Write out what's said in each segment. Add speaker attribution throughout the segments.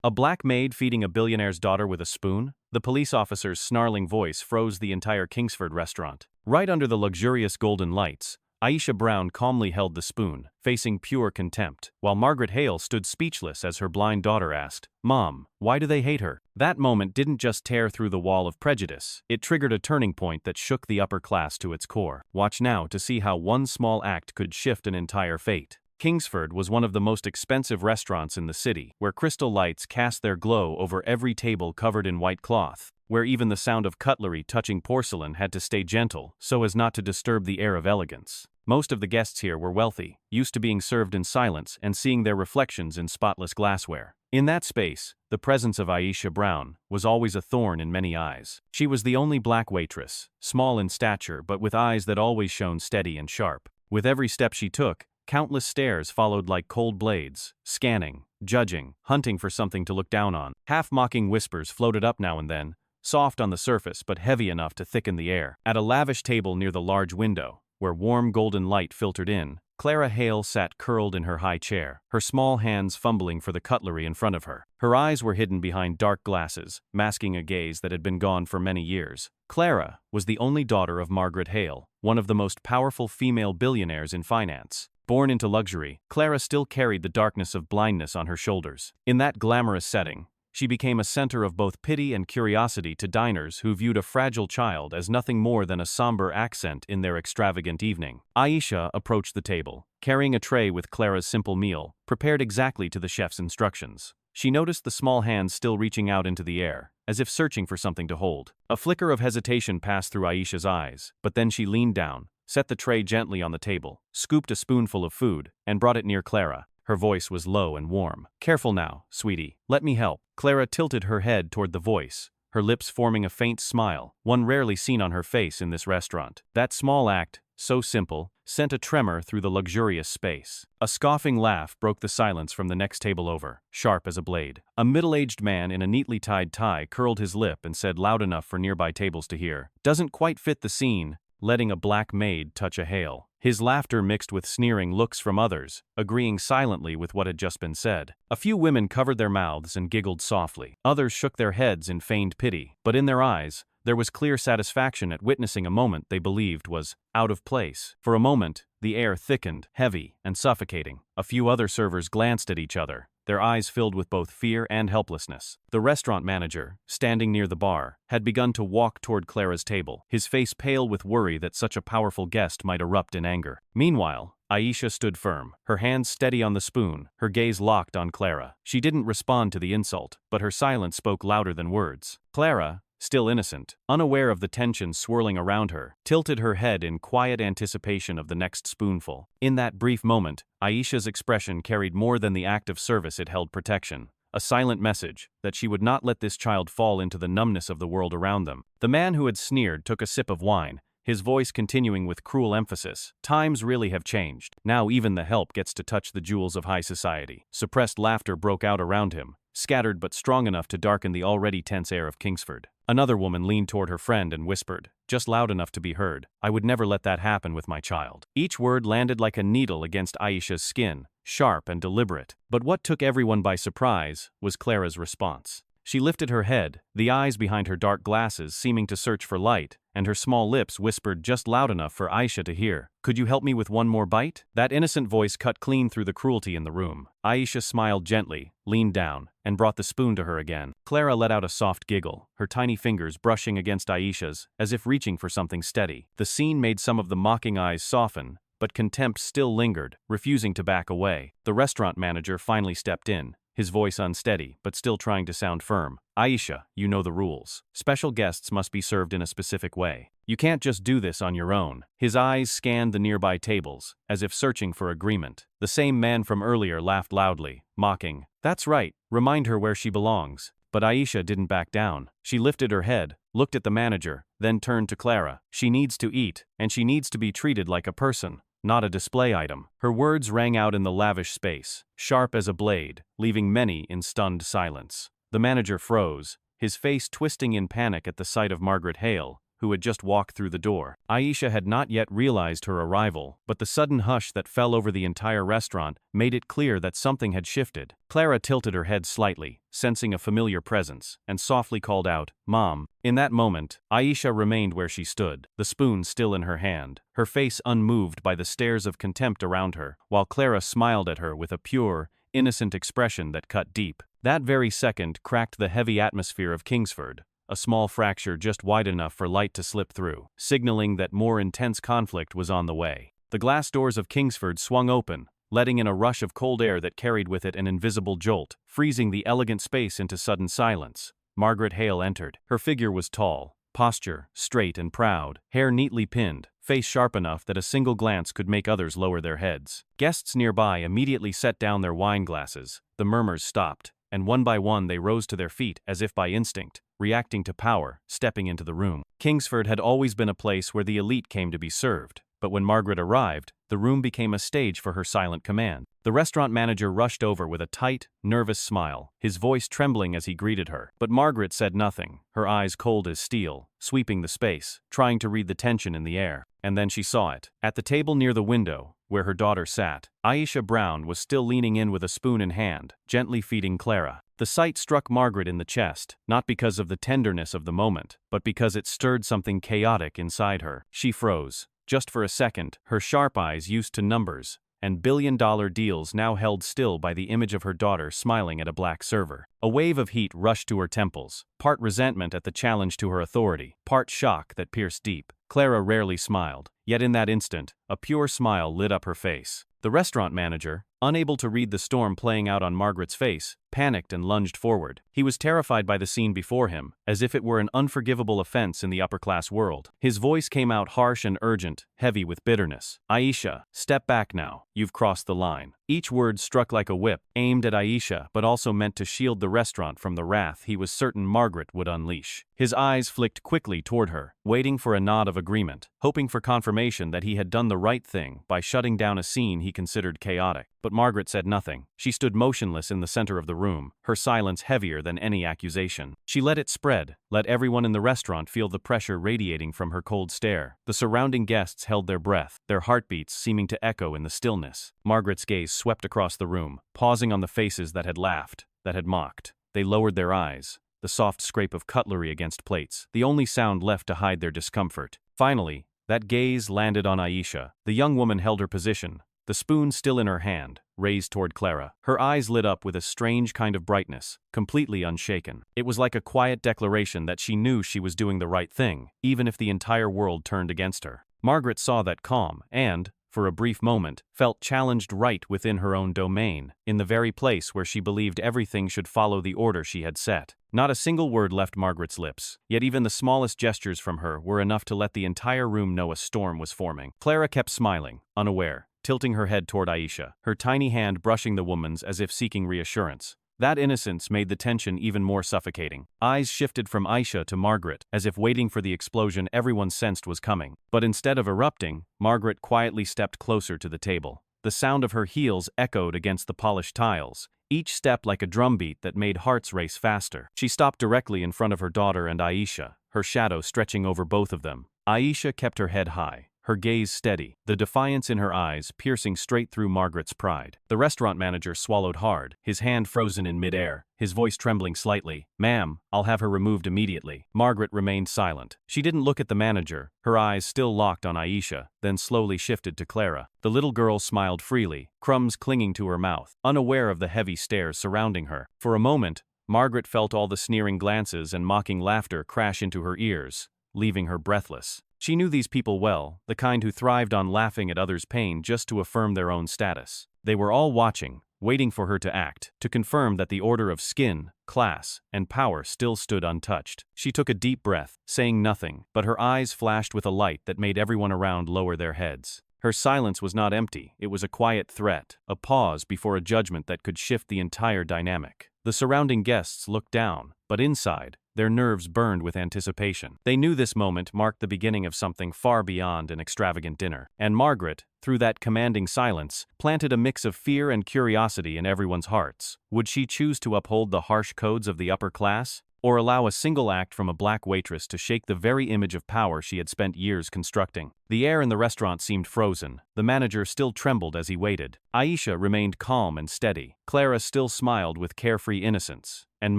Speaker 1: A black maid feeding a billionaire's daughter with a spoon? The police officer's snarling voice froze the entire Kingsford restaurant. Right under the luxurious golden lights, Aisha Brown calmly held the spoon, facing pure contempt, while Margaret Hale stood speechless as her blind daughter asked, "Mom, why do they hate her?" That moment didn't just tear through the wall of prejudice, it triggered a turning point that shook the upper class to its core. Watch now to see how one small act could shift an entire fate. Kingsford was one of the most expensive restaurants in the city, where crystal lights cast their glow over every table covered in white cloth, where even the sound of cutlery touching porcelain had to stay gentle so as not to disturb the air of elegance. Most of the guests here were wealthy, used to being served in silence and seeing their reflections in spotless glassware. In that space, the presence of Aisha Brown was always a thorn in many eyes. She was the only black waitress, small in stature but with eyes that always shone steady and sharp. With every step she took, countless stares followed like cold blades, scanning, judging, hunting for something to look down on. Half-mocking whispers floated up now and then, soft on the surface but heavy enough to thicken the air. At a lavish table near the large window, where warm golden light filtered in, Clara Hale sat curled in her high chair, her small hands fumbling for the cutlery in front of her. Her eyes were hidden behind dark glasses, masking a gaze that had been gone for many years. Clara was the only daughter of Margaret Hale, one of the most powerful female billionaires in finance. Born into luxury, Clara still carried the darkness of blindness on her shoulders. In that glamorous setting, she became a center of both pity and curiosity to diners who viewed a fragile child as nothing more than a somber accent in their extravagant evening. Aisha approached the table, carrying a tray with Clara's simple meal, prepared exactly to the chef's instructions. She noticed the small hands still reaching out into the air, as if searching for something to hold. A flicker of hesitation passed through Aisha's eyes, but then she leaned down, set the tray gently on the table, scooped a spoonful of food, and brought it near Clara. Her voice was low and warm. "Careful now, sweetie. Let me help." Clara tilted her head toward the voice, her lips forming a faint smile, one rarely seen on her face in this restaurant. That small act, so simple, sent a tremor through the luxurious space. A scoffing laugh broke the silence from the next table over, sharp as a blade. A middle-aged man in a neatly tied tie curled his lip and said loud enough for nearby tables to hear, "Doesn't quite fit the scene," letting a black maid touch a Hale. His laughter mixed with sneering looks from others, agreeing silently with what had just been said. A few women covered their mouths and giggled softly. Others shook their heads in feigned pity, but in their eyes, there was clear satisfaction at witnessing a moment they believed was out of place. For a moment, the air thickened, heavy and suffocating. A few other servers glanced at each other, their eyes filled with both fear and helplessness. The restaurant manager, standing near the bar, had begun to walk toward Clara's table, his face pale with worry that such a powerful guest might erupt in anger. Meanwhile, Aisha stood firm, her hands steady on the spoon, her gaze locked on Clara. She didn't respond to the insult, but her silence spoke louder than words. Clara, still innocent, unaware of the tension swirling around her, tilted her head in quiet anticipation of the next spoonful. In that brief moment, Aisha's expression carried more than the act of service, it held protection. A silent message that she would not let this child fall into the numbness of the world around them. The man who had sneered took a sip of wine, his voice continuing with cruel emphasis. "Times really have changed. Now even the help gets to touch the jewels of high society." Suppressed laughter broke out around him, scattered but strong enough to darken the already tense air of Kingsford. Another woman leaned toward her friend and whispered, just loud enough to be heard, "I would never let that happen with my child." Each word landed like a needle against Aisha's skin, sharp and deliberate. But what took everyone by surprise was Clara's response. She lifted her head, the eyes behind her dark glasses seeming to search for light, and her small lips whispered just loud enough for Aisha to hear, "Could you help me with one more bite?" That innocent voice cut clean through the cruelty in the room. Aisha smiled gently, leaned down, and brought the spoon to her again. Clara let out a soft giggle, her tiny fingers brushing against Aisha's, as if reaching for something steady. The scene made some of the mocking eyes soften, but contempt still lingered, refusing to back away. The restaurant manager finally stepped in, his voice unsteady, but still trying to sound firm. "Aisha, you know the rules. Special guests must be served in a specific way. You can't just do this on your own." His eyes scanned the nearby tables, as if searching for agreement. The same man from earlier laughed loudly, mocking, "That's right, remind her where she belongs." But Aisha didn't back down. She lifted her head, looked at the manager, then turned to Clara. "She needs to eat, and she needs to be treated like a person, not a display item." Her words rang out in the lavish space, sharp as a blade, leaving many in stunned silence. The manager froze, his face twisting in panic at the sight of Margaret Hale, who had just walked through the door. Aisha had not yet realized her arrival, but the sudden hush that fell over the entire restaurant made it clear that something had shifted. Clara tilted her head slightly, sensing a familiar presence, and softly called out, "Mom." In that moment, Aisha remained where she stood, the spoon still in her hand, her face unmoved by the stares of contempt around her, while Clara smiled at her with a pure, innocent expression that cut deep. That very second cracked the heavy atmosphere of Kingsford, a small fracture just wide enough for light to slip through, signaling that more intense conflict was on the way. The glass doors of Kingsford swung open, letting in a rush of cold air that carried with it an invisible jolt, freezing the elegant space into sudden silence. Margaret Hale entered. Her figure was tall, posture straight and proud, hair neatly pinned, face sharp enough that a single glance could make others lower their heads. Guests nearby immediately set down their wine glasses, the murmurs stopped, and one by one they rose to their feet as if by instinct, reacting to power, stepping into the room. Kingsford had always been a place where the elite came to be served, but when Margaret arrived, the room became a stage for her silent command. The restaurant manager rushed over with a tight, nervous smile, his voice trembling as he greeted her. But Margaret said nothing, her eyes cold as steel, sweeping the space, trying to read the tension in the air. And then she saw it. At the table near the window, where her daughter sat, Aisha Brown was still leaning in with a spoon in hand, gently feeding Clara. The sight struck Margaret in the chest, not because of the tenderness of the moment, but because it stirred something chaotic inside her. She froze. Just for a second, her sharp eyes used to numbers, and billion-dollar deals now held still by the image of her daughter smiling at a black server. A wave of heat rushed to her temples, part resentment at the challenge to her authority, part shock that pierced deep. Clara rarely smiled, yet in that instant, a pure smile lit up her face. The restaurant manager, unable to read the storm playing out on Margaret's face, panicked and lunged forward. He was terrified by the scene before him, as if it were an unforgivable offense in the upper-class world. His voice came out harsh and urgent, heavy with bitterness. "Aisha, step back now. You've crossed the line." Each word struck like a whip, aimed at Aisha but also meant to shield the restaurant from the wrath he was certain Margaret would unleash. His eyes flicked quickly toward her, waiting for a nod of agreement, hoping for confirmation that he had done the right thing by shutting down a scene he considered chaotic. But Margaret said nothing. She stood motionless in the center of the room, her silence heavier than any accusation. She let it spread, let everyone in the restaurant feel the pressure radiating from her cold stare. The surrounding guests held their breath, their heartbeats seeming to echo in the stillness. Margaret's gaze swept across the room, pausing on the faces that had laughed, that had mocked. They lowered their eyes, the soft scrape of cutlery against plates, the only sound left to hide their discomfort. Finally, that gaze landed on Aisha. The young woman held her position, the spoon still in her hand, raised toward Clara. Her eyes lit up with a strange kind of brightness, completely unshaken. It was like a quiet declaration that she knew she was doing the right thing, even if the entire world turned against her. Margaret saw that calm and, for a brief moment, felt challenged right within her own domain, in the very place where she believed everything should follow the order she had set. Not a single word left Margaret's lips, yet even the smallest gestures from her were enough to let the entire room know a storm was forming. Clara kept smiling, unaware, tilting her head toward Aisha, her tiny hand brushing the woman's as if seeking reassurance. That innocence made the tension even more suffocating. Eyes shifted from Aisha to Margaret, as if waiting for the explosion everyone sensed was coming. But instead of erupting, Margaret quietly stepped closer to the table. The sound of her heels echoed against the polished tiles, each step like a drumbeat that made hearts race faster. She stopped directly in front of her daughter and Aisha, her shadow stretching over both of them. Aisha kept her head high, her gaze steady, the defiance in her eyes piercing straight through Margaret's pride. The restaurant manager swallowed hard, his hand frozen in midair, his voice trembling slightly. "Ma'am, I'll have her removed immediately." Margaret remained silent. She didn't look at the manager, her eyes still locked on Aisha, then slowly shifted to Clara. The little girl smiled freely, crumbs clinging to her mouth, unaware of the heavy stares surrounding her. For a moment, Margaret felt all the sneering glances and mocking laughter crash into her ears, leaving her breathless. She knew these people well, the kind who thrived on laughing at others' pain just to affirm their own status. They were all watching, waiting for her to act, to confirm that the order of skin, class, and power still stood untouched. She took a deep breath, saying nothing, but her eyes flashed with a light that made everyone around lower their heads. Her silence was not empty, it was a quiet threat, a pause before a judgment that could shift the entire dynamic. The surrounding guests looked down, but inside, their nerves burned with anticipation. They knew this moment marked the beginning of something far beyond an extravagant dinner. And Margaret, through that commanding silence, planted a mix of fear and curiosity in everyone's hearts. Would she choose to uphold the harsh codes of the upper class? or allow a single act from a black waitress to shake the very image of power she had spent years constructing. The air in the restaurant seemed frozen. The manager still trembled as he waited. Aisha remained calm and steady. Clara still smiled with carefree innocence. And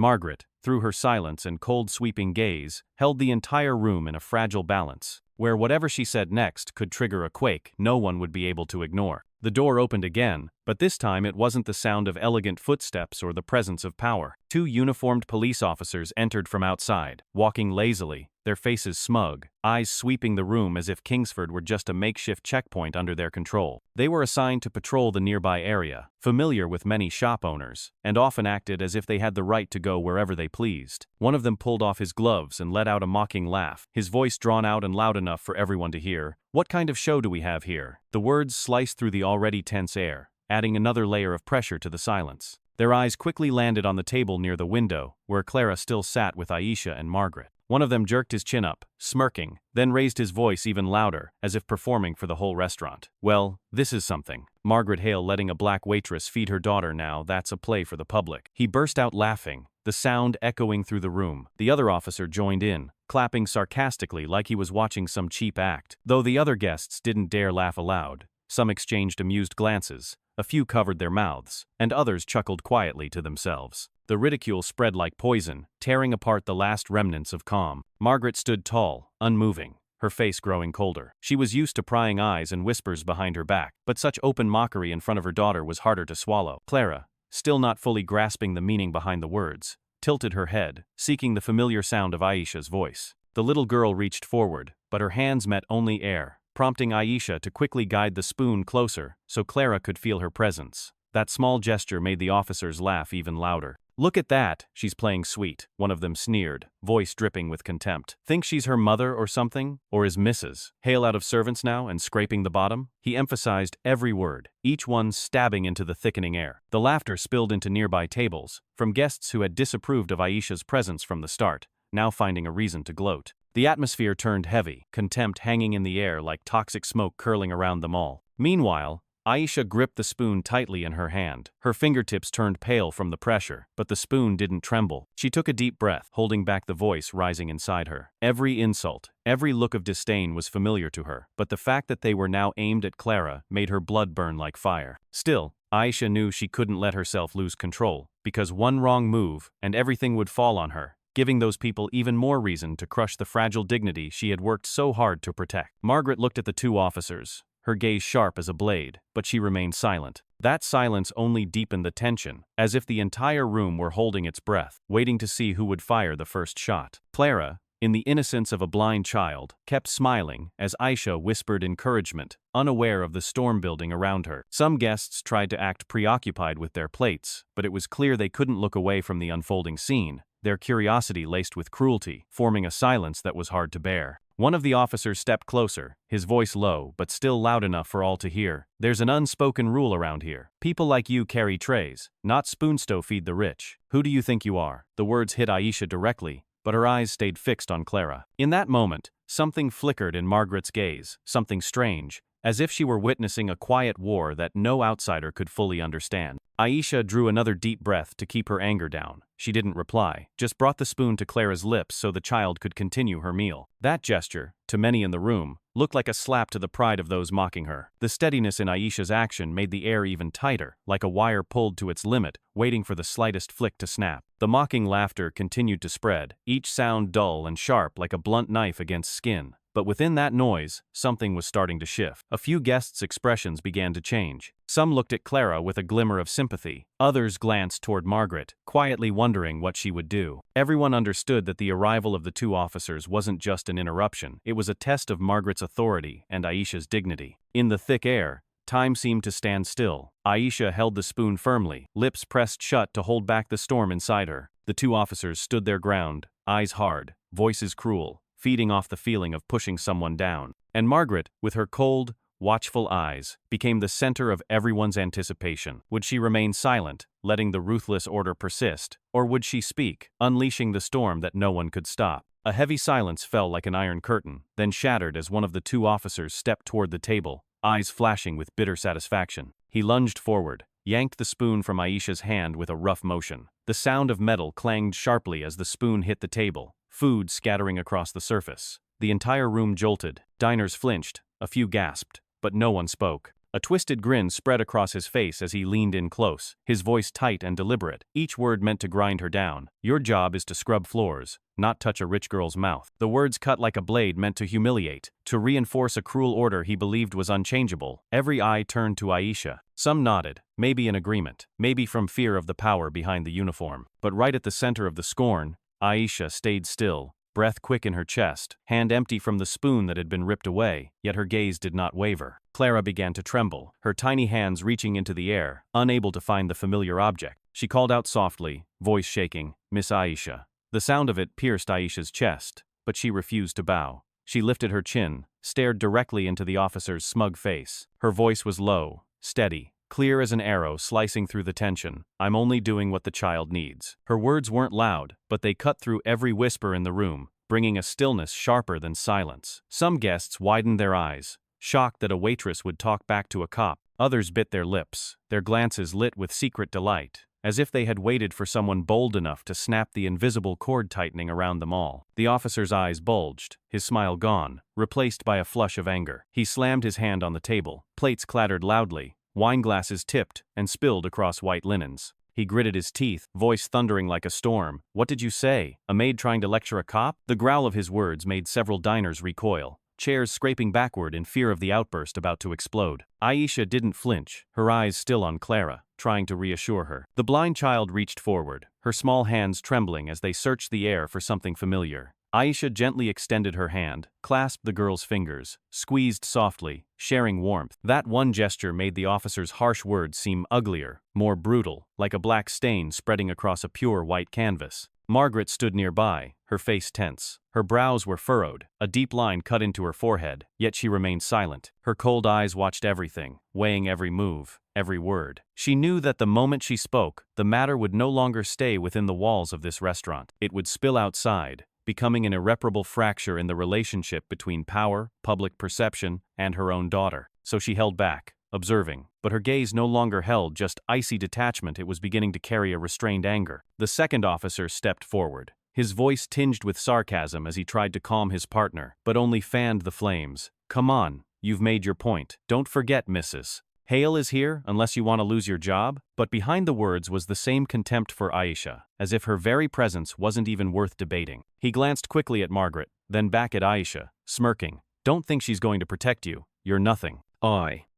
Speaker 1: Margaret, through her silence and cold sweeping gaze, held the entire room in a fragile balance, where whatever she said next could trigger a quake no one would be able to ignore. The door opened again, but this time it wasn't the sound of elegant footsteps or the presence of power. Two uniformed police officers entered from outside, walking lazily, their faces smug, eyes sweeping the room as if Kingsford were just a makeshift checkpoint under their control. They were assigned to patrol the nearby area, familiar with many shop owners, and often acted as if they had the right to go wherever they pleased. One of them pulled off his gloves and let out a mocking laugh, his voice drawn out and loud enough for everyone to hear. "What kind of show do we have here?" The words sliced through the already tense air, adding another layer of pressure to the silence. Their eyes quickly landed on the table near the window, where Clara still sat with Aisha and Margaret. One of them jerked his chin up, smirking, then raised his voice even louder, as if performing for the whole restaurant. "Well, this is something. Margaret Hale letting a black waitress feed her daughter now, that's a play for the public." He burst out laughing, the sound echoing through the room. The other officer joined in, clapping sarcastically like he was watching some cheap act. Though the other guests didn't dare laugh aloud, some exchanged amused glances, a few covered their mouths, and others chuckled quietly to themselves. The ridicule spread like poison, tearing apart the last remnants of calm. Margaret stood tall, unmoving, her face growing colder. She was used to prying eyes and whispers behind her back, but such open mockery in front of her daughter was harder to swallow. Clara, still not fully grasping the meaning behind the words, tilted her head, seeking the familiar sound of Aisha's voice. The little girl reached forward, but her hands met only air, prompting Aisha to quickly guide the spoon closer so Clara could feel her presence. That small gesture made the officers laugh even louder. "Look at that, she's playing sweet," one of them sneered, voice dripping with contempt. "Think she's her mother or something? Or is Mrs. Hale out of servants now and scraping the bottom?" He emphasized every word, each one stabbing into the thickening air. The laughter spilled into nearby tables, from guests who had disapproved of Aisha's presence from the start, now finding a reason to gloat. The atmosphere turned heavy, contempt hanging in the air like toxic smoke curling around them all. Meanwhile, Aisha gripped the spoon tightly in her hand. Her fingertips turned pale from the pressure, but the spoon didn't tremble. She took a deep breath, holding back the voice rising inside her. Every insult, every look of disdain was familiar to her, but the fact that they were now aimed at Clara made her blood burn like fire. Still, Aisha knew she couldn't let herself lose control, because one wrong move, and everything would fall on her, giving those people even more reason to crush the fragile dignity she had worked so hard to protect. Margaret looked at the two officers, her gaze sharp as a blade, but she remained silent. That silence only deepened the tension, as if the entire room were holding its breath, waiting to see who would fire the first shot. Clara, in the innocence of a blind child, kept smiling as Aisha whispered encouragement, unaware of the storm building around her. Some guests tried to act preoccupied with their plates, but it was clear they couldn't look away from the unfolding scene, their curiosity laced with cruelty, forming a silence that was hard to bear. One of the officers stepped closer, his voice low but still loud enough for all to hear. "There's an unspoken rule around here. People like you carry trays, not spoons to feed the rich. Who do you think you are?" The words hit Aisha directly, but her eyes stayed fixed on Clara. In that moment, something flickered in Margaret's gaze, something strange, as if she were witnessing a quiet war that no outsider could fully understand. Aisha drew another deep breath to keep her anger down. She didn't reply, just brought the spoon to Clara's lips so the child could continue her meal. That gesture, to many in the room, looked like a slap to the pride of those mocking her. The steadiness in Aisha's action made the air even tighter, like a wire pulled to its limit, waiting for the slightest flick to snap. The mocking laughter continued to spread, each sound dull and sharp like a blunt knife against skin. But within that noise, something was starting to shift. A few guests' expressions began to change. Some looked at Clara with a glimmer of sympathy. Others glanced toward Margaret, quietly wondering what she would do. Everyone understood that the arrival of the two officers wasn't just an interruption. It was a test of Margaret's authority and Aisha's dignity. In the thick air, time seemed to stand still. Aisha held the spoon firmly, lips pressed shut to hold back the storm inside her. The two officers stood their ground, eyes hard, voices cruel, feeding off the feeling of pushing someone down. And Margaret, with her cold, watchful eyes, became the center of everyone's anticipation. Would she remain silent, letting the ruthless order persist, or would she speak, unleashing the storm that no one could stop? A heavy silence fell like an iron curtain, then shattered as one of the two officers stepped toward the table, eyes flashing with bitter satisfaction. He lunged forward, yanked the spoon from Aisha's hand with a rough motion. The sound of metal clanged sharply as the spoon hit the table, food scattering across the surface. The entire room jolted. Diners flinched, a few gasped, but no one spoke. A twisted grin spread across his face as he leaned in close, his voice tight and deliberate, each word meant to grind her down. Your job is to scrub floors, not touch a rich girl's mouth. The words cut like a blade meant to humiliate, to reinforce a cruel order he believed was unchangeable. Every eye turned to Aisha. Some nodded, maybe in agreement, maybe from fear of the power behind the uniform. But right at the center of the scorn, Aisha stayed still, breath quick in her chest, hand empty from the spoon that had been ripped away, yet her gaze did not waver. Clara began to tremble, her tiny hands reaching into the air, unable to find the familiar object. She called out softly, voice shaking, "Miss Aisha." The sound of it pierced Aisha's chest, but she refused to bow. She lifted her chin, stared directly into the officer's smug face. Her voice was low, steady, clear as an arrow slicing through the tension. "I'm only doing what the child needs." Her words weren't loud, but they cut through every whisper in the room, bringing a stillness sharper than silence. Some guests widened their eyes, shocked that a waitress would talk back to a cop. Others bit their lips, their glances lit with secret delight, as if they had waited for someone bold enough to snap the invisible cord tightening around them all. The officer's eyes bulged, his smile gone, replaced by a flush of anger. He slammed his hand on the table, plates clattered loudly, wineglasses tipped and spilled across white linens. He gritted his teeth, voice thundering like a storm. "What did you say? A maid trying to lecture a cop?" The growl of his words made several diners recoil, chairs scraping backward in fear of the outburst about to explode. Aisha didn't flinch, her eyes still on Clara, trying to reassure her. The blind child reached forward, her small hands trembling as they searched the air for something familiar. Aisha gently extended her hand, clasped the girl's fingers, squeezed softly, sharing warmth. That one gesture made the officer's harsh words seem uglier, more brutal, like a black stain spreading across a pure white canvas. Margaret stood nearby, her face tense. Her brows were furrowed, a deep line cut into her forehead, yet she remained silent. Her cold eyes watched everything, weighing every move, every word. She knew that the moment she spoke, the matter would no longer stay within the walls of this restaurant. It would spill outside, becoming an irreparable fracture in the relationship between power, public perception, and her own daughter. So she held back, observing. But her gaze no longer held just icy detachment, it was beginning to carry a restrained anger. The second officer stepped forward, his voice tinged with sarcasm as he tried to calm his partner, but only fanned the flames. "Come on, you've made your point. Don't forget, Mrs. Hale is here, unless you want to lose your job." But behind the words was the same contempt for Aisha, as if her very presence wasn't even worth debating. He glanced quickly at Margaret, then back at Aisha, smirking. "Don't think she's going to protect you. You're nothing."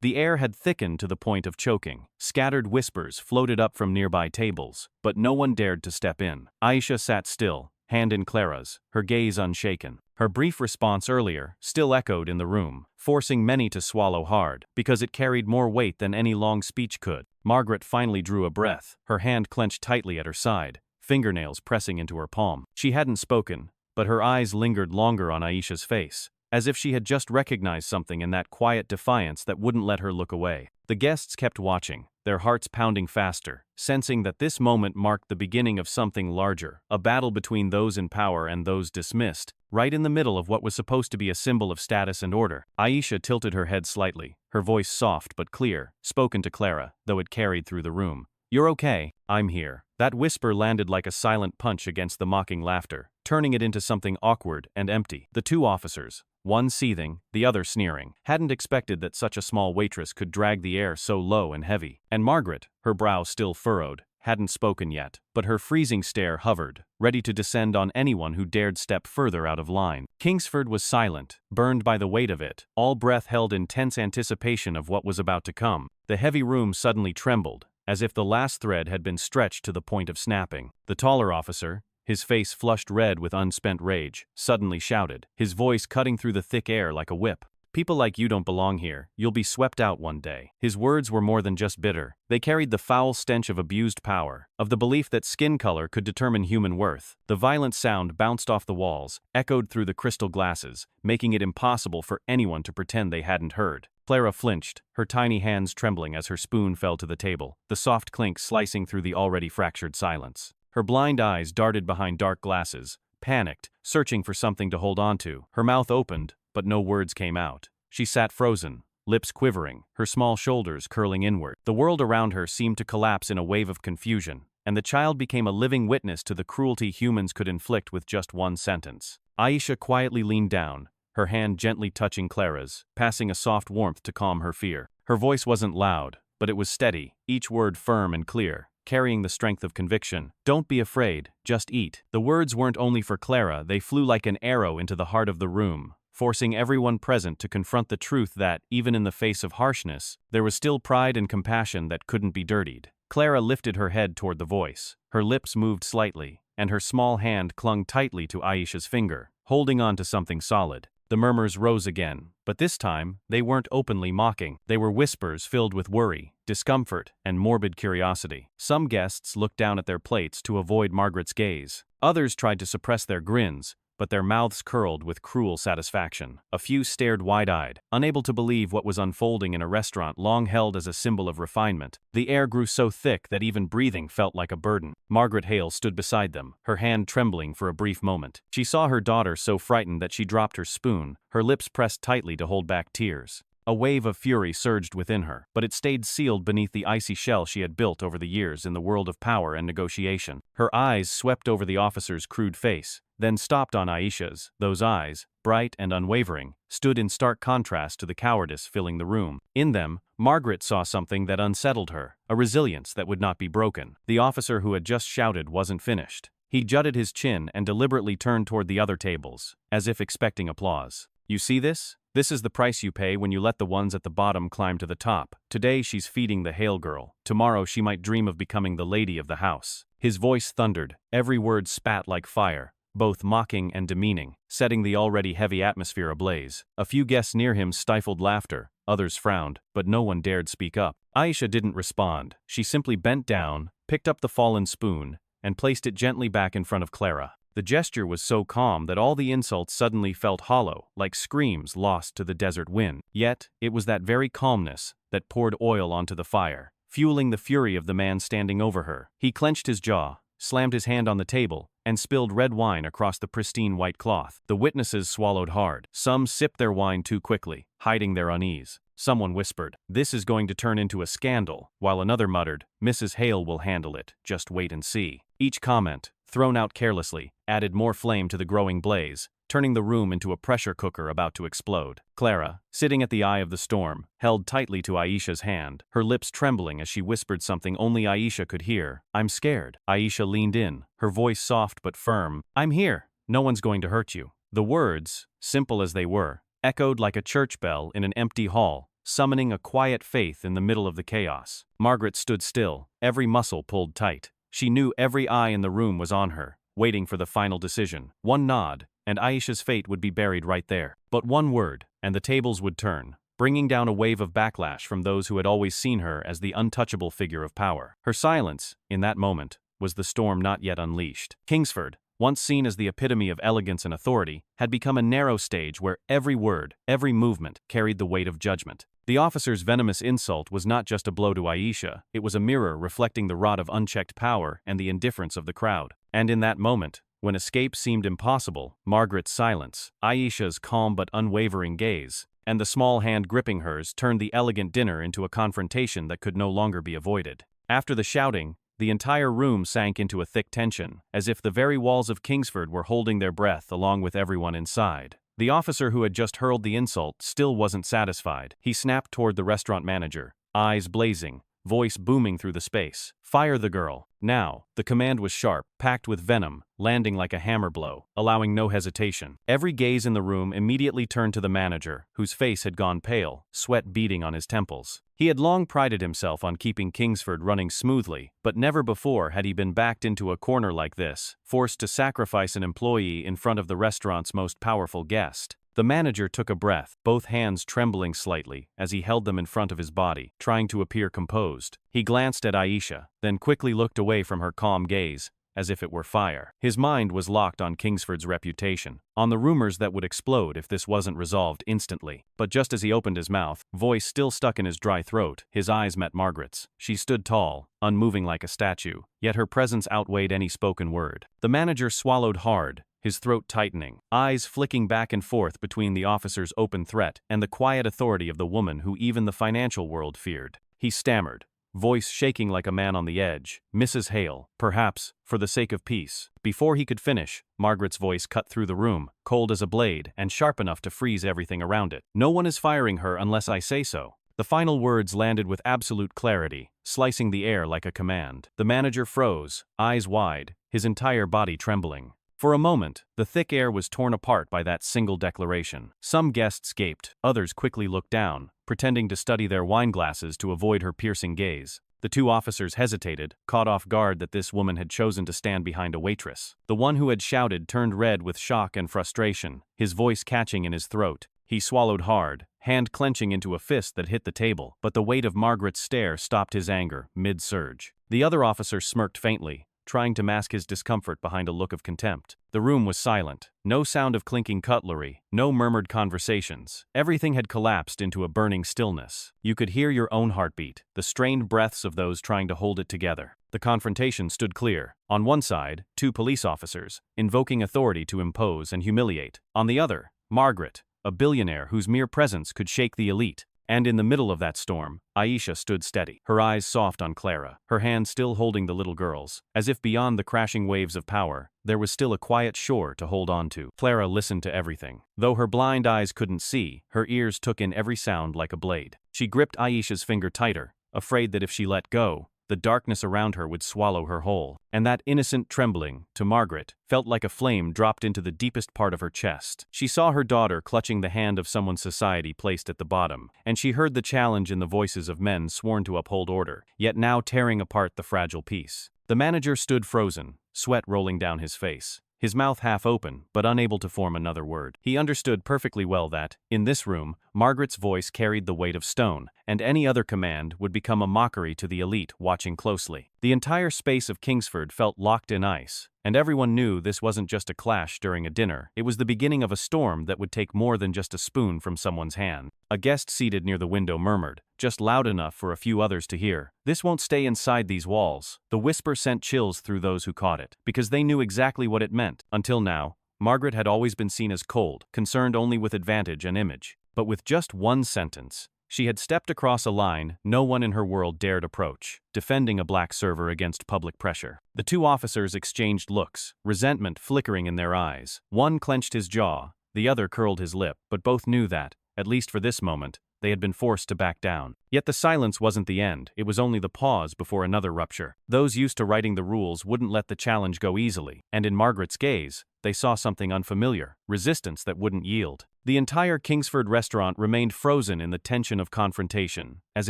Speaker 1: The air had thickened to the point of choking. Scattered whispers floated up from nearby tables, but no one dared to step in. Aisha sat still, hand in Clara's, her gaze unshaken. Her brief response earlier still echoed in the room, forcing many to swallow hard, because it carried more weight than any long speech could. Margaret finally drew a breath, her hand clenched tightly at her side, fingernails pressing into her palm. She hadn't spoken, but her eyes lingered longer on Aisha's face, as if she had just recognized something in that quiet defiance that wouldn't let her look away. The guests kept watching, their hearts pounding faster, sensing that this moment marked the beginning of something larger, a battle between those in power and those dismissed, right in the middle of what was supposed to be a symbol of status and order. Aisha tilted her head slightly, her voice soft but clear, spoken to Clara, though it carried through the room. "You're okay, I'm here." That whisper landed like a silent punch against the mocking laughter, turning it into something awkward and empty. The two officers, one seething, the other sneering, hadn't expected that such a small waitress could drag the air so low and heavy. And Margaret, her brow still furrowed, hadn't spoken yet, but her freezing stare hovered, ready to descend on anyone who dared step further out of line. Kingsford was silent, burned by the weight of it, all breath held in tense anticipation of what was about to come. The heavy room suddenly trembled, as if the last thread had been stretched to the point of snapping. The taller officer, his face flushed red with unspent rage, suddenly shouted, his voice cutting through the thick air like a whip. "People like you don't belong here, you'll be swept out one day." His words were more than just bitter. They carried the foul stench of abused power, of the belief that skin color could determine human worth. The violent sound bounced off the walls, echoed through the crystal glasses, making it impossible for anyone to pretend they hadn't heard. Clara flinched, her tiny hands trembling as her spoon fell to the table, the soft clink slicing through the already fractured silence. Her blind eyes darted behind dark glasses, panicked, searching for something to hold on to. Her mouth opened, but no words came out. She sat frozen, lips quivering, her small shoulders curling inward. The world around her seemed to collapse in a wave of confusion, and the child became a living witness to the cruelty humans could inflict with just one sentence. Aisha quietly leaned down, her hand gently touching Clara's, passing a soft warmth to calm her fear. Her voice wasn't loud, but it was steady, each word firm and clear, carrying the strength of conviction. "Don't be afraid, just eat." The words weren't only for Clara, they flew like an arrow into the heart of the room, forcing everyone present to confront the truth that, even in the face of harshness, there was still pride and compassion that couldn't be dirtied. Clara lifted her head toward the voice. Her lips moved slightly, and her small hand clung tightly to Aisha's finger, holding on to something solid. The murmurs rose again, but this time, they weren't openly mocking. They were whispers filled with worry, discomfort, and morbid curiosity. Some guests looked down at their plates to avoid Margaret's gaze. Others tried to suppress their grins, but their mouths curled with cruel satisfaction. A few stared wide-eyed, unable to believe what was unfolding in a restaurant long held as a symbol of refinement. The air grew so thick that even breathing felt like a burden. Margaret Hale stood beside them, her hand trembling for a brief moment. She saw her daughter so frightened that she dropped her spoon, her lips pressed tightly to hold back tears. A wave of fury surged within her, but it stayed sealed beneath the icy shell she had built over the years in the world of power and negotiation. Her eyes swept over the officer's crude face, then stopped on Aisha's. Those eyes, bright and unwavering, stood in stark contrast to the cowardice filling the room. In them, Margaret saw something that unsettled her, a resilience that would not be broken. The officer who had just shouted wasn't finished. He jutted his chin and deliberately turned toward the other tables, as if expecting applause. "You see this? This is the price you pay when you let the ones at the bottom climb to the top. Today she's feeding the Hale girl. Tomorrow she might dream of becoming the lady of the house." His voice thundered, every word spat like fire, both mocking and demeaning, setting the already heavy atmosphere ablaze. A few guests near him stifled laughter, others frowned, but no one dared speak up. Aisha didn't respond. She simply bent down, picked up the fallen spoon, and placed it gently back in front of Clara. The gesture was so calm that all the insults suddenly felt hollow, like screams lost to the desert wind. Yet, it was that very calmness that poured oil onto the fire, fueling the fury of the man standing over her. He clenched his jaw, slammed his hand on the table, and spilled red wine across the pristine white cloth. The witnesses swallowed hard. Some sipped their wine too quickly, hiding their unease. Someone whispered, "This is going to turn into a scandal," while another muttered, "Mrs. Hale will handle it, just wait and see." Each comment, thrown out carelessly, added more flame to the growing blaze, turning the room into a pressure cooker about to explode. Clara, sitting at the eye of the storm, held tightly to Aisha's hand, her lips trembling as she whispered something only Aisha could hear. "I'm scared." Aisha leaned in, her voice soft but firm. "I'm here. No one's going to hurt you." The words, simple as they were, echoed like a church bell in an empty hall, summoning a quiet faith in the middle of the chaos. Margaret stood still, every muscle pulled tight. She knew every eye in the room was on her, waiting for the final decision. One nod, and Aisha's fate would be buried right there. But one word, and the tables would turn, bringing down a wave of backlash from those who had always seen her as the untouchable figure of power. Her silence, in that moment, was the storm not yet unleashed. Kingsford, once seen as the epitome of elegance and authority, had become a narrow stage where every word, every movement, carried the weight of judgment. The officer's venomous insult was not just a blow to Aisha, it was a mirror reflecting the rot of unchecked power and the indifference of the crowd. And in that moment, when escape seemed impossible, Margaret's silence, Aisha's calm but unwavering gaze, and the small hand gripping hers turned the elegant dinner into a confrontation that could no longer be avoided. After the shouting, the entire room sank into a thick tension, as if the very walls of Kingsford were holding their breath along with everyone inside. The officer who had just hurled the insult still wasn't satisfied. He snapped toward the restaurant manager, eyes blazing, voice booming through the space. "Fire the girl, now." The command was sharp, packed with venom, landing like a hammer blow, allowing no hesitation. Every gaze in the room immediately turned to the manager, whose face had gone pale, sweat beading on his temples. He had long prided himself on keeping Kingsford running smoothly, but never before had he been backed into a corner like this, forced to sacrifice an employee in front of the restaurant's most powerful guest. The manager took a breath, both hands trembling slightly as he held them in front of his body, trying to appear composed. He glanced at Aisha, then quickly looked away from her calm gaze, as if it were fire. His mind was locked on Kingsford's reputation, on the rumors that would explode if this wasn't resolved instantly. But just as he opened his mouth, voice still stuck in his dry throat, his eyes met Margaret's. She stood tall, unmoving like a statue, yet her presence outweighed any spoken word. The manager swallowed hard, his throat tightening, eyes flicking back and forth between the officer's open threat and the quiet authority of the woman who even the financial world feared. He stammered, voice shaking like a man on the edge, "Mrs. Hale, perhaps, for the sake of peace." Before he could finish, Margaret's voice cut through the room, cold as a blade and sharp enough to freeze everything around it. "No one is firing her unless I say so." The final words landed with absolute clarity, slicing the air like a command. The manager froze, eyes wide, his entire body trembling. For a moment, the thick air was torn apart by that single declaration. Some guests gaped, others quickly looked down, pretending to study their wine glasses to avoid her piercing gaze. The two officers hesitated, caught off guard that this woman had chosen to stand behind a waitress. The one who had shouted turned red with shock and frustration, his voice catching in his throat. He swallowed hard, hand clenching into a fist that hit the table, but the weight of Margaret's stare stopped his anger mid-surge. The other officer smirked faintly, trying to mask his discomfort behind a look of contempt. The room was silent. No sound of clinking cutlery, no murmured conversations. Everything had collapsed into a burning stillness. You could hear your own heartbeat, the strained breaths of those trying to hold it together. The confrontation stood clear. On one side, two police officers, invoking authority to impose and humiliate. On the other, Margaret, a billionaire whose mere presence could shake the elite. And in the middle of that storm, Aisha stood steady, her eyes soft on Clara, her hand still holding the little girl's, as if beyond the crashing waves of power, there was still a quiet shore to hold on to. Clara listened to everything. Though her blind eyes couldn't see, her ears took in every sound like a blade. She gripped Aisha's finger tighter, afraid that if she let go, the darkness around her would swallow her whole. And that innocent trembling, to Margaret, felt like a flame dropped into the deepest part of her chest. She saw her daughter clutching the hand of someone society placed at the bottom, and she heard the challenge in the voices of men sworn to uphold order, yet now tearing apart the fragile peace. The manager stood frozen, sweat rolling down his face, his mouth half open but unable to form another word. He understood perfectly well that, in this room, Margaret's voice carried the weight of stone, and any other command would become a mockery to the elite watching closely. The entire space of Kingsford felt locked in ice, and everyone knew this wasn't just a clash during a dinner, it was the beginning of a storm that would take more than just a spoon from someone's hand. A guest seated near the window murmured, just loud enough for a few others to hear, "This won't stay inside these walls." The whisper sent chills through those who caught it, because they knew exactly what it meant. Until now, Margaret had always been seen as cold, concerned only with advantage and image. But with just one sentence, she had stepped across a line no one in her world dared approach, defending a black server against public pressure. The two officers exchanged looks, resentment flickering in their eyes. One clenched his jaw, the other curled his lip, but both knew that, at least for this moment, they had been forced to back down. Yet the silence wasn't the end, it was only the pause before another rupture. Those used to writing the rules wouldn't let the challenge go easily, and in Margaret's gaze, they saw something unfamiliar, resistance that wouldn't yield. The entire Kingsford restaurant remained frozen in the tension of confrontation, as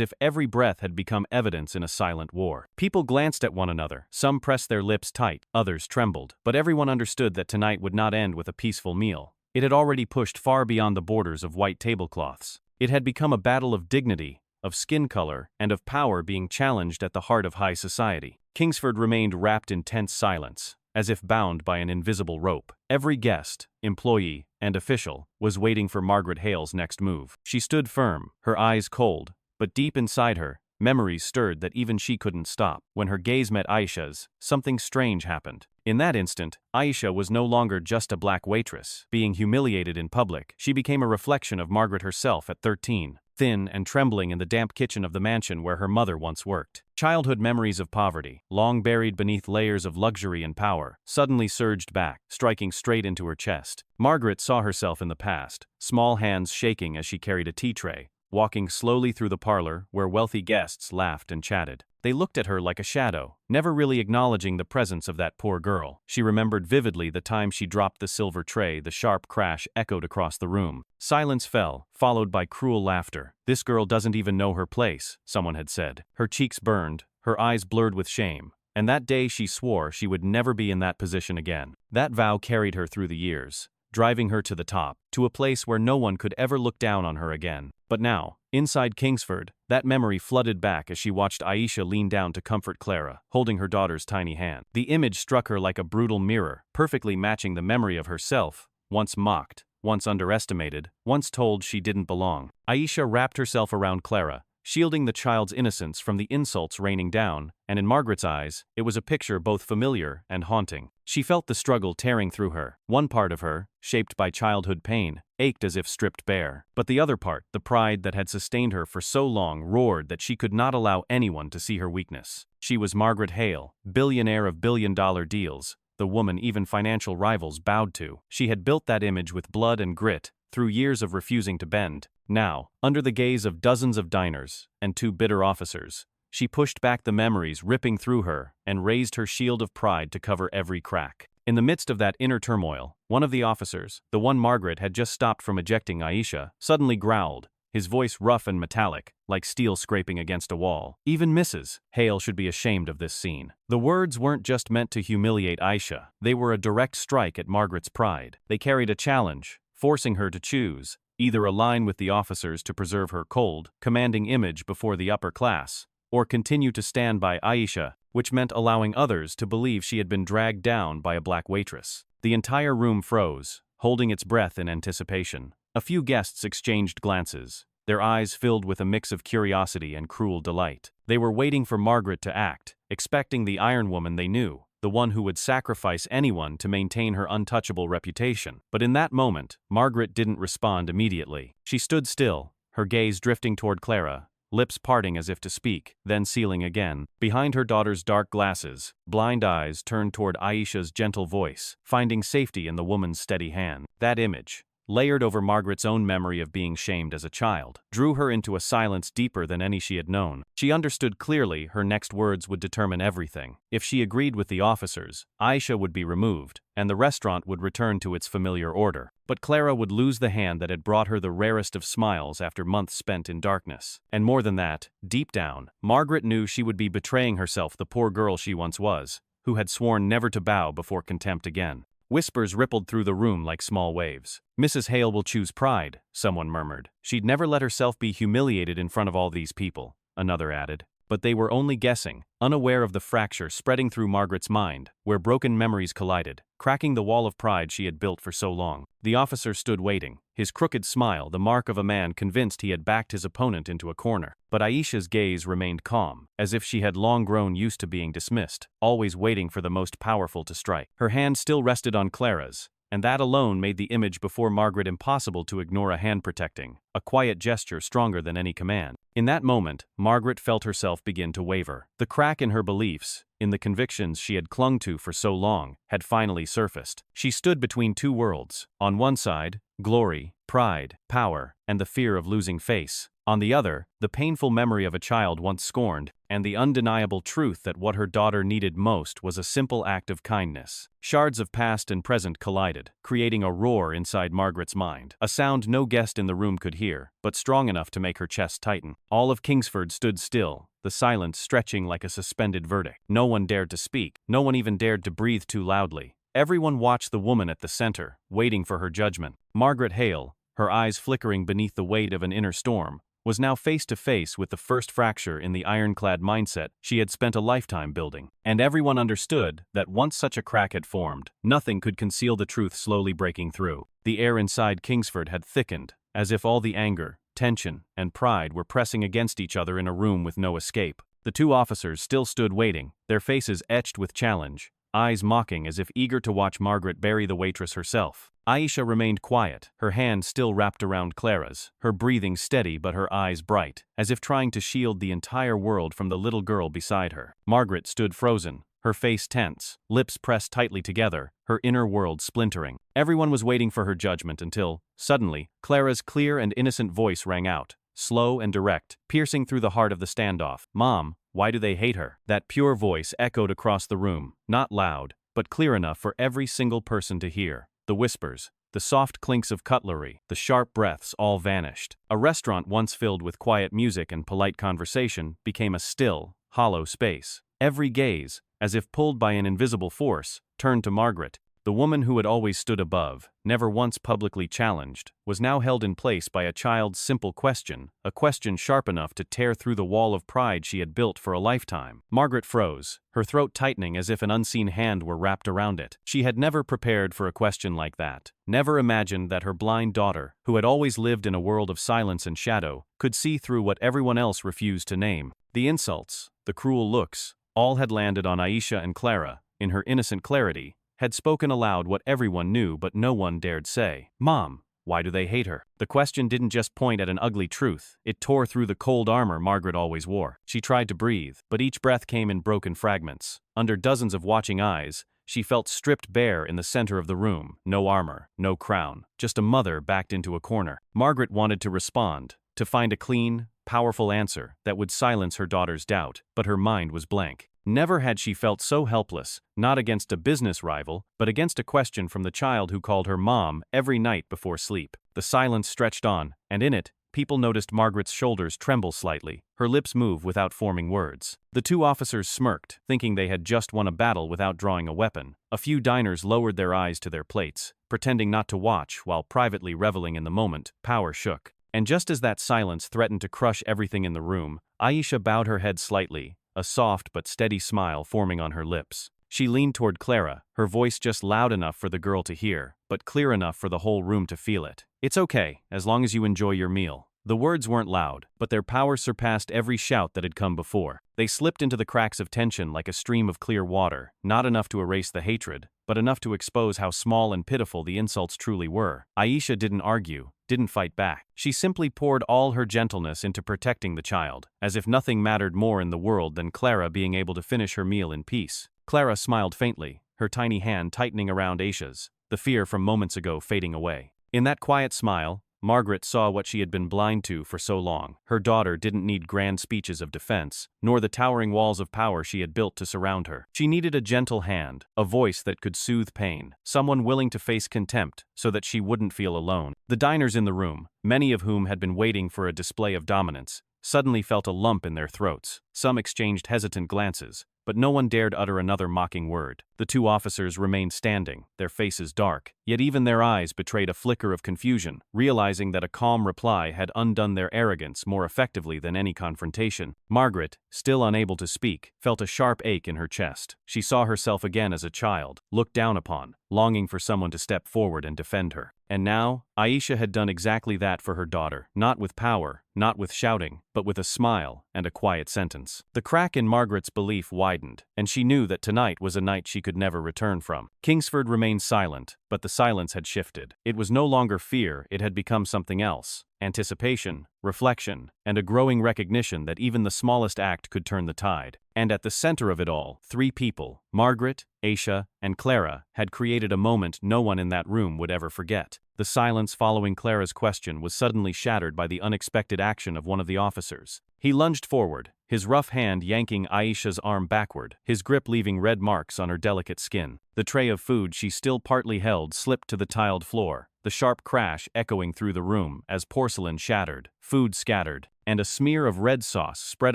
Speaker 1: if every breath had become evidence in a silent war. People glanced at one another, some pressed their lips tight, others trembled, but everyone understood that tonight would not end with a peaceful meal. It had already pushed far beyond the borders of white tablecloths. It had become a battle of dignity, of skin color, and of power being challenged at the heart of high society. Kingsford remained wrapped in tense silence, as if bound by an invisible rope. Every guest, employee, and official was waiting for Margaret Hale's next move. She stood firm, her eyes cold, but deep inside her, memories stirred that even she couldn't stop. When her gaze met Aisha's, something strange happened. In that instant, Aisha was no longer just a black waitress, being humiliated in public. She became a reflection of Margaret herself at 13, thin and trembling in the damp kitchen of the mansion where her mother once worked. Childhood memories of poverty, long buried beneath layers of luxury and power, suddenly surged back, striking straight into her chest. Margaret saw herself in the past, small hands shaking as she carried a tea tray, walking slowly through the parlor where wealthy guests laughed and chatted. They looked at her like a shadow, never really acknowledging the presence of that poor girl. She remembered vividly the time she dropped the silver tray. The sharp crash echoed across the room. Silence fell, followed by cruel laughter. "This girl doesn't even know her place," someone had said. Her cheeks burned, her eyes blurred with shame. And that day she swore she would never be in that position again. That vow carried her through the years, driving her to the top, to a place where no one could ever look down on her again. But now, inside Kingsford, that memory flooded back as she watched Aisha lean down to comfort Clara, holding her daughter's tiny hand. The image struck her like a brutal mirror, perfectly matching the memory of herself, once mocked, once underestimated, once told she didn't belong. Aisha wrapped herself around Clara, shielding the child's innocence from the insults raining down, and in Margaret's eyes, it was a picture both familiar and haunting. She felt the struggle tearing through her. One part of her, shaped by childhood pain, ached as if stripped bare. But the other part, the pride that had sustained her for so long, roared that she could not allow anyone to see her weakness. She was Margaret Hale, billionaire of billion-dollar deals, the woman even financial rivals bowed to. She had built that image with blood and grit, through years of refusing to bend. Now, under the gaze of dozens of diners and 2 bitter officers, she pushed back the memories ripping through her and raised her shield of pride to cover every crack. In the midst of that inner turmoil, one of the officers, the one Margaret had just stopped from ejecting Aisha, suddenly growled, his voice rough and metallic, like steel scraping against a wall. Even Mrs. Hale should be ashamed of this scene. The words weren't just meant to humiliate Aisha, they were a direct strike at Margaret's pride. They carried a challenge, forcing her to choose, either align with the officers to preserve her cold, commanding image before the upper class, or continue to stand by Aisha, which meant allowing others to believe she had been dragged down by a black waitress. The entire room froze, holding its breath in anticipation. A few guests exchanged glances, their eyes filled with a mix of curiosity and cruel delight. They were waiting for Margaret to act, expecting the Iron Woman they knew, the one who would sacrifice anyone to maintain her untouchable reputation. But in that moment, Margaret didn't respond immediately. She stood still, her gaze drifting toward Clara, lips parting as if to speak, then sealing again. Behind her daughter's dark glasses, blind eyes turned toward Aisha's gentle voice, finding safety in the woman's steady hand. That image, layered over Margaret's own memory of being shamed as a child, drew her into a silence deeper than any she had known. She understood clearly her next words would determine everything. If she agreed with the officers, Aisha would be removed, and the restaurant would return to its familiar order. But Clara would lose the hand that had brought her the rarest of smiles after months spent in darkness. And more than that, deep down, Margaret knew she would be betraying herself, the poor girl she once was, who had sworn never to bow before contempt again. Whispers rippled through the room like small waves. "Mrs. Hale will choose pride," someone murmured. "She'd never let herself be humiliated in front of all these people," another added. But they were only guessing, unaware of the fracture spreading through Margaret's mind, where broken memories collided, cracking the wall of pride she had built for so long. The officer stood waiting, his crooked smile the mark of a man convinced he had backed his opponent into a corner. But Aisha's gaze remained calm, as if she had long grown used to being dismissed, always waiting for the most powerful to strike. Her hand still rested on Clara's, and that alone made the image before Margaret impossible to ignore. A hand protecting, a quiet gesture stronger than any command. In that moment, Margaret felt herself begin to waver. The crack in her beliefs, in the convictions she had clung to for so long, had finally surfaced. She stood between 2 worlds. On one side, glory, pride, power, and the fear of losing face. On the other, the painful memory of a child once scorned, and the undeniable truth that what her daughter needed most was a simple act of kindness. Shards of past and present collided, creating a roar inside Margaret's mind. A sound no guest in the room could hear, but strong enough to make her chest tighten. All of Kingsford stood still, the silence stretching like a suspended verdict. No one dared to speak, no one even dared to breathe too loudly. Everyone watched the woman at the center, waiting for her judgment. Margaret Hale, her eyes flickering beneath the weight of an inner storm, was now face to face with the first fracture in the ironclad mindset she had spent a lifetime building. And everyone understood that once such a crack had formed, nothing could conceal the truth slowly breaking through. The air inside Kingsford had thickened, as if all the anger, tension, and pride were pressing against each other in a room with no escape. The 2 officers still stood waiting, their faces etched with challenge, eyes mocking as if eager to watch Margaret bury the waitress herself. Aisha remained quiet, her hand still wrapped around Clara's, her breathing steady but her eyes bright, as if trying to shield the entire world from the little girl beside her. Margaret stood frozen, her face tense, lips pressed tightly together, her inner world splintering. Everyone was waiting for her judgment until, suddenly, Clara's clear and innocent voice rang out, slow and direct, piercing through the heart of the standoff. "Mom, why do they hate her?" That pure voice echoed across the room, not loud, but clear enough for every single person to hear. The whispers, the soft clinks of cutlery, the sharp breaths all vanished. A restaurant once filled with quiet music and polite conversation became a still, hollow space. Every gaze, as if pulled by an invisible force, turned to Margaret, The woman who had always stood above, never once publicly challenged, was now held in place by a child's simple question, a question sharp enough to tear through the wall of pride she had built for a lifetime. Margaret froze, her throat tightening as if an unseen hand were wrapped around it. She had never prepared for a question like that, never imagined that her blind daughter, who had always lived in a world of silence and shadow, could see through what everyone else refused to name. The insults, the cruel looks, all had landed on Aisha, and Clara, in her innocent clarity, had spoken aloud what everyone knew but no one dared say. Mom, why do they hate her? The question didn't just point at an ugly truth, it tore through the cold armor Margaret always wore. She tried to breathe, but each breath came in broken fragments. Under dozens of watching eyes, she felt stripped bare in the center of the room, no armor, no crown, just a mother backed into a corner. Margaret wanted to respond, to find a clean, powerful answer that would silence her daughter's doubt, but her mind was blank. Never had she felt so helpless, not against a business rival, but against a question from the child who called her mom every night before sleep. The silence stretched on, and in it, people noticed Margaret's shoulders tremble slightly, her lips move without forming words. The two officers smirked, thinking they had just won a battle without drawing a weapon. A few diners lowered their eyes to their plates, pretending not to watch while privately reveling in the moment. Power shook. And just as that silence threatened to crush everything in the room, Aisha bowed her head slightly, a soft but steady smile forming on her lips. She leaned toward Clara, her voice just loud enough for the girl to hear, but clear enough for the whole room to feel it. It's okay, as long as you enjoy your meal. The words weren't loud, but their power surpassed every shout that had come before. They slipped into the cracks of tension like a stream of clear water, not enough to erase the hatred, but enough to expose how small and pitiful the insults truly were. Aisha didn't argue, didn't fight back. She simply poured all her gentleness into protecting the child, as if nothing mattered more in the world than Clara being able to finish her meal in peace. Clara smiled faintly, her tiny hand tightening around Aisha's, the fear from moments ago fading away. In that quiet smile, Margaret saw what she had been blind to for so long. Her daughter didn't need grand speeches of defense, nor the towering walls of power she had built to surround her. She needed a gentle hand, a voice that could soothe pain, someone willing to face contempt so that she wouldn't feel alone. The diners in the room, many of whom had been waiting for a display of dominance, suddenly felt a lump in their throats. Some exchanged hesitant glances, but no one dared utter another mocking word. The two officers remained standing, their faces dark, yet even their eyes betrayed a flicker of confusion, realizing that a calm reply had undone their arrogance more effectively than any confrontation. Margaret, still unable to speak, felt a sharp ache in her chest. She saw herself again as a child, looked down upon, longing for someone to step forward and defend her. And now, Aisha had done exactly that for her daughter, not with power, not with shouting, but with a smile and a quiet sentence. The crack in Margaret's belief widened, and she knew that tonight was a night she could never return from. Kingsford remained silent, but the silence had shifted. It was no longer fear, it had become something else. Anticipation, reflection, and a growing recognition that even the smallest act could turn the tide. And at the center of it all, three people, Margaret, Aisha, and Clara, had created a moment no one in that room would ever forget. The silence following Clara's question was suddenly shattered by the unexpected action of one of the officers. He lunged forward, his rough hand yanking Aisha's arm backward, his grip leaving red marks on her delicate skin. The tray of food she still partly held slipped to the tiled floor, the sharp crash echoing through the room as porcelain shattered, food scattered, and a smear of red sauce spread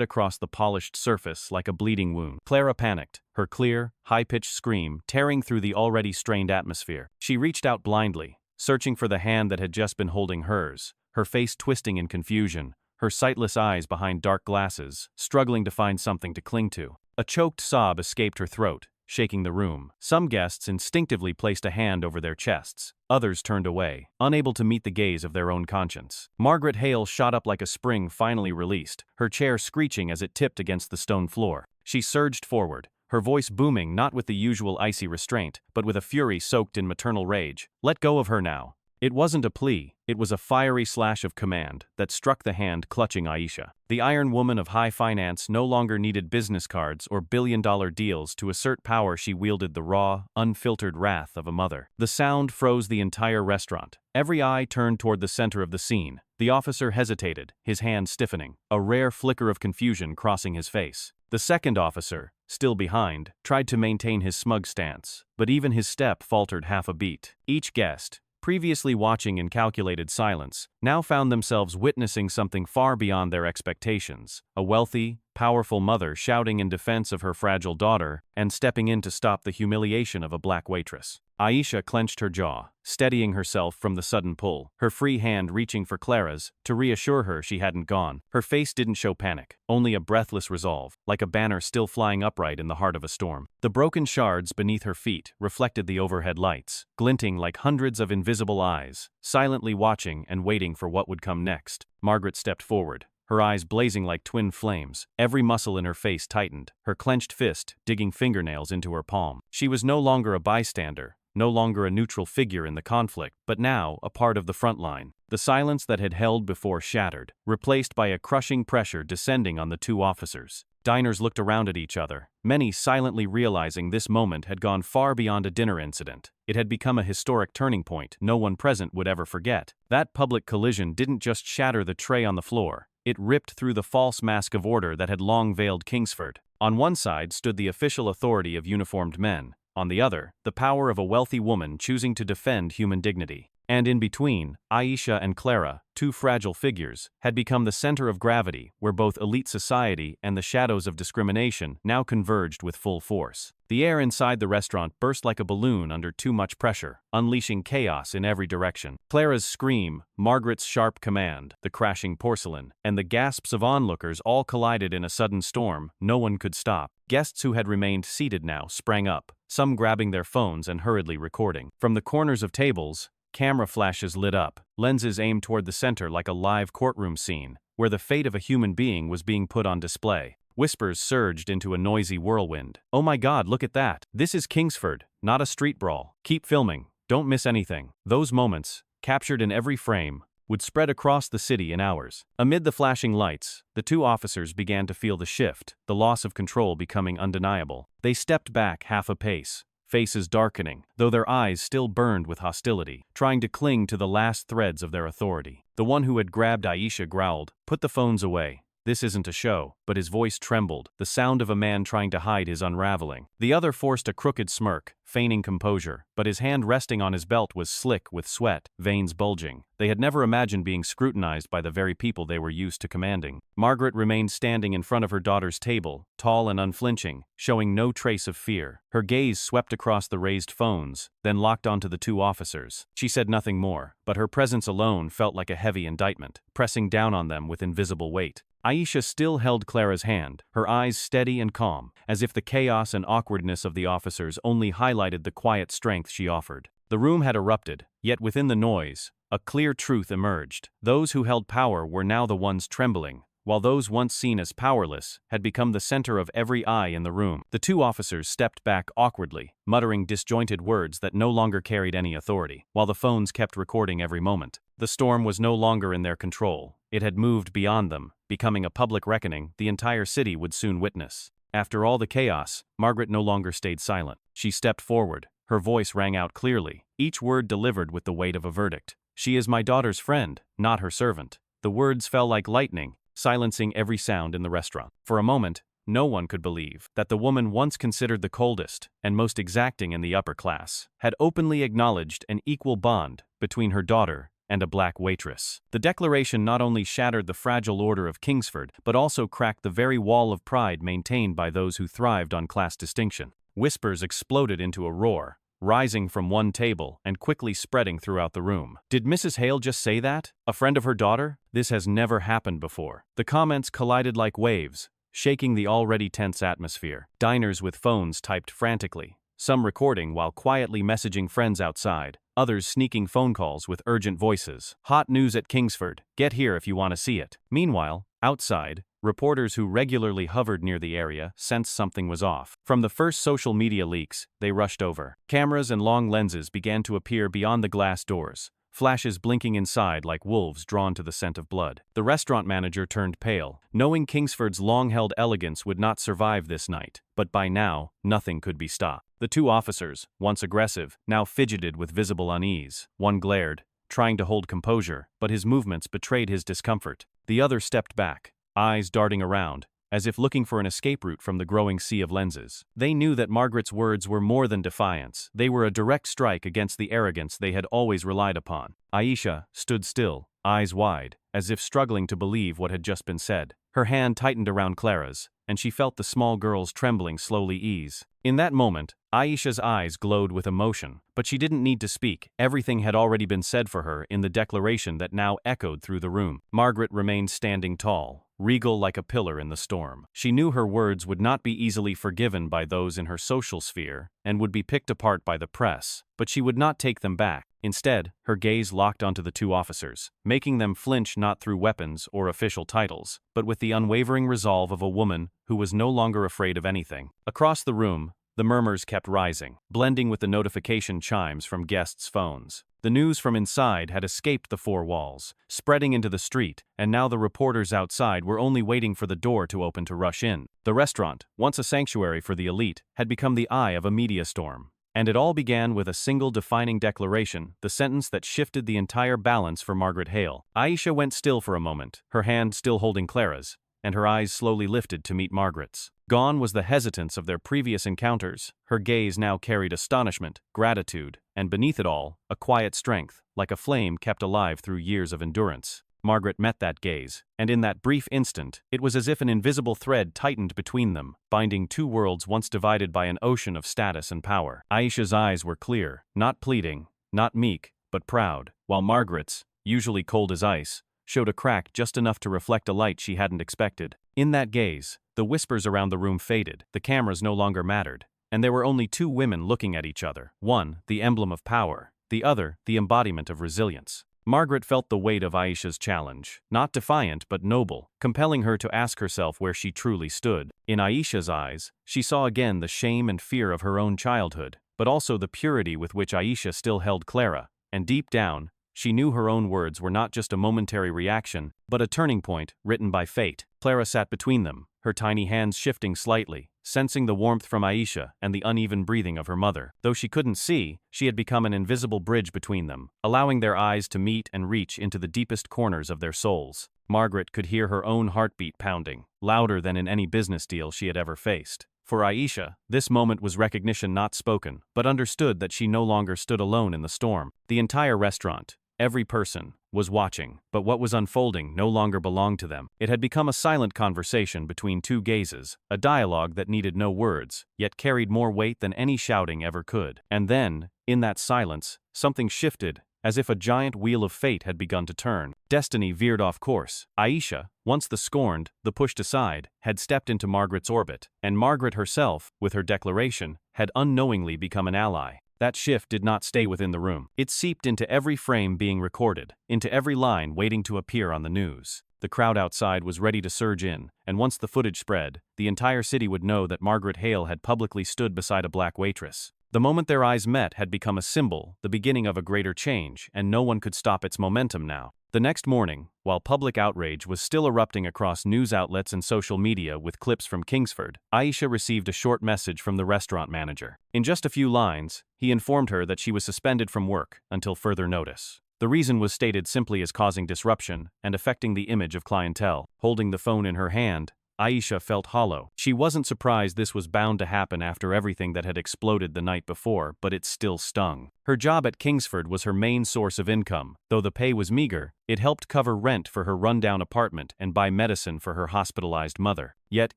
Speaker 1: across the polished surface like a bleeding wound. Clara panicked, her clear, high-pitched scream tearing through the already strained atmosphere. She reached out blindly, searching for the hand that had just been holding hers, her face twisting in confusion, her sightless eyes behind dark glasses, struggling to find something to cling to. A choked sob escaped her throat, shaking the room. Some guests instinctively placed a hand over their chests. Others turned away, unable to meet the gaze of their own conscience. Margaret Hale shot up like a spring finally released, her chair screeching as it tipped against the stone floor. She surged forward, her voice booming not with the usual icy restraint, but with a fury soaked in maternal rage. Let go of her now. It wasn't a plea, it was a fiery slash of command that struck the hand clutching Aisha. The iron woman of high finance no longer needed business cards or billion-dollar deals to assert power. She wielded the raw, unfiltered wrath of a mother. The sound froze the entire restaurant. Every eye turned toward the center of the scene. The officer hesitated, his hand stiffening, a rare flicker of confusion crossing his face. The second officer, still behind, tried to maintain his smug stance, but even his step faltered half a beat. Each guest, previously watching in calculated silence, now found themselves witnessing something far beyond their expectations. A wealthy, powerful mother shouting in defense of her fragile daughter and stepping in to stop the humiliation of a black waitress. Aisha clenched her jaw, steadying herself from the sudden pull, her free hand reaching for Clara's to reassure her she hadn't gone. Her face didn't show panic, only a breathless resolve, like a banner still flying upright in the heart of a storm. The broken shards beneath her feet reflected the overhead lights, glinting like hundreds of invisible eyes, silently watching and waiting for what would come next. Margaret stepped forward, her eyes blazing like twin flames. Every muscle in her face tightened, her clenched fist digging fingernails into her palm. She was no longer a bystander, no longer a neutral figure in the conflict, but now a part of the front line. The silence that had held before shattered, replaced by a crushing pressure descending on the two officers. Diners looked around at each other, many silently realizing this moment had gone far beyond a dinner incident. It had become a historic turning point no one present would ever forget. That public collision didn't just shatter the tray on the floor, it ripped through the false mask of order that had long veiled Kingsford. On one side stood the official authority of uniformed men. On the other, the power of a wealthy woman choosing to defend human dignity. And in between, Aisha and Clara, two fragile figures, had become the center of gravity where both elite society and the shadows of discrimination now converged with full force. The air inside the restaurant burst like a balloon under too much pressure, unleashing chaos in every direction. Clara's scream, Margaret's sharp command, the crashing porcelain, and the gasps of onlookers all collided in a sudden storm no one could stop. Guests who had remained seated now sprang up, some grabbing their phones and hurriedly recording. From the corners of tables, camera flashes lit up, lenses aimed toward the center like a live courtroom scene, where the fate of a human being was being put on display. Whispers surged into a noisy whirlwind. "Oh my God, look at that! This is Kingsford, not a street brawl. Keep filming, don't miss anything." Those moments, captured in every frame, would spread across the city in hours. Amid the flashing lights, the two officers began to feel the shift, the loss of control becoming undeniable. They stepped back half a pace, faces darkening, though their eyes still burned with hostility, trying to cling to the last threads of their authority. The one who had grabbed Aisha growled, "Put the phones away. This isn't a show," but his voice trembled, the sound of a man trying to hide his unraveling. The other forced a crooked smirk, feigning composure, but his hand resting on his belt was slick with sweat, veins bulging. They had never imagined being scrutinized by the very people they were used to commanding. Margaret remained standing in front of her daughter's table, tall and unflinching, showing no trace of fear. Her gaze swept across the raised phones, then locked onto the two officers. She said nothing more, but her presence alone felt like a heavy indictment, pressing down on them with invisible weight. Aisha still held Clara's hand, her eyes steady and calm, as if the chaos and awkwardness of the officers only highlighted the quiet strength she offered. The room had erupted, yet within the noise, a clear truth emerged. Those who held power were now the ones trembling, while those once seen as powerless had become the center of every eye in the room. The two officers stepped back awkwardly, muttering disjointed words that no longer carried any authority, while the phones kept recording every moment. The storm was no longer in their control. It had moved beyond them, becoming a public reckoning the entire city would soon witness. After all the chaos, Margaret no longer stayed silent. She stepped forward. Her voice rang out clearly, each word delivered with the weight of a verdict. "She is my daughter's friend, not her servant." The words fell like lightning, silencing every sound in the restaurant. For a moment, no one could believe that the woman once considered the coldest and most exacting in the upper class had openly acknowledged an equal bond between her daughter and a black waitress. The declaration not only shattered the fragile order of Kingsford, but also cracked the very wall of pride maintained by those who thrived on class distinction. Whispers exploded into a roar, rising from one table and quickly spreading throughout the room. "Did Mrs. Hale just say that? A friend of her daughter? This has never happened before." The comments collided like waves, shaking the already tense atmosphere. Diners with phones typed frantically, some recording while quietly messaging friends outside, others sneaking phone calls with urgent voices. "Hot news at Kingsford. Get here if you want to see it." Meanwhile, outside, reporters who regularly hovered near the area sensed something was off. From the first social media leaks, they rushed over. Cameras and long lenses began to appear beyond the glass doors, flashes blinking inside like wolves drawn to the scent of blood. The restaurant manager turned pale, knowing Kingsford's long-held elegance would not survive this night, but by now, nothing could be stopped. The two officers, once aggressive, now fidgeted with visible unease. One glared, trying to hold composure, but his movements betrayed his discomfort. The other stepped back, eyes darting around, as if looking for an escape route from the growing sea of lenses. They knew that Margaret's words were more than defiance. They were a direct strike against the arrogance they had always relied upon. Aisha stood still, eyes wide, as if struggling to believe what had just been said. Her hand tightened around Clara's, and she felt the small girl's trembling slowly ease. In that moment, Aisha's eyes glowed with emotion, but she didn't need to speak. Everything had already been said for her in the declaration that now echoed through the room. Margaret remained standing tall, regal like a pillar in the storm. She knew her words would not be easily forgiven by those in her social sphere, and would be picked apart by the press, but she would not take them back. Instead, her gaze locked onto the two officers, making them flinch not through weapons or official titles, but with the unwavering resolve of a woman who was no longer afraid of anything. Across the room, the murmurs kept rising, blending with the notification chimes from guests' phones. The news from inside had escaped the four walls, spreading into the street, and now the reporters outside were only waiting for the door to open to rush in. The restaurant, once a sanctuary for the elite, had become the eye of a media storm. And it all began with a single defining declaration, the sentence that shifted the entire balance for Margaret Hale. Aisha went still for a moment, her hand still holding Clara's, and her eyes slowly lifted to meet Margaret's. Gone was the hesitance of their previous encounters. Her gaze now carried astonishment, gratitude, and beneath it all, a quiet strength, like a flame kept alive through years of endurance. Margaret met that gaze, and in that brief instant, it was as if an invisible thread tightened between them, binding two worlds once divided by an ocean of status and power. Aisha's eyes were clear, not pleading, not meek, but proud, while Margaret's, usually cold as ice, showed a crack just enough to reflect a light she hadn't expected. In that gaze, the whispers around the room faded, the cameras no longer mattered, and there were only two women looking at each other. One, the emblem of power, the other, the embodiment of resilience. Margaret felt the weight of Aisha's challenge, not defiant but noble, compelling her to ask herself where she truly stood. In Aisha's eyes, she saw again the shame and fear of her own childhood, but also the purity with which Aisha still held Clara, and deep down, she knew her own words were not just a momentary reaction, but a turning point written by fate. Clara sat between them, her tiny hands shifting slightly, sensing the warmth from Aisha and the uneven breathing of her mother. Though she couldn't see, she had become an invisible bridge between them, allowing their eyes to meet and reach into the deepest corners of their souls. Margaret could hear her own heartbeat pounding, louder than in any business deal she had ever faced. For Aisha, this moment was recognition not spoken, but understood that she no longer stood alone in the storm. The entire restaurant, every person, was watching, but what was unfolding no longer belonged to them. It had become a silent conversation between two gazes, a dialogue that needed no words, yet carried more weight than any shouting ever could. And then, in that silence, something shifted, as if a giant wheel of fate had begun to turn. Destiny veered off course. Aisha, once the scorned, the pushed aside, had stepped into Margaret's orbit, and Margaret herself, with her declaration, had unknowingly become an ally. That shift did not stay within the room. It seeped into every frame being recorded, into every line waiting to appear on the news. The crowd outside was ready to surge in, and once the footage spread, the entire city would know that Margaret Hale had publicly stood beside a black waitress. The moment their eyes met had become a symbol, the beginning of a greater change, and no one could stop its momentum now. The next morning, while public outrage was still erupting across news outlets and social media with clips from Kingsford, Aisha received a short message from the restaurant manager. In just a few lines, he informed her that she was suspended from work until further notice. The reason was stated simply as causing disruption and affecting the image of clientele. Holding the phone in her hand, Aisha felt hollow. She wasn't surprised this was bound to happen after everything that had exploded the night before, but it still stung. Her job at Kingsford was her main source of income. Though the pay was meager, it helped cover rent for her rundown apartment and buy medicine for her hospitalized mother. Yet,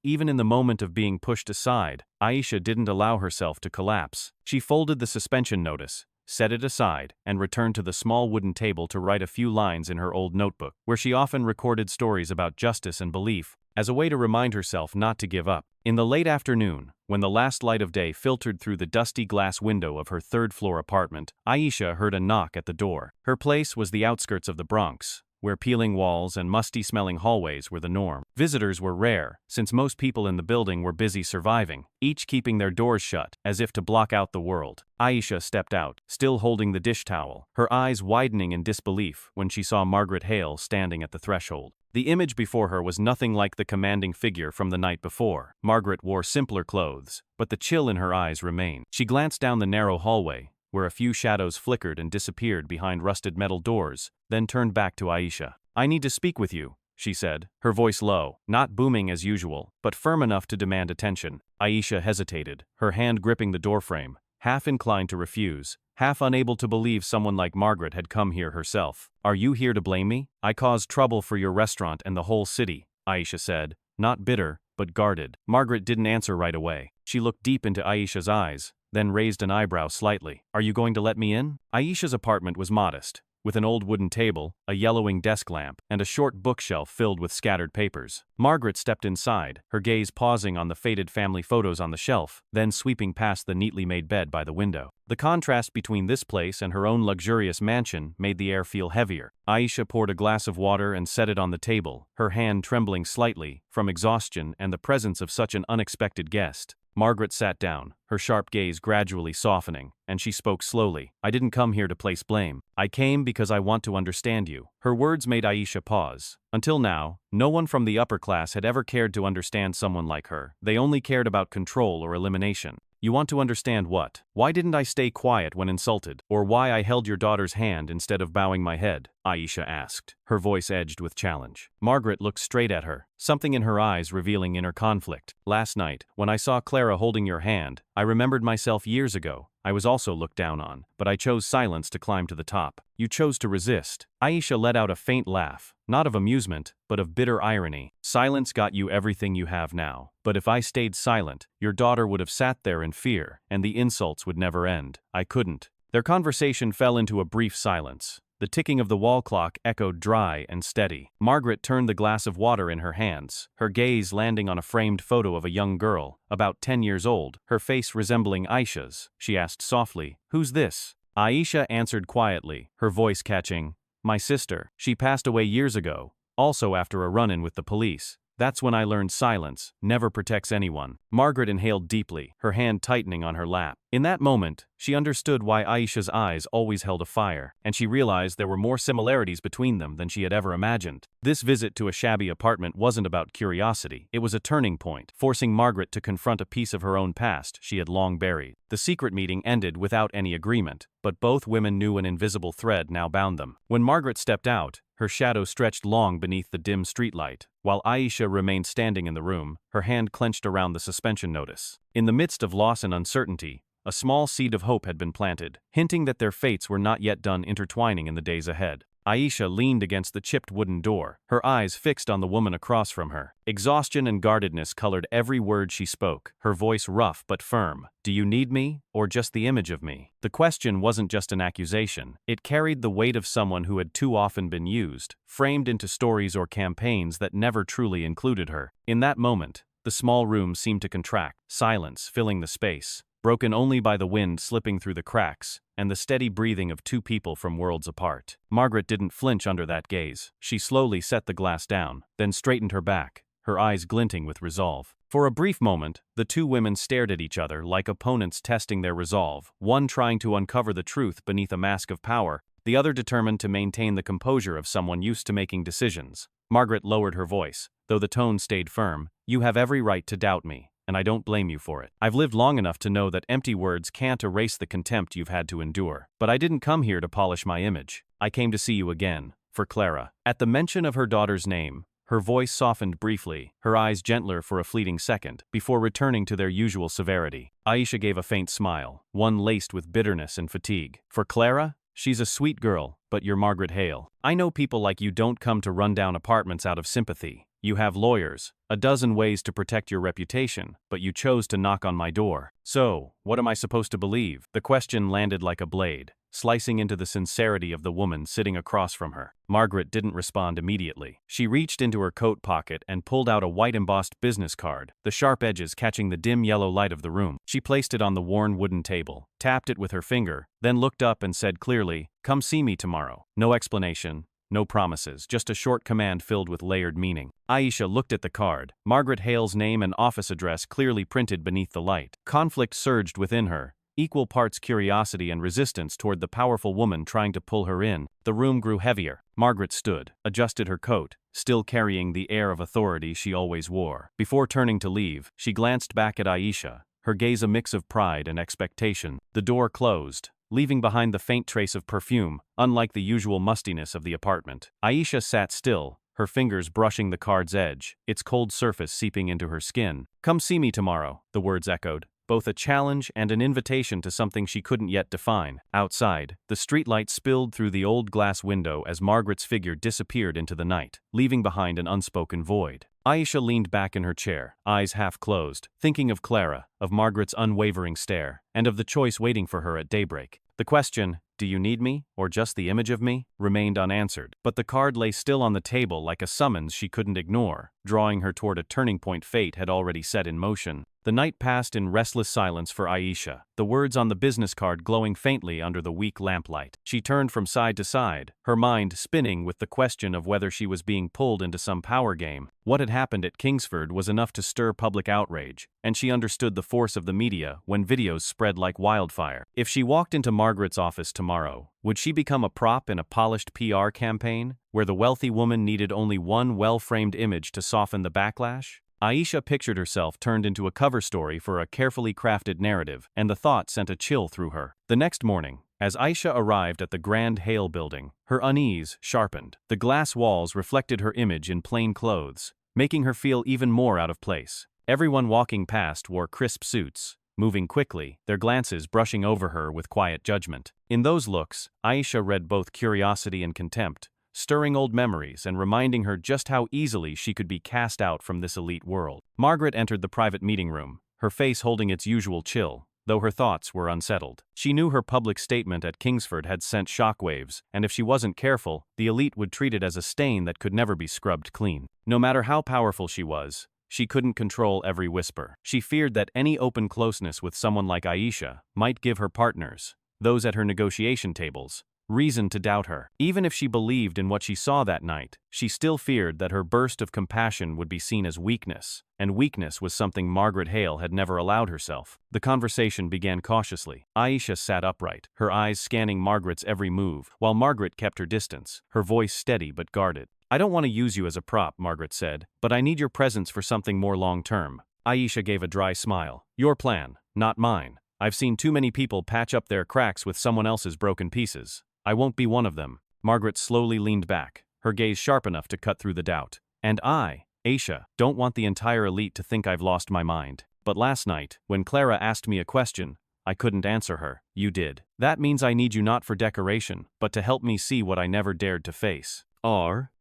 Speaker 1: even in the moment of being pushed aside, Aisha didn't allow herself to collapse. She folded the suspension notice, set it aside, and returned to the small wooden table to write a few lines in her old notebook, where she often recorded stories about justice and belief, as a way to remind herself not to give up. In the late afternoon, when the last light of day filtered through the dusty glass window of her third-floor apartment, Aisha heard a knock at the door. Her place was the outskirts of the Bronx, where peeling walls and musty-smelling hallways were the norm. Visitors were rare, since most people in the building were busy surviving, each keeping their doors shut, as if to block out the world. Aisha stepped out, still holding the dish towel, her eyes widening in disbelief when she saw Margaret Hale standing at the threshold. The image before her was nothing like the commanding figure from the night before. Margaret wore simpler clothes, but the chill in her eyes remained. She glanced down the narrow hallway, where a few shadows flickered and disappeared behind rusted metal doors, then turned back to Aisha. "I need to speak with you," she said, her voice low, not booming as usual, but firm enough to demand attention. Aisha hesitated, her hand gripping the doorframe, half inclined to refuse, half unable to believe someone like Margaret had come here herself. "Are you here to blame me? I caused trouble for your restaurant and the whole city," Aisha said, not bitter, but guarded. Margaret didn't answer right away. She looked deep into Aisha's eyes, then raised an eyebrow slightly. "Are you going to let me in?" Aisha's apartment was modest, with an old wooden table, a yellowing desk lamp, and a short bookshelf filled with scattered papers. Margaret stepped inside, her gaze pausing on the faded family photos on the shelf, then sweeping past the neatly made bed by the window. The contrast between this place and her own luxurious mansion made the air feel heavier. Aisha poured a glass of water and set it on the table, her hand trembling slightly from exhaustion and the presence of such an unexpected guest. Margaret sat down, her sharp gaze gradually softening, and she spoke slowly. "I didn't come here to place blame. I came because I want to understand you." Her words made Aisha pause. Until now, no one from the upper class had ever cared to understand someone like her. They only cared about control or elimination. "You want to understand what? Why didn't I stay quiet when insulted? Or why I held your daughter's hand instead of bowing my head?" Aisha asked, her voice edged with challenge. Margaret looked straight at her, something in her eyes revealing inner conflict. "Last night, when I saw Clara holding your hand, I remembered myself years ago. I was also looked down on, but I chose silence to climb to the top. You chose to resist." Aisha let out a faint laugh, not of amusement, but of bitter irony. "Silence got you everything you have now. But if I stayed silent, your daughter would have sat there in fear, and the insults would never end. I couldn't." Their conversation fell into a brief silence. The ticking of the wall clock echoed dry and steady. Margaret turned the glass of water in her hands, her gaze landing on a framed photo of a young girl, about 10 years old, her face resembling Aisha's. She asked softly, "Who's this?" Aisha answered quietly, her voice catching, "My sister. She passed away years ago, also after a run-in with the police. That's when I learned silence never protects anyone." Margaret inhaled deeply, her hand tightening on her lap. In that moment, she understood why Aisha's eyes always held a fire, and she realized there were more similarities between them than she had ever imagined. This visit to a shabby apartment wasn't about curiosity, it was a turning point, forcing Margaret to confront a piece of her own past she had long buried. The secret meeting ended without any agreement, but both women knew an invisible thread now bound them. When Margaret stepped out, her shadow stretched long beneath the dim streetlight, while Aisha remained standing in the room, her hand clenched around the suspension notice. In the midst of loss and uncertainty, a small seed of hope had been planted, hinting that their fates were not yet done intertwining in the days ahead. Aisha leaned against the chipped wooden door, her eyes fixed on the woman across from her. Exhaustion and guardedness colored every word she spoke, her voice rough but firm. "Do you need me, or just the image of me?" The question wasn't just an accusation, it carried the weight of someone who had too often been used, framed into stories or campaigns that never truly included her. In that moment, the small room seemed to contract, silence filling the space, broken only by the wind slipping through the cracks, and the steady breathing of two people from worlds apart. Margaret didn't flinch under that gaze. She slowly set the glass down, then straightened her back, her eyes glinting with resolve. For a brief moment, the two women stared at each other like opponents testing their resolve, one trying to uncover the truth beneath a mask of power, the other determined to maintain the composure of someone used to making decisions. Margaret lowered her voice, though the tone stayed firm. "You have every right to doubt me, and I don't blame you for it. I've lived long enough to know that empty words can't erase the contempt you've had to endure. But I didn't come here to polish my image. I came to see you again, for Clara." At the mention of her daughter's name, her voice softened briefly, her eyes gentler for a fleeting second, before returning to their usual severity. Aisha gave a faint smile, one laced with bitterness and fatigue. "For Clara? She's a sweet girl, but you're Margaret Hale. I know people like you don't come to run down apartments out of sympathy. You have lawyers, a dozen ways to protect your reputation, but you chose to knock on my door. So, what am I supposed to believe?" The question landed like a blade, slicing into the sincerity of the woman sitting across from her. Margaret didn't respond immediately. She reached into her coat pocket and pulled out a white embossed business card, the sharp edges catching the dim yellow light of the room. She placed it on the worn wooden table, tapped it with her finger, then looked up and said clearly, "Come see me tomorrow." No explanation. No promises, just a short command filled with layered meaning. Aisha looked at the card, Margaret Hale's name and office address clearly printed beneath the light. Conflict surged within her, equal parts curiosity and resistance toward the powerful woman trying to pull her in. The room grew heavier. Margaret stood, adjusted her coat, still carrying the air of authority she always wore. Before turning to leave, she glanced back at Aisha, her gaze a mix of pride and expectation. The door closed, leaving behind the faint trace of perfume, unlike the usual mustiness of the apartment. Aisha sat still, her fingers brushing the card's edge, its cold surface seeping into her skin. "Come see me tomorrow," the words echoed, both a challenge and an invitation to something she couldn't yet define. Outside, the streetlight spilled through the old glass window as Margaret's figure disappeared into the night, leaving behind an unspoken void. Aisha leaned back in her chair, eyes half closed, thinking of Clara, of Margaret's unwavering stare, and of the choice waiting for her at daybreak. The question, "Do you need me, or just the image of me?" remained unanswered, but the card lay still on the table like a summons she couldn't ignore, drawing her toward a turning point fate had already set in motion. The night passed in restless silence for Aisha, the words on the business card glowing faintly under the weak lamplight. She turned from side to side, her mind spinning with the question of whether she was being pulled into some power game. What had happened at Kingsford was enough to stir public outrage, and she understood the force of the media when videos spread like wildfire. If she walked into Margaret's office tomorrow, would she become a prop in a polished PR campaign, where the wealthy woman needed only one well-framed image to soften the backlash? Aisha pictured herself turned into a cover story for a carefully crafted narrative, and the thought sent a chill through her. The next morning, as Aisha arrived at the Grand Hale building, her unease sharpened. The glass walls reflected her image in plain clothes, making her feel even more out of place. Everyone walking past wore crisp suits, moving quickly, their glances brushing over her with quiet judgment. In those looks, Aisha read both curiosity and contempt, stirring old memories and reminding her just how easily she could be cast out from this elite world. Margaret entered the private meeting room, her face holding its usual chill, though her thoughts were unsettled. She knew her public statement at Kingsford had sent shockwaves, and if she wasn't careful, the elite would treat it as a stain that could never be scrubbed clean. No matter how powerful she was, she couldn't control every whisper. She feared that any open closeness with someone like Aisha might give her partners, those at her negotiation tables, reason to doubt her. Even if she believed in what she saw that night, she still feared that her burst of compassion would be seen as weakness, and weakness was something Margaret Hale had never allowed herself. The conversation began cautiously. Aisha sat upright, her eyes scanning Margaret's every move, while Margaret kept her distance, her voice steady but guarded. "I don't want to use you as a prop," Margaret said, "but I need your presence for something more long-term." Aisha gave a dry smile. "Your plan, not mine. I've seen too many people patch up their cracks with someone else's broken pieces. I won't be one of them." Margaret slowly leaned back, her gaze sharp enough to cut through the doubt. "And I, Aisha, don't want the entire elite to think I've lost my mind. But last night, when Clara asked me a question, I couldn't answer her. You did. That means I need you not for decoration, but to help me see what I never dared to face."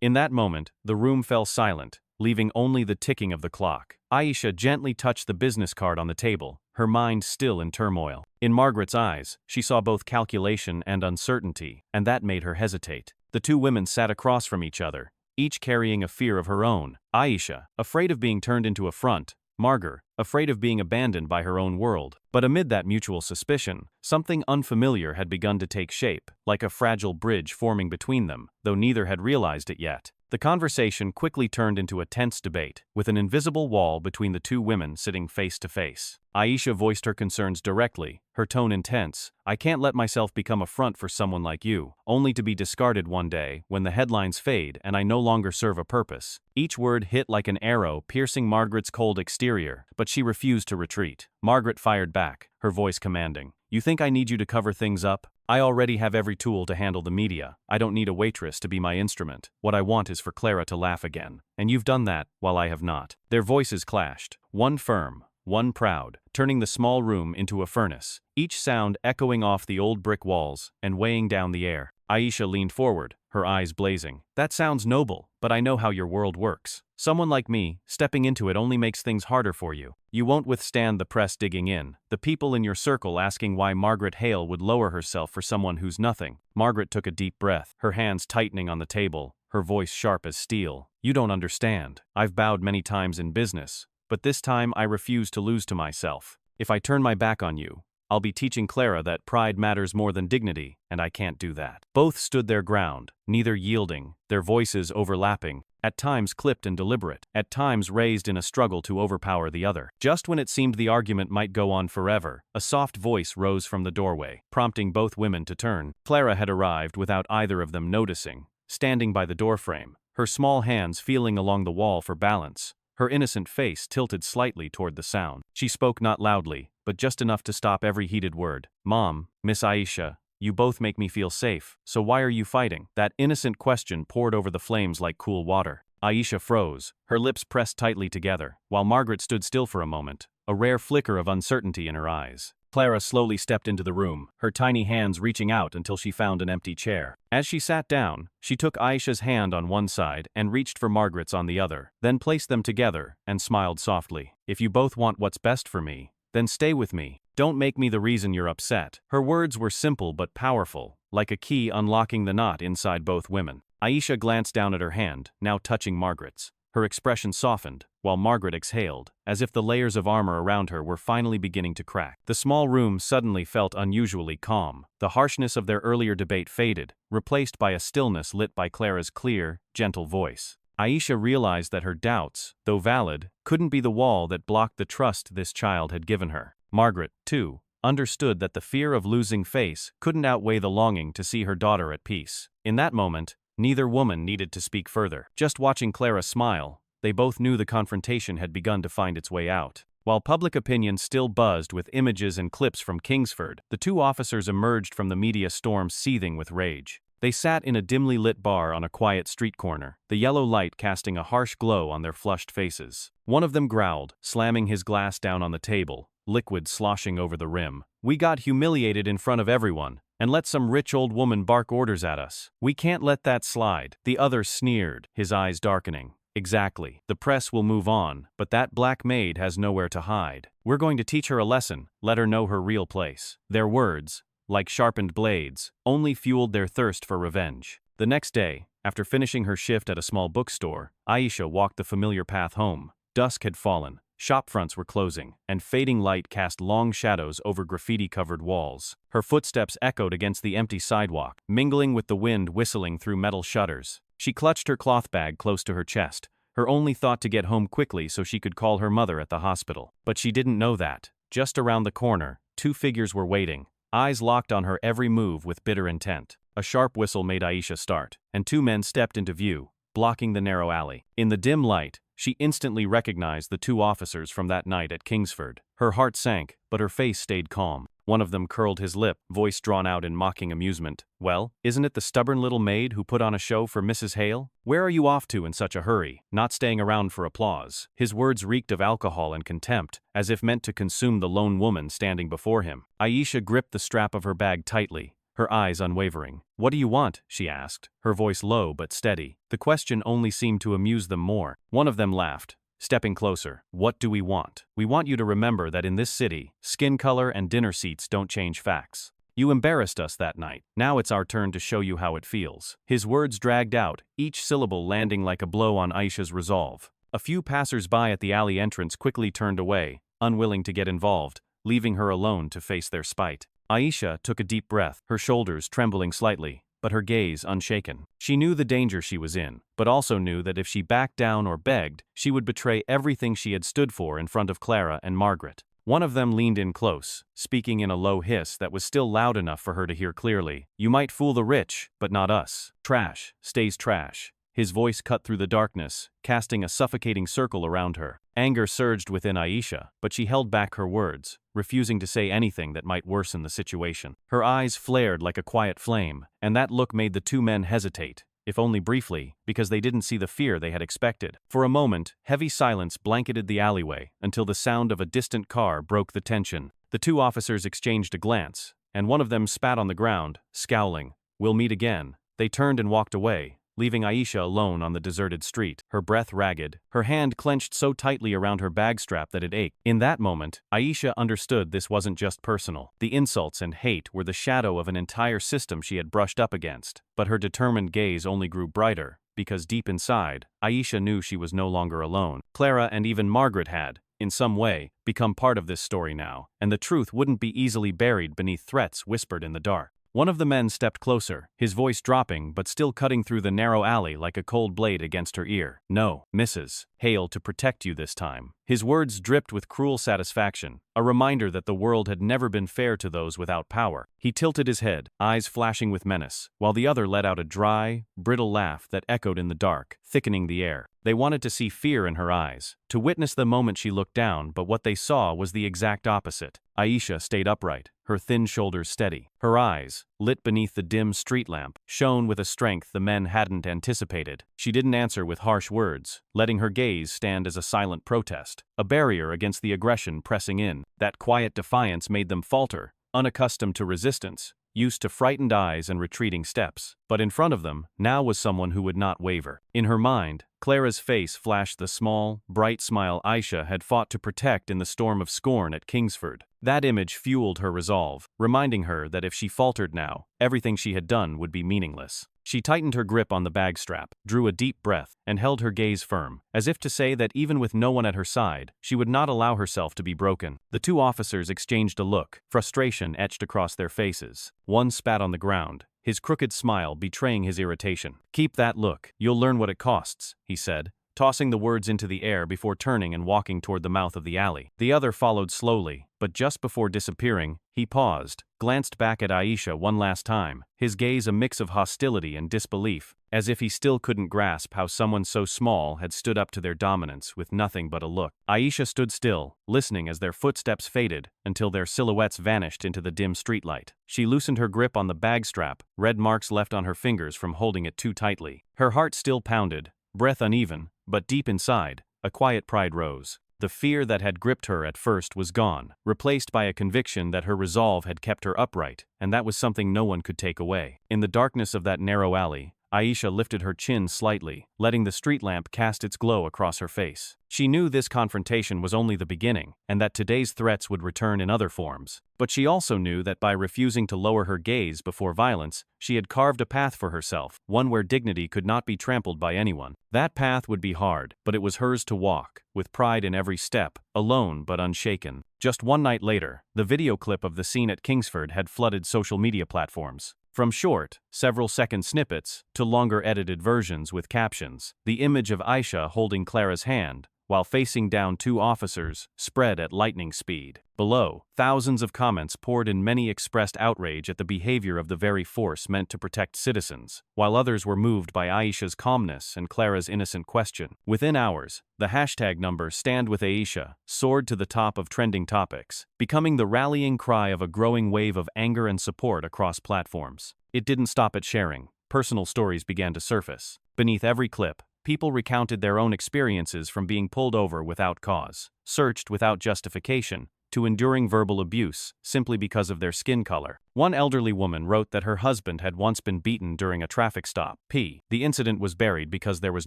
Speaker 1: In that moment, the room fell silent, leaving only the ticking of the clock. Aisha gently touched the business card on the table, her mind still in turmoil. In Margaret's eyes, she saw both calculation and uncertainty, and that made her hesitate. The two women sat across from each other, each carrying a fear of her own. Aisha, afraid of being turned into a front, Margaret, afraid of being abandoned by her own world. But amid that mutual suspicion, something unfamiliar had begun to take shape, like a fragile bridge forming between them, though neither had realized it yet. The conversation quickly turned into a tense debate, with an invisible wall between the two women sitting face to face. Aisha voiced her concerns directly, her tone intense. "I can't let myself become a front for someone like you, only to be discarded one day when the headlines fade and I no longer serve a purpose." Each word hit like an arrow, piercing Margaret's cold exterior, but she refused to retreat. Margaret fired back, her voice commanding. "You think I need you to cover things up? I already have every tool to handle the media. I don't need a waitress to be my instrument. What I want is for Clara to laugh again. And you've done that, while I have not." Their voices clashed, one firm, one proud, turning the small room into a furnace, each sound echoing off the old brick walls and weighing down the air. Aisha leaned forward, her eyes blazing. "That sounds noble, but I know how your world works. Someone like me, stepping into it only makes things harder for you. You won't withstand the press digging in, the people in your circle asking why Margaret Hale would lower herself for someone who's nothing." Margaret took a deep breath, her hands tightening on the table, her voice sharp as steel. "You don't understand. I've bowed many times in business, but this time I refuse to lose to myself. If I turn my back on you, I'll be teaching Clara that pride matters more than dignity, and I can't do that." Both stood their ground, neither yielding, their voices overlapping, at times clipped and deliberate, at times raised in a struggle to overpower the other. Just when it seemed the argument might go on forever, a soft voice rose from the doorway, prompting both women to turn. Clara had arrived without either of them noticing, standing by the doorframe, her small hands feeling along the wall for balance, her innocent face tilted slightly toward the sound. She spoke not loudly, but just enough to stop every heated word. "Mom, Miss Aisha, You both make me feel safe, so why are you fighting? That innocent question poured over the flames like cool water. Aisha froze, her lips pressed tightly together, while Margaret stood still for a moment, a rare flicker of uncertainty in her eyes. Clara slowly stepped into the room, her tiny hands reaching out until she found an empty chair. As she sat down, she took Aisha's hand on one side and reached for Margaret's on the other, then placed them together and smiled softly. If you both want what's best for me, then stay with me. Don't make me the reason you're upset. Her words were simple but powerful, like a key unlocking the knot inside both women. Aisha glanced down at her hand, now touching Margaret's. Her expression softened, while Margaret exhaled, as if the layers of armor around her were finally beginning to crack. The small room suddenly felt unusually calm. The harshness of their earlier debate faded, replaced by a stillness lit by Clara's clear, gentle voice. Aisha realized that her doubts, though valid, couldn't be the wall that blocked the trust this child had given her. Margaret, too, understood that the fear of losing face couldn't outweigh the longing to see her daughter at peace. In that moment, neither woman needed to speak further. Just watching Clara smile, they both knew the confrontation had begun to find its way out. While public opinion still buzzed with images and clips from Kingsford, the two officers emerged from the media storm seething with rage. They sat in a dimly lit bar on a quiet street corner, the yellow light casting a harsh glow on their flushed faces. One of them growled, slamming his glass down on the table, liquid sloshing over the rim. "We got humiliated in front of everyone, and let some rich old woman bark orders at us. We can't let that slide." The other sneered, his eyes darkening. "Exactly. The press will move on, but that black maid has nowhere to hide. We're going to teach her a lesson, let her know her real place." Their words, like sharpened blades, only fueled their thirst for revenge. The next day, after finishing her shift at a small bookstore, Aisha walked the familiar path home. Dusk had fallen, shop fronts were closing, and fading light cast long shadows over graffiti-covered walls. Her footsteps echoed against the empty sidewalk, mingling with the wind whistling through metal shutters. She clutched her cloth bag close to her chest, her only thought to get home quickly so she could call her mother at the hospital. But she didn't know that, just around the corner, two figures were waiting, eyes locked on her every move with bitter intent. A sharp whistle made Aisha start, and two men stepped into view, blocking the narrow alley. In the dim light, she instantly recognized the two officers from that night at Kingsford. Her heart sank, but her face stayed calm. One of them curled his lip, voice drawn out in mocking amusement. "Well, isn't it the stubborn little maid who put on a show for Mrs. Hale? Where are you off to in such a hurry? Not staying around for applause." His words reeked of alcohol and contempt, as if meant to consume the lone woman standing before him. Aisha gripped the strap of her bag tightly, her eyes unwavering. "What do you want?" she asked, her voice low but steady. The question only seemed to amuse them more. One of them laughed, stepping closer. "What do we want? We want you to remember that in this city, skin color and dinner seats don't change facts. You embarrassed us that night. Now it's our turn to show you how it feels." His words dragged out, each syllable landing like a blow on Aisha's resolve. A few passers-by at the alley entrance quickly turned away, unwilling to get involved, leaving her alone to face their spite. Aisha took a deep breath, her shoulders trembling slightly, but her gaze unshaken. She knew the danger she was in, but also knew that if she backed down or begged, she would betray everything she had stood for in front of Clara and Margaret. One of them leaned in close, speaking in a low hiss that was still loud enough for her to hear clearly. "You might fool the rich, but not us. Trash stays trash." His voice cut through the darkness, casting a suffocating circle around her. Anger surged within Aisha, but she held back her words, refusing to say anything that might worsen the situation. Her eyes flared like a quiet flame, and that look made the two men hesitate, if only briefly, because they didn't see the fear they had expected. For a moment, heavy silence blanketed the alleyway, until the sound of a distant car broke the tension. The two officers exchanged a glance, and one of them spat on the ground, scowling. "We'll meet again." They turned and walked away, leaving Aisha alone on the deserted street, her breath ragged, her hand clenched so tightly around her bag strap that it ached. In that moment, Aisha understood this wasn't just personal. The insults and hate were the shadow of an entire system she had brushed up against, but her determined gaze only grew brighter, because deep inside, Aisha knew she was no longer alone. Clara and even Margaret had, in some way, become part of this story now, and the truth wouldn't be easily buried beneath threats whispered in the dark. One of the men stepped closer, his voice dropping but still cutting through the narrow alley like a cold blade against her ear. "No, Mrs. Hale to protect you this time." His words dripped with cruel satisfaction, a reminder that the world had never been fair to those without power. He tilted his head, eyes flashing with menace, while the other let out a dry, brittle laugh that echoed in the dark, thickening the air. They wanted to see fear in her eyes, to witness the moment she looked down, but what they saw was the exact opposite. Aisha stayed upright, her thin shoulders steady. Her eyes, lit beneath the dim street lamp, shone with a strength the men hadn't anticipated. She didn't answer with harsh words, letting her gaze stand as a silent protest, a barrier against the aggression pressing in. That quiet defiance made them falter, unaccustomed to resistance, used to frightened eyes and retreating steps. But in front of them, now was someone who would not waver. In her mind, Clara's face flashed the small, bright smile Aisha had fought to protect in the storm of scorn at Kingsford. That image fueled her resolve, reminding her that if she faltered now, everything she had done would be meaningless. She tightened her grip on the bag strap, drew a deep breath, and held her gaze firm, as if to say that even with no one at her side, she would not allow herself to be broken. The two officers exchanged a look, frustration etched across their faces. One spat on the ground, his crooked smile betraying his irritation. "Keep that look. You'll learn what it costs," he said, tossing the words into the air before turning and walking toward the mouth of the alley. The other followed slowly, but just before disappearing, he paused, glanced back at Aisha one last time, his gaze a mix of hostility and disbelief, as if he still couldn't grasp how someone so small had stood up to their dominance with nothing but a look. Aisha stood still, listening as their footsteps faded, until their silhouettes vanished into the dim streetlight. She loosened her grip on the bag strap, red marks left on her fingers from holding it too tightly. Her heart still pounded, breath uneven, but deep inside, a quiet pride rose. The fear that had gripped her at first was gone, replaced by a conviction that her resolve had kept her upright, and that was something no one could take away. In the darkness of that narrow alley, Aisha lifted her chin slightly, letting the street lamp cast its glow across her face. She knew this confrontation was only the beginning, and that today's threats would return in other forms. But she also knew that by refusing to lower her gaze before violence, she had carved a path for herself, one where dignity could not be trampled by anyone. That path would be hard, but it was hers to walk, with pride in every step, alone but unshaken. Just one night later, the video clip of the scene at Kingsford had flooded social media platforms. From short, several-second snippets, to longer edited versions with captions, the image of Aisha holding Clara's hand, while facing down two officers, spread at lightning speed. Below, thousands of comments poured in. Many expressed outrage at the behavior of the very force meant to protect citizens, while others were moved by Aisha's calmness and Clara's innocent question. Within hours, the hashtag number "Stand with Aisha" soared to the top of trending topics, becoming the rallying cry of a growing wave of anger and support across platforms. It didn't stop at sharing. Personal stories began to surface. Beneath every clip, people recounted their own experiences, from being pulled over without cause, searched without justification, to enduring verbal abuse simply because of their skin color. One elderly woman wrote that her husband had once been beaten during a traffic stop. The incident was buried because there was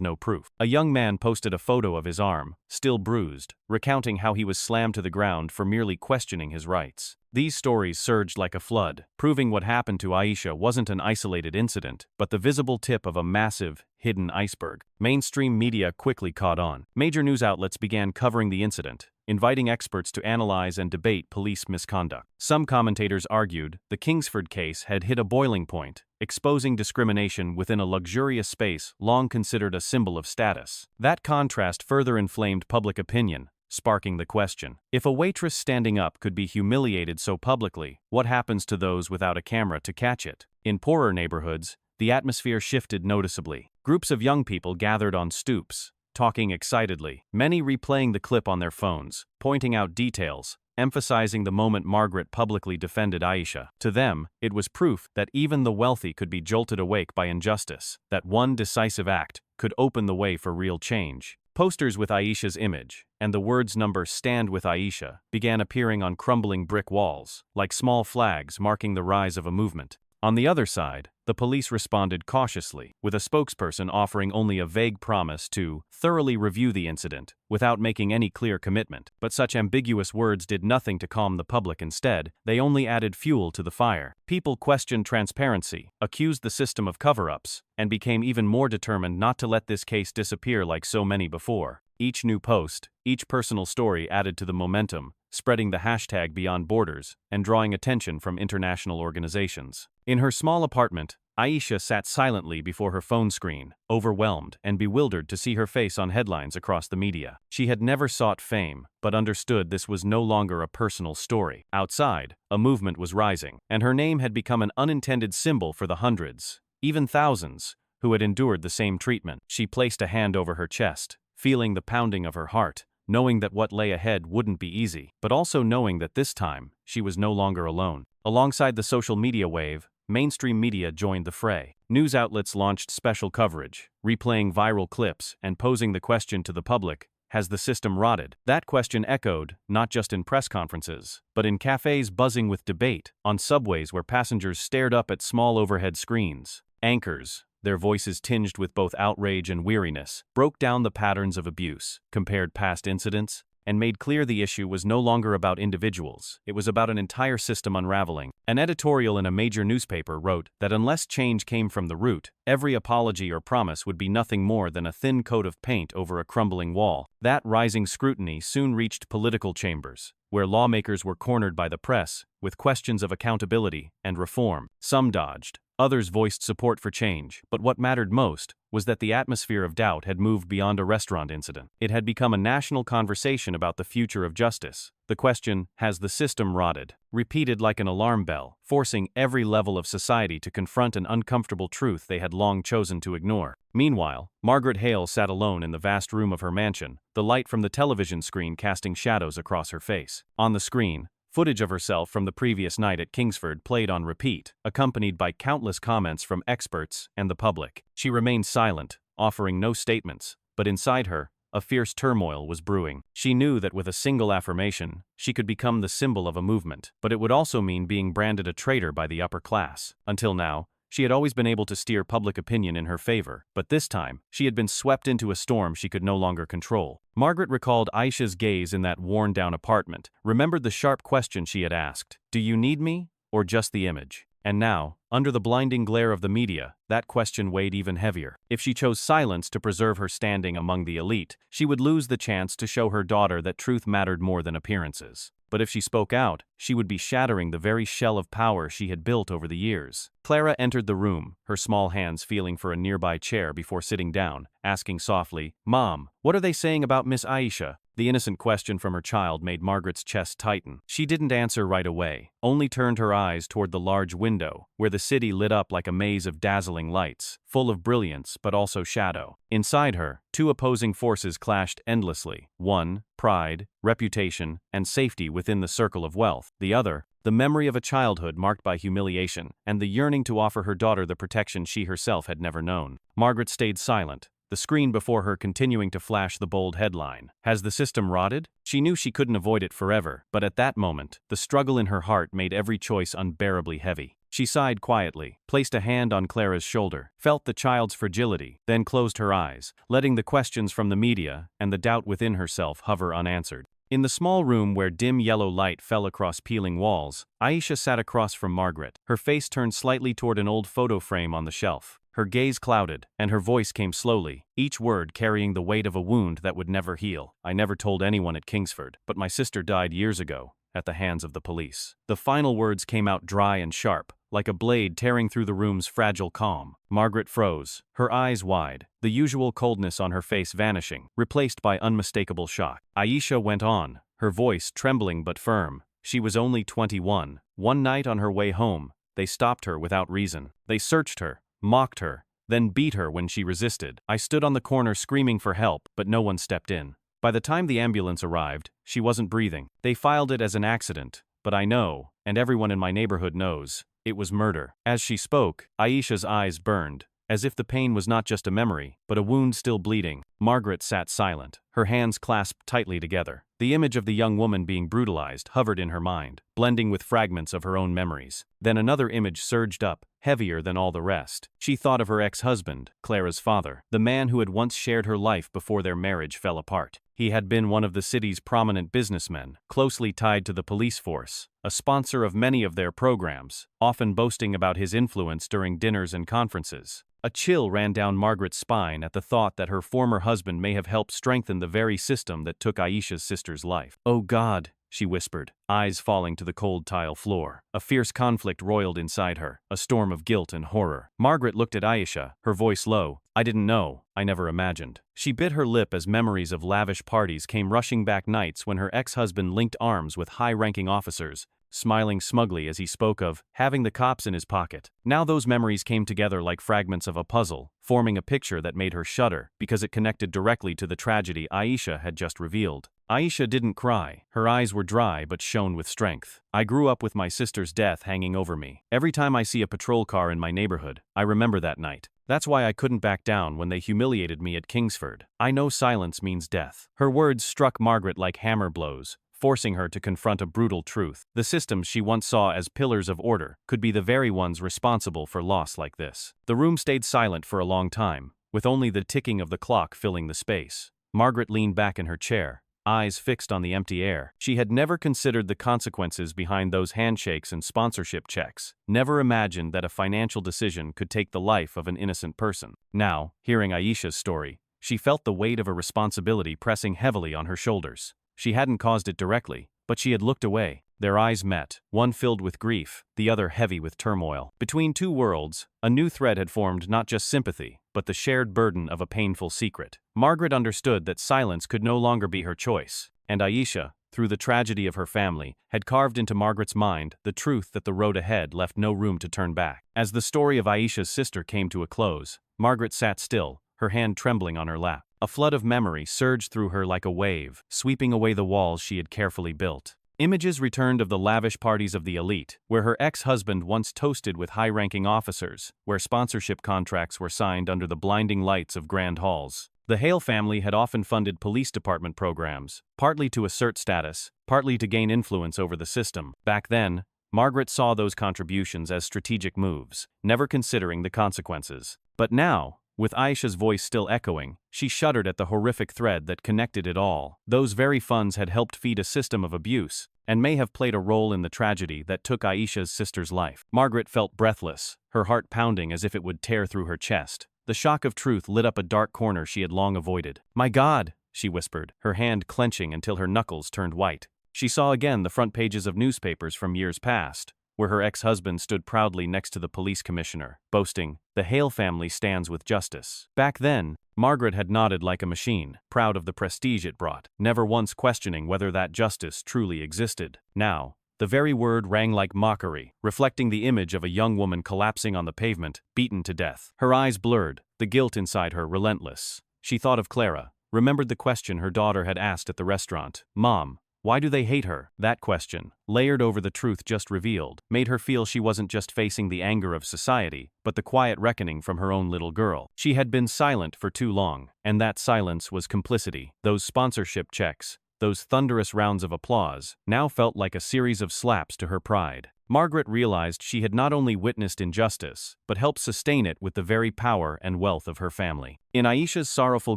Speaker 1: no proof. A young man posted a photo of his arm, still bruised, recounting how he was slammed to the ground for merely questioning his rights. These stories surged like a flood, proving what happened to Aisha wasn't an isolated incident, but the visible tip of a massive, hidden iceberg. Mainstream media quickly caught on. Major news outlets began covering the incident, inviting experts to analyze and debate police misconduct. Some commentators argued the Kingsford case had hit a boiling point, exposing discrimination within a luxurious space long considered a symbol of status. That contrast further inflamed public opinion, sparking the question: if a waitress standing up could be humiliated so publicly, what happens to those without a camera to catch it? In poorer neighborhoods, the atmosphere shifted noticeably. Groups of young people gathered on stoops, talking excitedly, many replaying the clip on their phones, pointing out details, emphasizing the moment Margaret publicly defended Aisha. To them, it was proof that even the wealthy could be jolted awake by injustice, that one decisive act could open the way for real change. Posters with Aisha's image, and the words number "Stand with Aisha" began appearing on crumbling brick walls, like small flags marking the rise of a movement. On the other side, the police responded cautiously, with a spokesperson offering only a vague promise to thoroughly review the incident, without making any clear commitment. But such ambiguous words did nothing to calm the public. Instead, they only added fuel to the fire. People questioned transparency, accused the system of cover-ups, and became even more determined not to let this case disappear like so many before. Each new post, each personal story added to the momentum, spreading the hashtag beyond borders and drawing attention from international organizations. In her small apartment, Aisha sat silently before her phone screen, overwhelmed and bewildered to see her face on headlines across the media. She had never sought fame, but understood this was no longer a personal story. Outside, a movement was rising, and her name had become an unintended symbol for the hundreds, even thousands, who had endured the same treatment. She placed a hand over her chest, feeling the pounding of her heart, knowing that what lay ahead wouldn't be easy, but also knowing that this time, she was no longer alone. Alongside the social media wave, mainstream media joined the fray. News outlets launched special coverage, replaying viral clips and posing the question to the public, has the system rotted? That question echoed, not just in press conferences, but in cafes buzzing with debate, on subways where passengers stared up at small overhead screens. Anchors, their voices tinged with both outrage and weariness, broke down the patterns of abuse, compared past incidents, and made clear the issue was no longer about individuals, it was about an entire system unraveling. An editorial in a major newspaper wrote that unless change came from the root, every apology or promise would be nothing more than a thin coat of paint over a crumbling wall. That rising scrutiny soon reached political chambers, where lawmakers were cornered by the press, with questions of accountability and reform. Some dodged, others voiced support for change, but what mattered most was that the atmosphere of doubt had moved beyond a restaurant incident. It had become a national conversation about the future of justice. The question, has the system rotted, repeated like an alarm bell, forcing every level of society to confront an uncomfortable truth they had long chosen to ignore. Meanwhile, Margaret Hale sat alone in the vast room of her mansion, the light from the television screen casting shadows across her face. On the screen, footage of herself from the previous night at Kingsford played on repeat, accompanied by countless comments from experts and the public. She remained silent, offering no statements, but inside her, a fierce turmoil was brewing. She knew that with a single affirmation, she could become the symbol of a movement, but it would also mean being branded a traitor by the upper class. Until now, she had always been able to steer public opinion in her favor, but this time, she had been swept into a storm she could no longer control. Margaret recalled Aisha's gaze in that worn-down apartment, remembered the sharp question she had asked, "Do you need me, or just the image?" And now, under the blinding glare of the media, that question weighed even heavier. If she chose silence to preserve her standing among the elite, she would lose the chance to show her daughter that truth mattered more than appearances. But if she spoke out, she would be shattering the very shell of power she had built over the years. Clara entered the room, her small hands feeling for a nearby chair before sitting down, asking softly, "Mom, what are they saying about Miss Aisha?" The innocent question from her child made Margaret's chest tighten. She didn't answer right away, only turned her eyes toward the large window, where the city lit up like a maze of dazzling lights, full of brilliance but also shadow. Inside her, two opposing forces clashed endlessly. One, pride, reputation, and safety within the circle of wealth. The other, the memory of a childhood marked by humiliation, and the yearning to offer her daughter the protection she herself had never known. Margaret stayed silent, the screen before her continuing to flash the bold headline. Has the system rotted? She knew she couldn't avoid it forever, but at that moment, the struggle in her heart made every choice unbearably heavy. She sighed quietly, placed a hand on Clara's shoulder, felt the child's fragility, then closed her eyes, letting the questions from the media and the doubt within herself hover unanswered. In the small room where dim yellow light fell across peeling walls, Aisha sat across from Margaret, her face turned slightly toward an old photo frame on the shelf. Her gaze clouded, and her voice came slowly, each word carrying the weight of a wound that would never heal. "I never told anyone at Kingsford, but my sister died years ago, at the hands of the police." The final words came out dry and sharp, like a blade tearing through the room's fragile calm. Margaret froze, her eyes wide, the usual coldness on her face vanishing, replaced by unmistakable shock. Aisha went on, her voice trembling but firm. She was only 21. One night on her way home, they stopped her without reason. They searched her, mocked her, then beat her when she resisted. I stood on the corner screaming for help, but no one stepped in. By the time the ambulance arrived, she wasn't breathing. They filed it as an accident, but I know, and everyone in my neighborhood knows, it was murder. As she spoke, Aisha's eyes burned, as if the pain was not just a memory, but a wound still bleeding. Margaret sat silent, her hands clasped tightly together. The image of the young woman being brutalized hovered in her mind, blending with fragments of her own memories. Then another image surged up, heavier than all the rest. She thought of her ex-husband, Clara's father, the man who had once shared her life before their marriage fell apart. He had been one of the city's prominent businessmen, closely tied to the police force, a sponsor of many of their programs, often boasting about his influence during dinners and conferences. A chill ran down Margaret's spine at the thought that her former husband may have helped strengthen the very system that took Aisha's sister's life. "Oh God," she whispered, eyes falling to the cold tile floor. A fierce conflict roiled inside her, a storm of guilt and horror. Margaret looked at Aisha, her voice low. I didn't know, I never imagined. She bit her lip as memories of lavish parties came rushing back, nights when her ex-husband linked arms with high-ranking officers, smiling smugly as he spoke of having the cops in his pocket. Now those memories came together like fragments of a puzzle, forming a picture that made her shudder because it connected directly to the tragedy Aisha had just revealed. Aisha didn't cry. Her eyes were dry but shone with strength. I grew up with my sister's death hanging over me. Every time I see a patrol car in my neighborhood, I remember that night. That's why I couldn't back down when they humiliated me at Kingsford. I know silence means death. Her words struck Margaret like hammer blows, forcing her to confront a brutal truth. The systems she once saw as pillars of order could be the very ones responsible for loss like this. The room stayed silent for a long time, with only the ticking of the clock filling the space. Margaret leaned back in her chair, eyes fixed on the empty air. She had never considered the consequences behind those handshakes and sponsorship checks, never imagined that a financial decision could take the life of an innocent person. Now, hearing Aisha's story, she felt the weight of a responsibility pressing heavily on her shoulders. She hadn't caused it directly, but she had looked away. Their eyes met, one filled with grief, the other heavy with turmoil. Between two worlds, a new thread had formed, not just sympathy, but the shared burden of a painful secret. Margaret understood that silence could no longer be her choice, and Aisha, through the tragedy of her family, had carved into Margaret's mind the truth that the road ahead left no room to turn back. As the story of Aisha's sister came to a close, Margaret sat still, her hand trembling on her lap. A flood of memory surged through her like a wave, sweeping away the walls she had carefully built. Images returned of the lavish parties of the elite, where her ex-husband once toasted with high-ranking officers, where sponsorship contracts were signed under the blinding lights of grand halls. The Hale family had often funded police department programs, partly to assert status, partly to gain influence over the system. Back then, Margaret saw those contributions as strategic moves, never considering the consequences. But now, with Aisha's voice still echoing, she shuddered at the horrific thread that connected it all. Those very funds had helped feed a system of abuse, and may have played a role in the tragedy that took Aisha's sister's life. Margaret felt breathless, her heart pounding as if it would tear through her chest. The shock of truth lit up a dark corner she had long avoided. "My God," she whispered, her hand clenching until her knuckles turned white. She saw again the front pages of newspapers from years past, where her ex-husband stood proudly next to the police commissioner, boasting, "The Hale family stands with justice." Back then, Margaret had nodded like a machine, proud of the prestige it brought, never once questioning whether that justice truly existed. Now, the very word rang like mockery, reflecting the image of a young woman collapsing on the pavement, beaten to death. Her eyes blurred, the guilt inside her relentless. She thought of Clara, remembered the question her daughter had asked at the restaurant. "Mom, why do they hate her?" That question, layered over the truth just revealed, made her feel she wasn't just facing the anger of society, but the quiet reckoning from her own little girl. She had been silent for too long, and that silence was complicity. Those sponsorship checks, those thunderous rounds of applause, now felt like a series of slaps to her pride. Margaret realized she had not only witnessed injustice, but helped sustain it with the very power and wealth of her family. In Aisha's sorrowful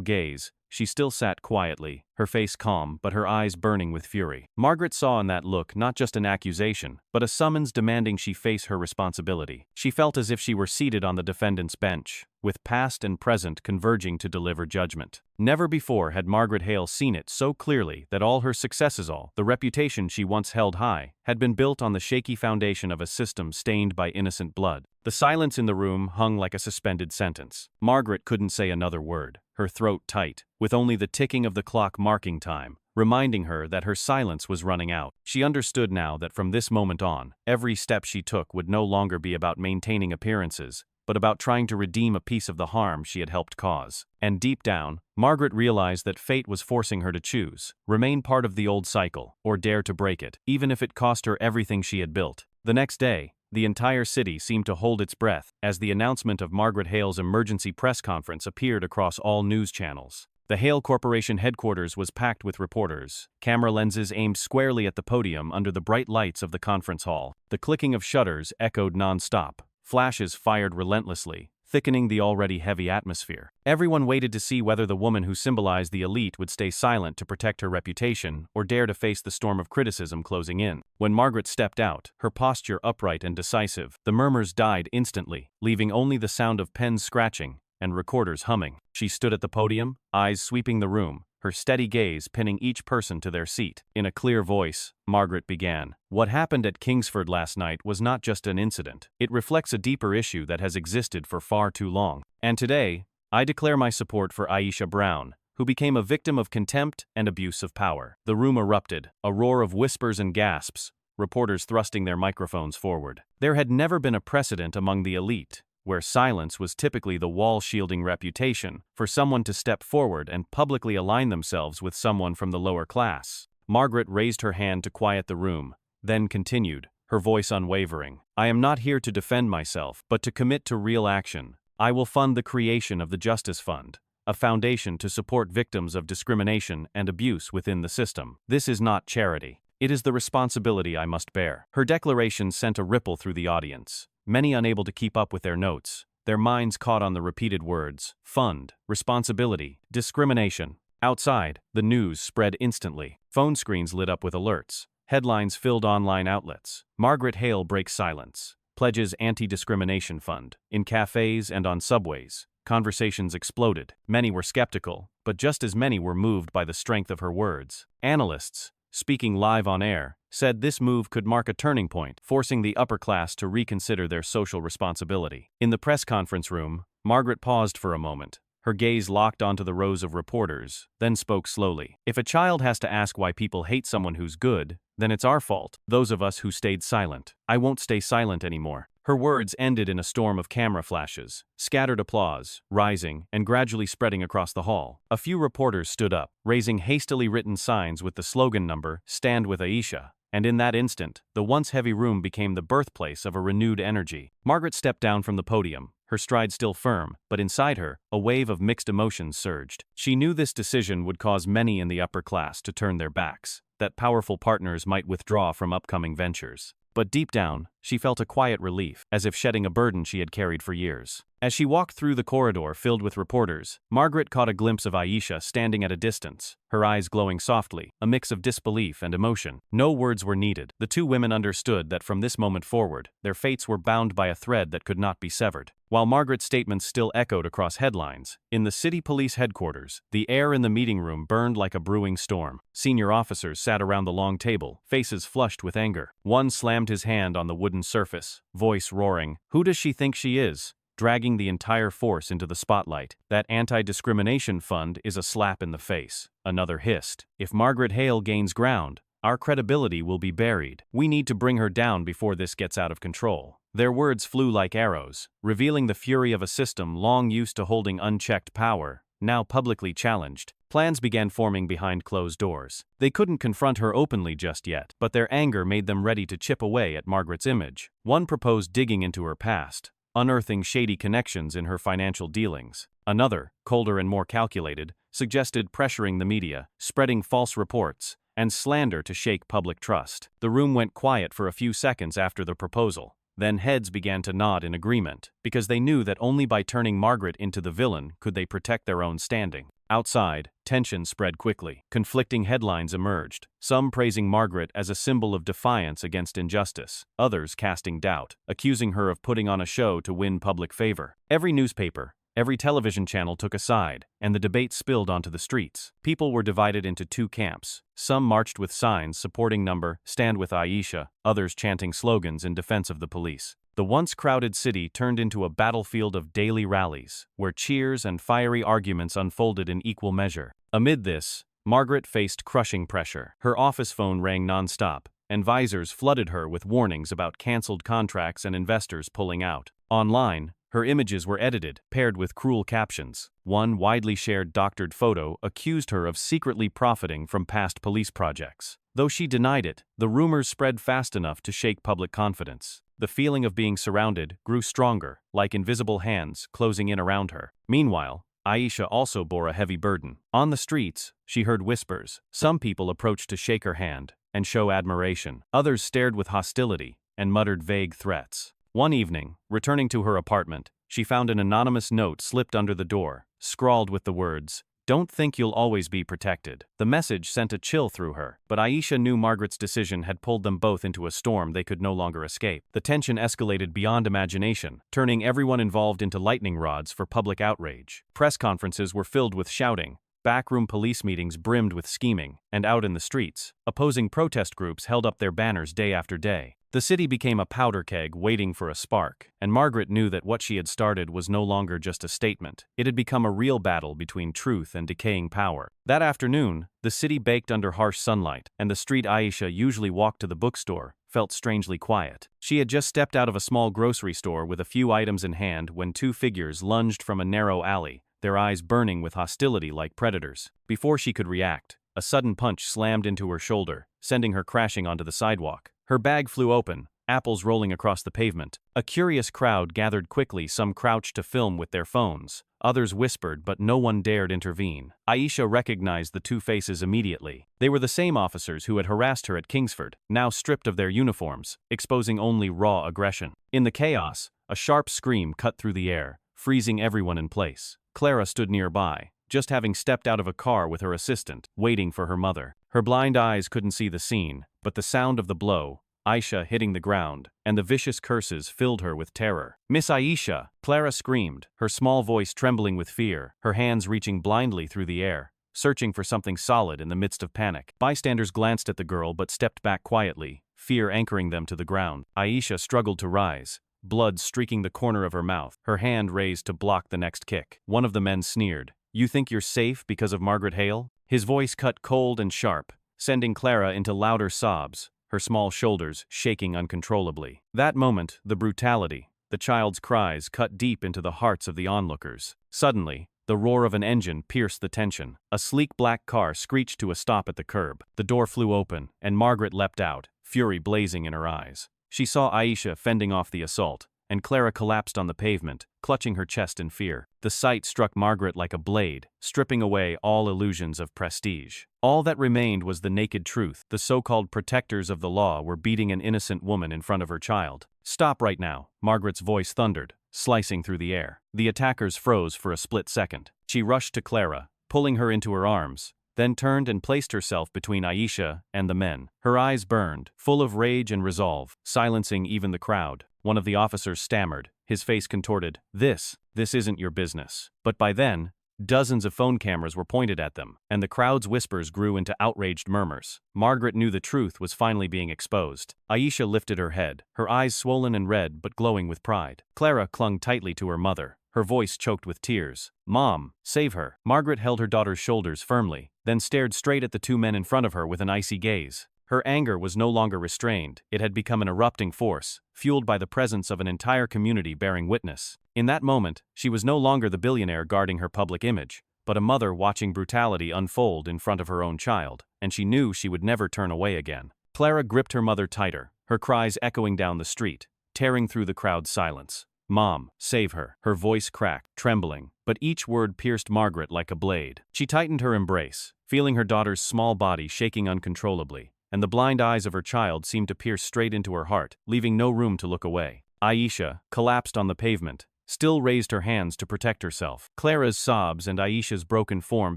Speaker 1: gaze, she still sat quietly, her face calm but her eyes burning with fury. Margaret saw in that look not just an accusation, but a summons demanding she face her responsibility. She felt as if she were seated on the defendant's bench, with past and present converging to deliver judgment. Never before had Margaret Hale seen it so clearly that all her successes, all the reputation she once held high, had been built on the shaky foundation of a system stained by innocent blood. The silence in the room hung like a suspended sentence. Margaret couldn't say another word, her throat tight, with only the ticking of the clock marking time, reminding her that her silence was running out. She understood now that from this moment on, every step she took would no longer be about maintaining appearances, but about trying to redeem a piece of the harm she had helped cause. And deep down, Margaret realized that fate was forcing her to choose, remain part of the old cycle, or dare to break it, even if it cost her everything she had built. The next day, the entire city seemed to hold its breath as the announcement of Margaret Hale's emergency press conference appeared across all news channels. The Hale Corporation headquarters was packed with reporters, camera lenses aimed squarely at the podium under the bright lights of the conference hall. The clicking of shutters echoed non-stop, flashes fired relentlessly, thickening the already heavy atmosphere. Everyone waited to see whether the woman who symbolized the elite would stay silent to protect her reputation or dare to face the storm of criticism closing in. When Margaret stepped out, her posture upright and decisive, the murmurs died instantly, leaving only the sound of pens scratching and recorders humming. She stood at the podium, eyes sweeping the room, her steady gaze pinning each person to their seat. In a clear voice, Margaret began. What happened at Kingsford last night was not just an incident. It reflects a deeper issue that has existed for far too long. And today, I declare my support for Aisha Brown, who became a victim of contempt and abuse of power. The room erupted, a roar of whispers and gasps, reporters thrusting their microphones forward. There had never been a precedent among the elite, where silence was typically the wall-shielding reputation, for someone to step forward and publicly align themselves with someone from the lower class. Margaret raised her hand to quiet the room, then continued, her voice unwavering. I am not here to defend myself, but to commit to real action. I will fund the creation of the Justice Fund, a foundation to support victims of discrimination and abuse within the system. This is not charity. It is the responsibility I must bear. Her declaration sent a ripple through the audience, many unable to keep up with their notes, their minds caught on the repeated words, fund, responsibility, discrimination. Outside, the news spread instantly. Phone screens lit up with alerts. Headlines filled online outlets. Margaret Hale breaks silence. Pledges anti-discrimination fund. In cafes and on subways, conversations exploded. Many were skeptical, but just as many were moved by the strength of her words. Analysts, speaking live on air, said this move could mark a turning point, forcing the upper class to reconsider their social responsibility. In the press conference room, Margaret paused for a moment, her gaze locked onto the rows of reporters, then spoke slowly. If a child has to ask why people hate someone who's good, then it's our fault, those of us who stayed silent. I won't stay silent anymore. Her words ended in a storm of camera flashes, scattered applause, rising and gradually spreading across the hall. A few reporters stood up, raising hastily written signs with the slogan number, "Stand with Aisha." And in that instant, the once heavy room became the birthplace of a renewed energy. Margaret stepped down from the podium, her stride still firm, but inside her, a wave of mixed emotions surged. She knew this decision would cause many in the upper class to turn their backs, that powerful partners might withdraw from upcoming ventures. But deep down, she felt a quiet relief, as if shedding a burden she had carried for years. As she walked through the corridor filled with reporters, Margaret caught a glimpse of Aisha standing at a distance, her eyes glowing softly, a mix of disbelief and emotion. No words were needed. The two women understood that from this moment forward, their fates were bound by a thread that could not be severed. While Margaret's statements still echoed across headlines, in the city police headquarters, the air in the meeting room burned like a brewing storm. Senior officers sat around the long table, faces flushed with anger. One slammed his hand on the wooden surface, voice roaring, "Who does she think she is?" dragging the entire force into the spotlight. That anti-discrimination fund is a slap in the face. Another hissed, "If Margaret Hale gains ground, our credibility will be buried. We need to bring her down before this gets out of control." Their words flew like arrows, revealing the fury of a system long used to holding unchecked power, now publicly challenged. Plans began forming behind closed doors. They couldn't confront her openly just yet, but their anger made them ready to chip away at Margaret's image. One proposed digging into her past, unearthing shady connections in her financial dealings. Another, colder and more calculated, suggested pressuring the media, spreading false reports, and slander to shake public trust. The room went quiet for a few seconds after the proposal. Then heads began to nod in agreement, because they knew that only by turning Margaret into the villain could they protect their own standing. Outside, tension spread quickly. Conflicting headlines emerged, some praising Margaret as a symbol of defiance against injustice, others casting doubt, accusing her of putting on a show to win public favor. Every newspaper, every television channel took a side, and the debate spilled onto the streets. People were divided into two camps. Some marched with signs supporting number, "Stand with Aisha," others chanting slogans in defense of the police. The once crowded city turned into a battlefield of daily rallies, where cheers and fiery arguments unfolded in equal measure. Amid this, Margaret faced crushing pressure. Her office phone rang nonstop, and visors flooded her with warnings about cancelled contracts and investors pulling out. Online, her images were edited, paired with cruel captions. One widely shared doctored photo accused her of secretly profiting from past police projects. Though she denied it, the rumors spread fast enough to shake public confidence. The feeling of being surrounded grew stronger, like invisible hands closing in around her. Meanwhile, Aisha also bore a heavy burden. On the streets, she heard whispers. Some people approached to shake her hand and show admiration. Others stared with hostility and muttered vague threats. One evening, returning to her apartment, she found an anonymous note slipped under the door, scrawled with the words, "Don't think you'll always be protected." The message sent a chill through her, but Aisha knew Margaret's decision had pulled them both into a storm they could no longer escape. The tension escalated beyond imagination, turning everyone involved into lightning rods for public outrage. Press conferences were filled with shouting, Backroom police meetings brimmed with scheming, and out in the streets, opposing protest groups held up their banners day after day. The city became a powder keg waiting for a spark, and Margaret knew that what she had started was no longer just a statement. It had become a real battle between truth and decaying power. That afternoon, the city baked under harsh sunlight, and the street Aisha usually walked to the bookstore felt strangely quiet. She had just stepped out of a small grocery store with a few items in hand when two figures lunged from a narrow alley, their eyes burning with hostility like predators. Before she could react, a sudden punch slammed into her shoulder, sending her crashing onto the sidewalk. Her bag flew open, apples rolling across the pavement. A curious crowd gathered quickly, some crouched to film with their phones. Others whispered, but no one dared intervene. Aisha recognized the two faces immediately. They were the same officers who had harassed her at Kingsford, now stripped of their uniforms, exposing only raw aggression. In the chaos, a sharp scream cut through the air, freezing everyone in place. Clara stood nearby, just having stepped out of a car with her assistant, waiting for her mother. Her blind eyes couldn't see the scene, but the sound of the blow, Aisha hitting the ground, and the vicious curses filled her with terror. "Miss Aisha!" Clara screamed, her small voice trembling with fear, her hands reaching blindly through the air, searching for something solid in the midst of panic. Bystanders glanced at the girl but stepped back quietly, fear anchoring them to the ground. Aisha struggled to rise, blood streaking the corner of her mouth, her hand raised to block the next kick. One of the men sneered, "You think you're safe because of Margaret Hale?" His voice cut cold and sharp, sending Clara into louder sobs, her small shoulders shaking uncontrollably. That moment, the brutality, the child's cries cut deep into the hearts of the onlookers. Suddenly, the roar of an engine pierced the tension. A sleek black car screeched to a stop at the curb. The door flew open, and Margaret leapt out, fury blazing in her eyes. She saw Aisha fending off the assault, and Clara collapsed on the pavement, clutching her chest in fear. The sight struck Margaret like a blade, stripping away all illusions of prestige. All that remained was the naked truth. The so-called protectors of the law were beating an innocent woman in front of her child. "Stop right now," Margaret's voice thundered, slicing through the air. The attackers froze for a split second. She rushed to Clara, pulling her into her arms, then turned and placed herself between Aisha and the men. Her eyes burned, full of rage and resolve, silencing even the crowd. One of the officers stammered, his face contorted, This isn't your business." But by then, dozens of phone cameras were pointed at them, and the crowd's whispers grew into outraged murmurs. Margaret knew the truth was finally being exposed. Aisha lifted her head, her eyes swollen and red but glowing with pride. Clara clung tightly to her mother, her voice choked with tears. "Mom, save her." Margaret held her daughter's shoulders firmly, then stared straight at the two men in front of her with an icy gaze. Her anger was no longer restrained, it had become an erupting force, fueled by the presence of an entire community bearing witness. In that moment, she was no longer the billionaire guarding her public image, but a mother watching brutality unfold in front of her own child, and she knew she would never turn away again. Clara gripped her mother tighter, her cries echoing down the street, tearing through the crowd's silence. "Mom, save her." Her voice cracked, trembling, but each word pierced Margaret like a blade. She tightened her embrace, feeling her daughter's small body shaking uncontrollably, and the blind eyes of her child seemed to pierce straight into her heart, leaving no room to look away. Aisha, collapsed on the pavement, still raised her hands to protect herself. Clara's sobs and Aisha's broken form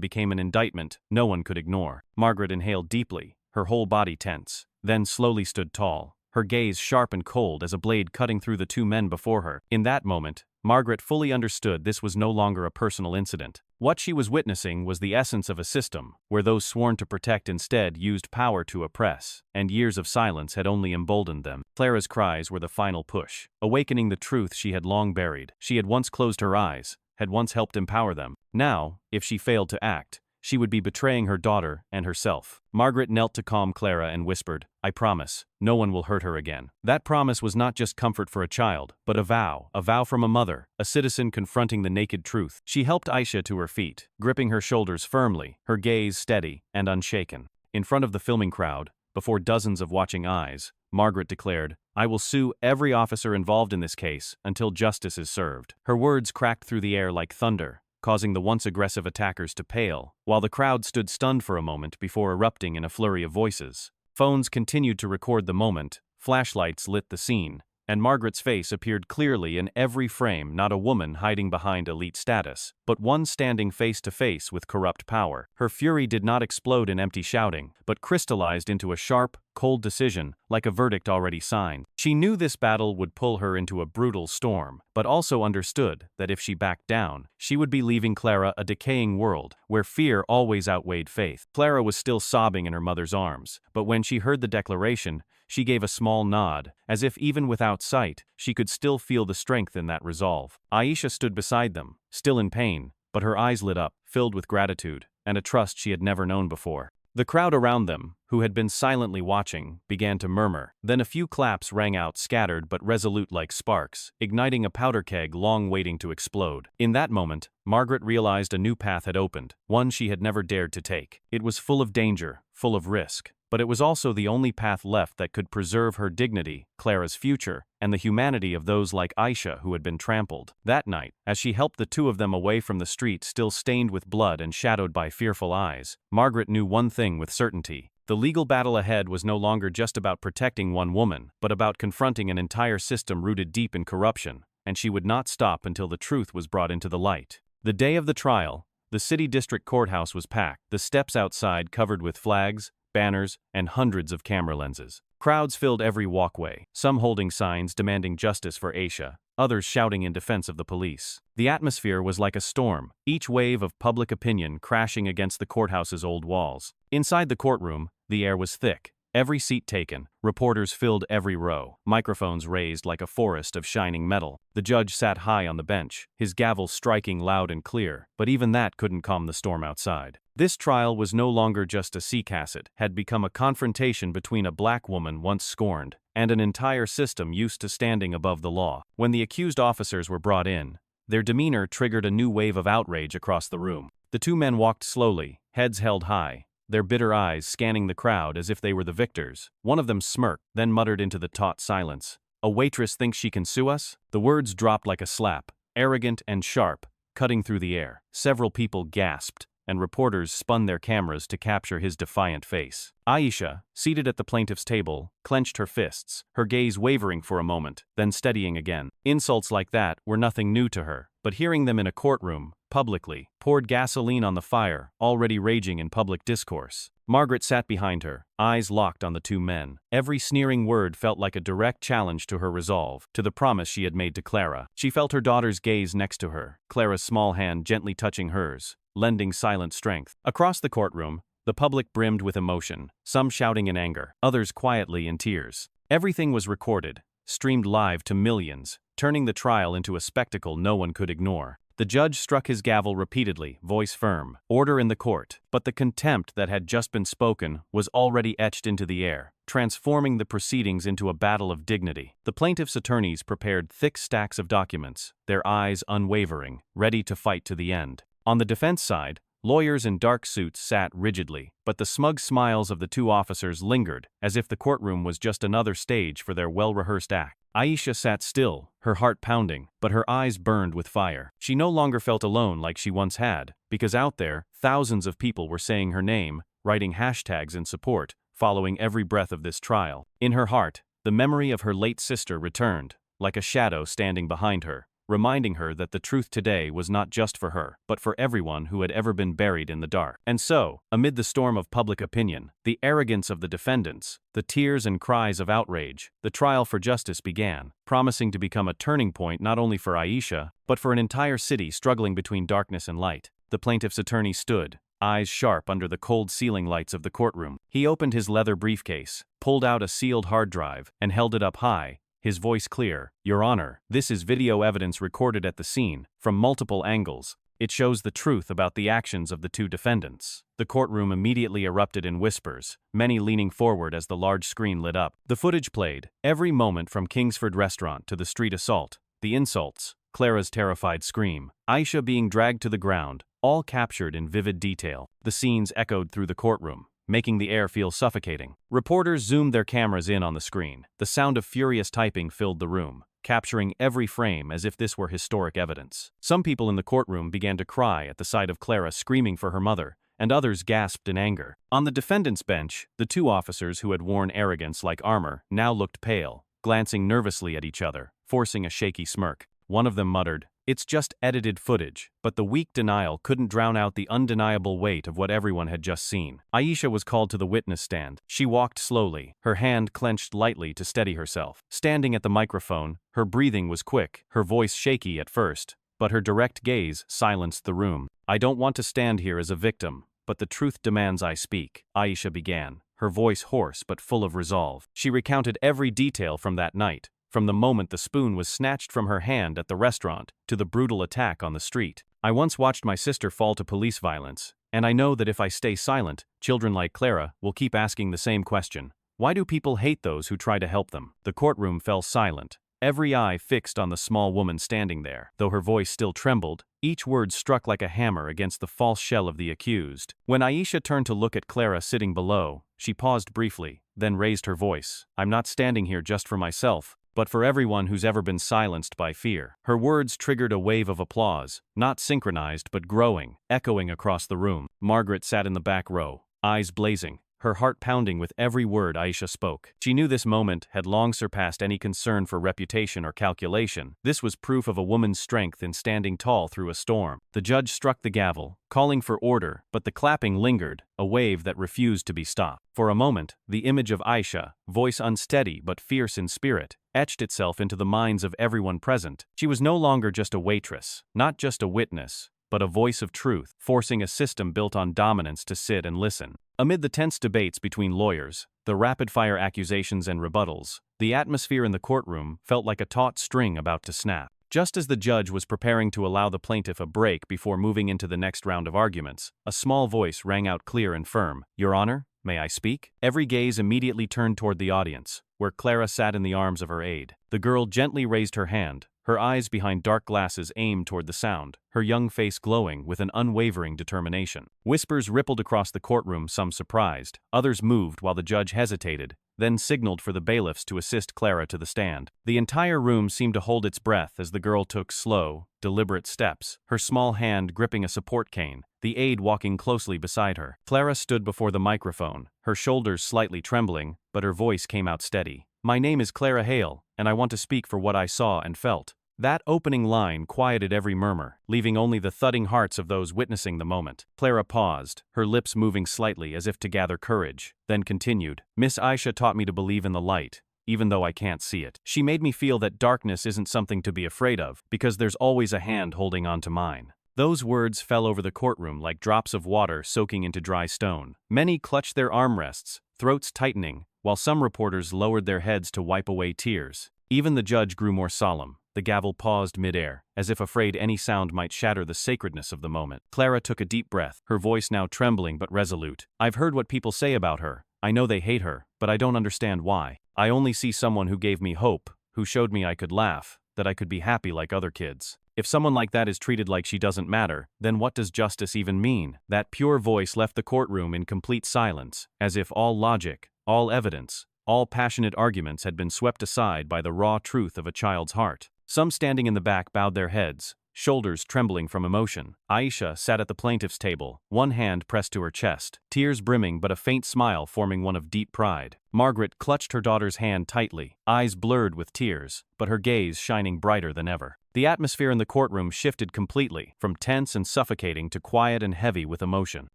Speaker 1: became an indictment no one could ignore. Margaret inhaled deeply, her whole body tense, then slowly stood tall, her gaze sharp and cold as a blade cutting through the two men before her. In that moment, Margaret fully understood this was no longer a personal incident. What she was witnessing was the essence of a system, where those sworn to protect instead used power to oppress, and years of silence had only emboldened them. Clara's cries were the final push, awakening the truth she had long buried. She had once closed her eyes, had once helped empower them. Now, if she failed to act, she would be betraying her daughter and herself. Margaret knelt to calm Clara and whispered, "I promise, no one will hurt her again." That promise was not just comfort for a child, but a vow from a mother, a citizen confronting the naked truth. She helped Aisha to her feet, gripping her shoulders firmly, her gaze steady and unshaken. In front of the filming crowd, before dozens of watching eyes, Margaret declared, "I will sue every officer involved in this case until justice is served." Her words cracked through the air like thunder, causing the once aggressive attackers to pale, while the crowd stood stunned for a moment before erupting in a flurry of voices. Phones continued to record the moment, flashlights lit the scene, and Margaret's face appeared clearly in every frame, not a woman hiding behind elite status, but one standing face to face with corrupt power. Her fury did not explode in empty shouting, but crystallized into a sharp, cold decision, like a verdict already signed. She knew this battle would pull her into a brutal storm, but also understood that if she backed down, she would be leaving Clara a decaying world where fear always outweighed faith. Clara was still sobbing in her mother's arms, but when she heard the declaration, she gave a small nod, as if even without sight, she could still feel the strength in that resolve. Aisha stood beside them, still in pain, but her eyes lit up, filled with gratitude and a trust she had never known before. The crowd around them, who had been silently watching, began to murmur. Then a few claps rang out, scattered but resolute like sparks, igniting a powder keg long waiting to explode. In that moment, Margaret realized a new path had opened, one she had never dared to take. It was full of danger, full of risk, but it was also the only path left that could preserve her dignity, Clara's future, and the humanity of those like Aisha who had been trampled. That night, as she helped the two of them away from the street still stained with blood and shadowed by fearful eyes, Margaret knew one thing with certainty. The legal battle ahead was no longer just about protecting one woman, but about confronting an entire system rooted deep in corruption, and she would not stop until the truth was brought into the light. The day of the trial, the city district courthouse was packed, the steps outside covered with flags, banners, and hundreds of camera lenses. Crowds filled every walkway, some holding signs demanding justice for Aisha, others shouting in defense of the police. The atmosphere was like a storm, each wave of public opinion crashing against the courthouse's old walls. Inside the courtroom, the air was thick. Every seat taken, reporters filled every row, microphones raised like a forest of shining metal. The judge sat high on the bench, his gavel striking loud and clear, but even that couldn't calm the storm outside. This trial was no longer just a CCAS, it had become a confrontation between a black woman once scorned and an entire system used to standing above the law. When the accused officers were brought in, their demeanor triggered a new wave of outrage across the room. The two men walked slowly, heads held high, their bitter eyes scanning the crowd as if they were the victors. One of them smirked, then muttered into the taut silence, "A waitress thinks she can sue us?" The words dropped like a slap, arrogant and sharp, cutting through the air. Several people gasped, and reporters spun their cameras to capture his defiant face. Aisha, seated at the plaintiff's table, clenched her fists, her gaze wavering for a moment, then steadying again. Insults like that were nothing new to her, but hearing them in a courtroom, publicly, poured gasoline on the fire, already raging in public discourse. Margaret sat behind her, eyes locked on the two men. Every sneering word felt like a direct challenge to her resolve, to the promise she had made to Clara. She felt her daughter's gaze next to her, Clara's small hand gently touching hers, lending silent strength. Across the courtroom, the public brimmed with emotion, some shouting in anger, others quietly in tears. Everything was recorded, streamed live to millions, turning the trial into a spectacle no one could ignore. The judge struck his gavel repeatedly, voice firm, order in the court, but the contempt that had just been spoken was already etched into the air, transforming the proceedings into a battle of dignity. The plaintiff's attorneys prepared thick stacks of documents, their eyes unwavering, ready to fight to the end. On the defense side, lawyers in dark suits sat rigidly, but the smug smiles of the two officers lingered, as if the courtroom was just another stage for their well-rehearsed act. Aisha sat still, her heart pounding, but her eyes burned with fire. She no longer felt alone like she once had, because out there, thousands of people were saying her name, writing hashtags in support, following every breath of this trial. In her heart, the memory of her late sister returned, like a shadow standing behind her, reminding her that the truth today was not just for her, but for everyone who had ever been buried in the dark. And so, amid the storm of public opinion, the arrogance of the defendants, the tears and cries of outrage, the trial for justice began, promising to become a turning point not only for Aisha, but for an entire city struggling between darkness and light. The plaintiff's attorney stood, eyes sharp under the cold ceiling lights of the courtroom. He opened his leather briefcase, pulled out a sealed hard drive, and held it up high, his voice clear. "Your Honor, this is video evidence recorded at the scene, from multiple angles. It shows the truth about the actions of the two defendants." The courtroom immediately erupted in whispers, many leaning forward as the large screen lit up. The footage played, every moment from Kingsford restaurant to the street assault, the insults, Clara's terrified scream, Aisha being dragged to the ground, all captured in vivid detail. The scenes echoed through the courtroom, making the air feel suffocating. Reporters zoomed their cameras in on the screen. The sound of furious typing filled the room, capturing every frame as if this were historic evidence. Some people in the courtroom began to cry at the sight of Clara screaming for her mother, and others gasped in anger. On the defendant's bench, the two officers who had worn arrogance like armor now looked pale, glancing nervously at each other, forcing a shaky smirk. One of them muttered, "It's just edited footage," but the weak denial couldn't drown out the undeniable weight of what everyone had just seen. Aisha was called to the witness stand. She walked slowly, her hand clenched lightly to steady herself. Standing at the microphone, her breathing was quick, her voice shaky at first, but her direct gaze silenced the room. "I don't want to stand here as a victim, but the truth demands I speak," Aisha began, her voice hoarse but full of resolve. She recounted every detail from that night, from the moment the spoon was snatched from her hand at the restaurant to the brutal attack on the street. "I once watched my sister fall to police violence, and I know that if I stay silent, children like Clara will keep asking the same question. Why do people hate those who try to help them?" The courtroom fell silent, every eye fixed on the small woman standing there. Though her voice still trembled, each word struck like a hammer against the false shell of the accused. When Aisha turned to look at Clara sitting below, she paused briefly, then raised her voice. "I'm not standing here just for myself, but for everyone who's ever been silenced by fear." Her words triggered a wave of applause, not synchronized but growing, echoing across the room. Margaret sat in the back row, eyes blazing, her heart pounding with every word Aisha spoke. She knew this moment had long surpassed any concern for reputation or calculation. This was proof of a woman's strength in standing tall through a storm. The judge struck the gavel, calling for order, but the clapping lingered, a wave that refused to be stopped. For a moment, the image of Aisha, voice unsteady but fierce in spirit, etched itself into the minds of everyone present. She was no longer just a waitress, not just a witness, but a voice of truth, forcing a system built on dominance to sit and listen. Amid the tense debates between lawyers, the rapid-fire accusations and rebuttals, the atmosphere in the courtroom felt like a taut string about to snap. Just as the judge was preparing to allow the plaintiff a break before moving into the next round of arguments, a small voice rang out clear and firm. "Your Honor, may I speak?" Every gaze immediately turned toward the audience, where Clara sat in the arms of her aide. The girl gently raised her hand, her eyes behind dark glasses aimed toward the sound, her young face glowing with an unwavering determination. Whispers rippled across the courtroom, some surprised, others moved while the judge hesitated, then signaled for the bailiffs to assist Clara to the stand. The entire room seemed to hold its breath as the girl took slow, deliberate steps, her small hand gripping a support cane, the aide walking closely beside her. Clara stood before the microphone, her shoulders slightly trembling, but her voice came out steady. "My name is Clara Hale, and I want to speak for what I saw and felt." That opening line quieted every murmur, leaving only the thudding hearts of those witnessing the moment. Clara paused, her lips moving slightly as if to gather courage, then continued. "Miss Aisha taught me to believe in the light, even though I can't see it. She made me feel that darkness isn't something to be afraid of, because there's always a hand holding on to mine." Those words fell over the courtroom like drops of water soaking into dry stone. Many clutched their armrests, throats tightening, while some reporters lowered their heads to wipe away tears. Even the judge grew more solemn. The gavel paused mid-air, as if afraid any sound might shatter the sacredness of the moment. Clara took a deep breath, her voice now trembling but resolute. "I've heard what people say about her. I know they hate her, but I don't understand why. I only see someone who gave me hope, who showed me I could laugh, that I could be happy like other kids. If someone like that is treated like she doesn't matter, then what does justice even mean?" That pure voice left the courtroom in complete silence, as if all logic, all evidence, all passionate arguments had been swept aside by the raw truth of a child's heart. Some standing in the back bowed their heads, shoulders trembling from emotion. Aisha sat at the plaintiff's table, one hand pressed to her chest, tears brimming but a faint smile forming one of deep pride. Margaret clutched her daughter's hand tightly, eyes blurred with tears, but her gaze shining brighter than ever. The atmosphere in the courtroom shifted completely, from tense and suffocating to quiet and heavy with emotion.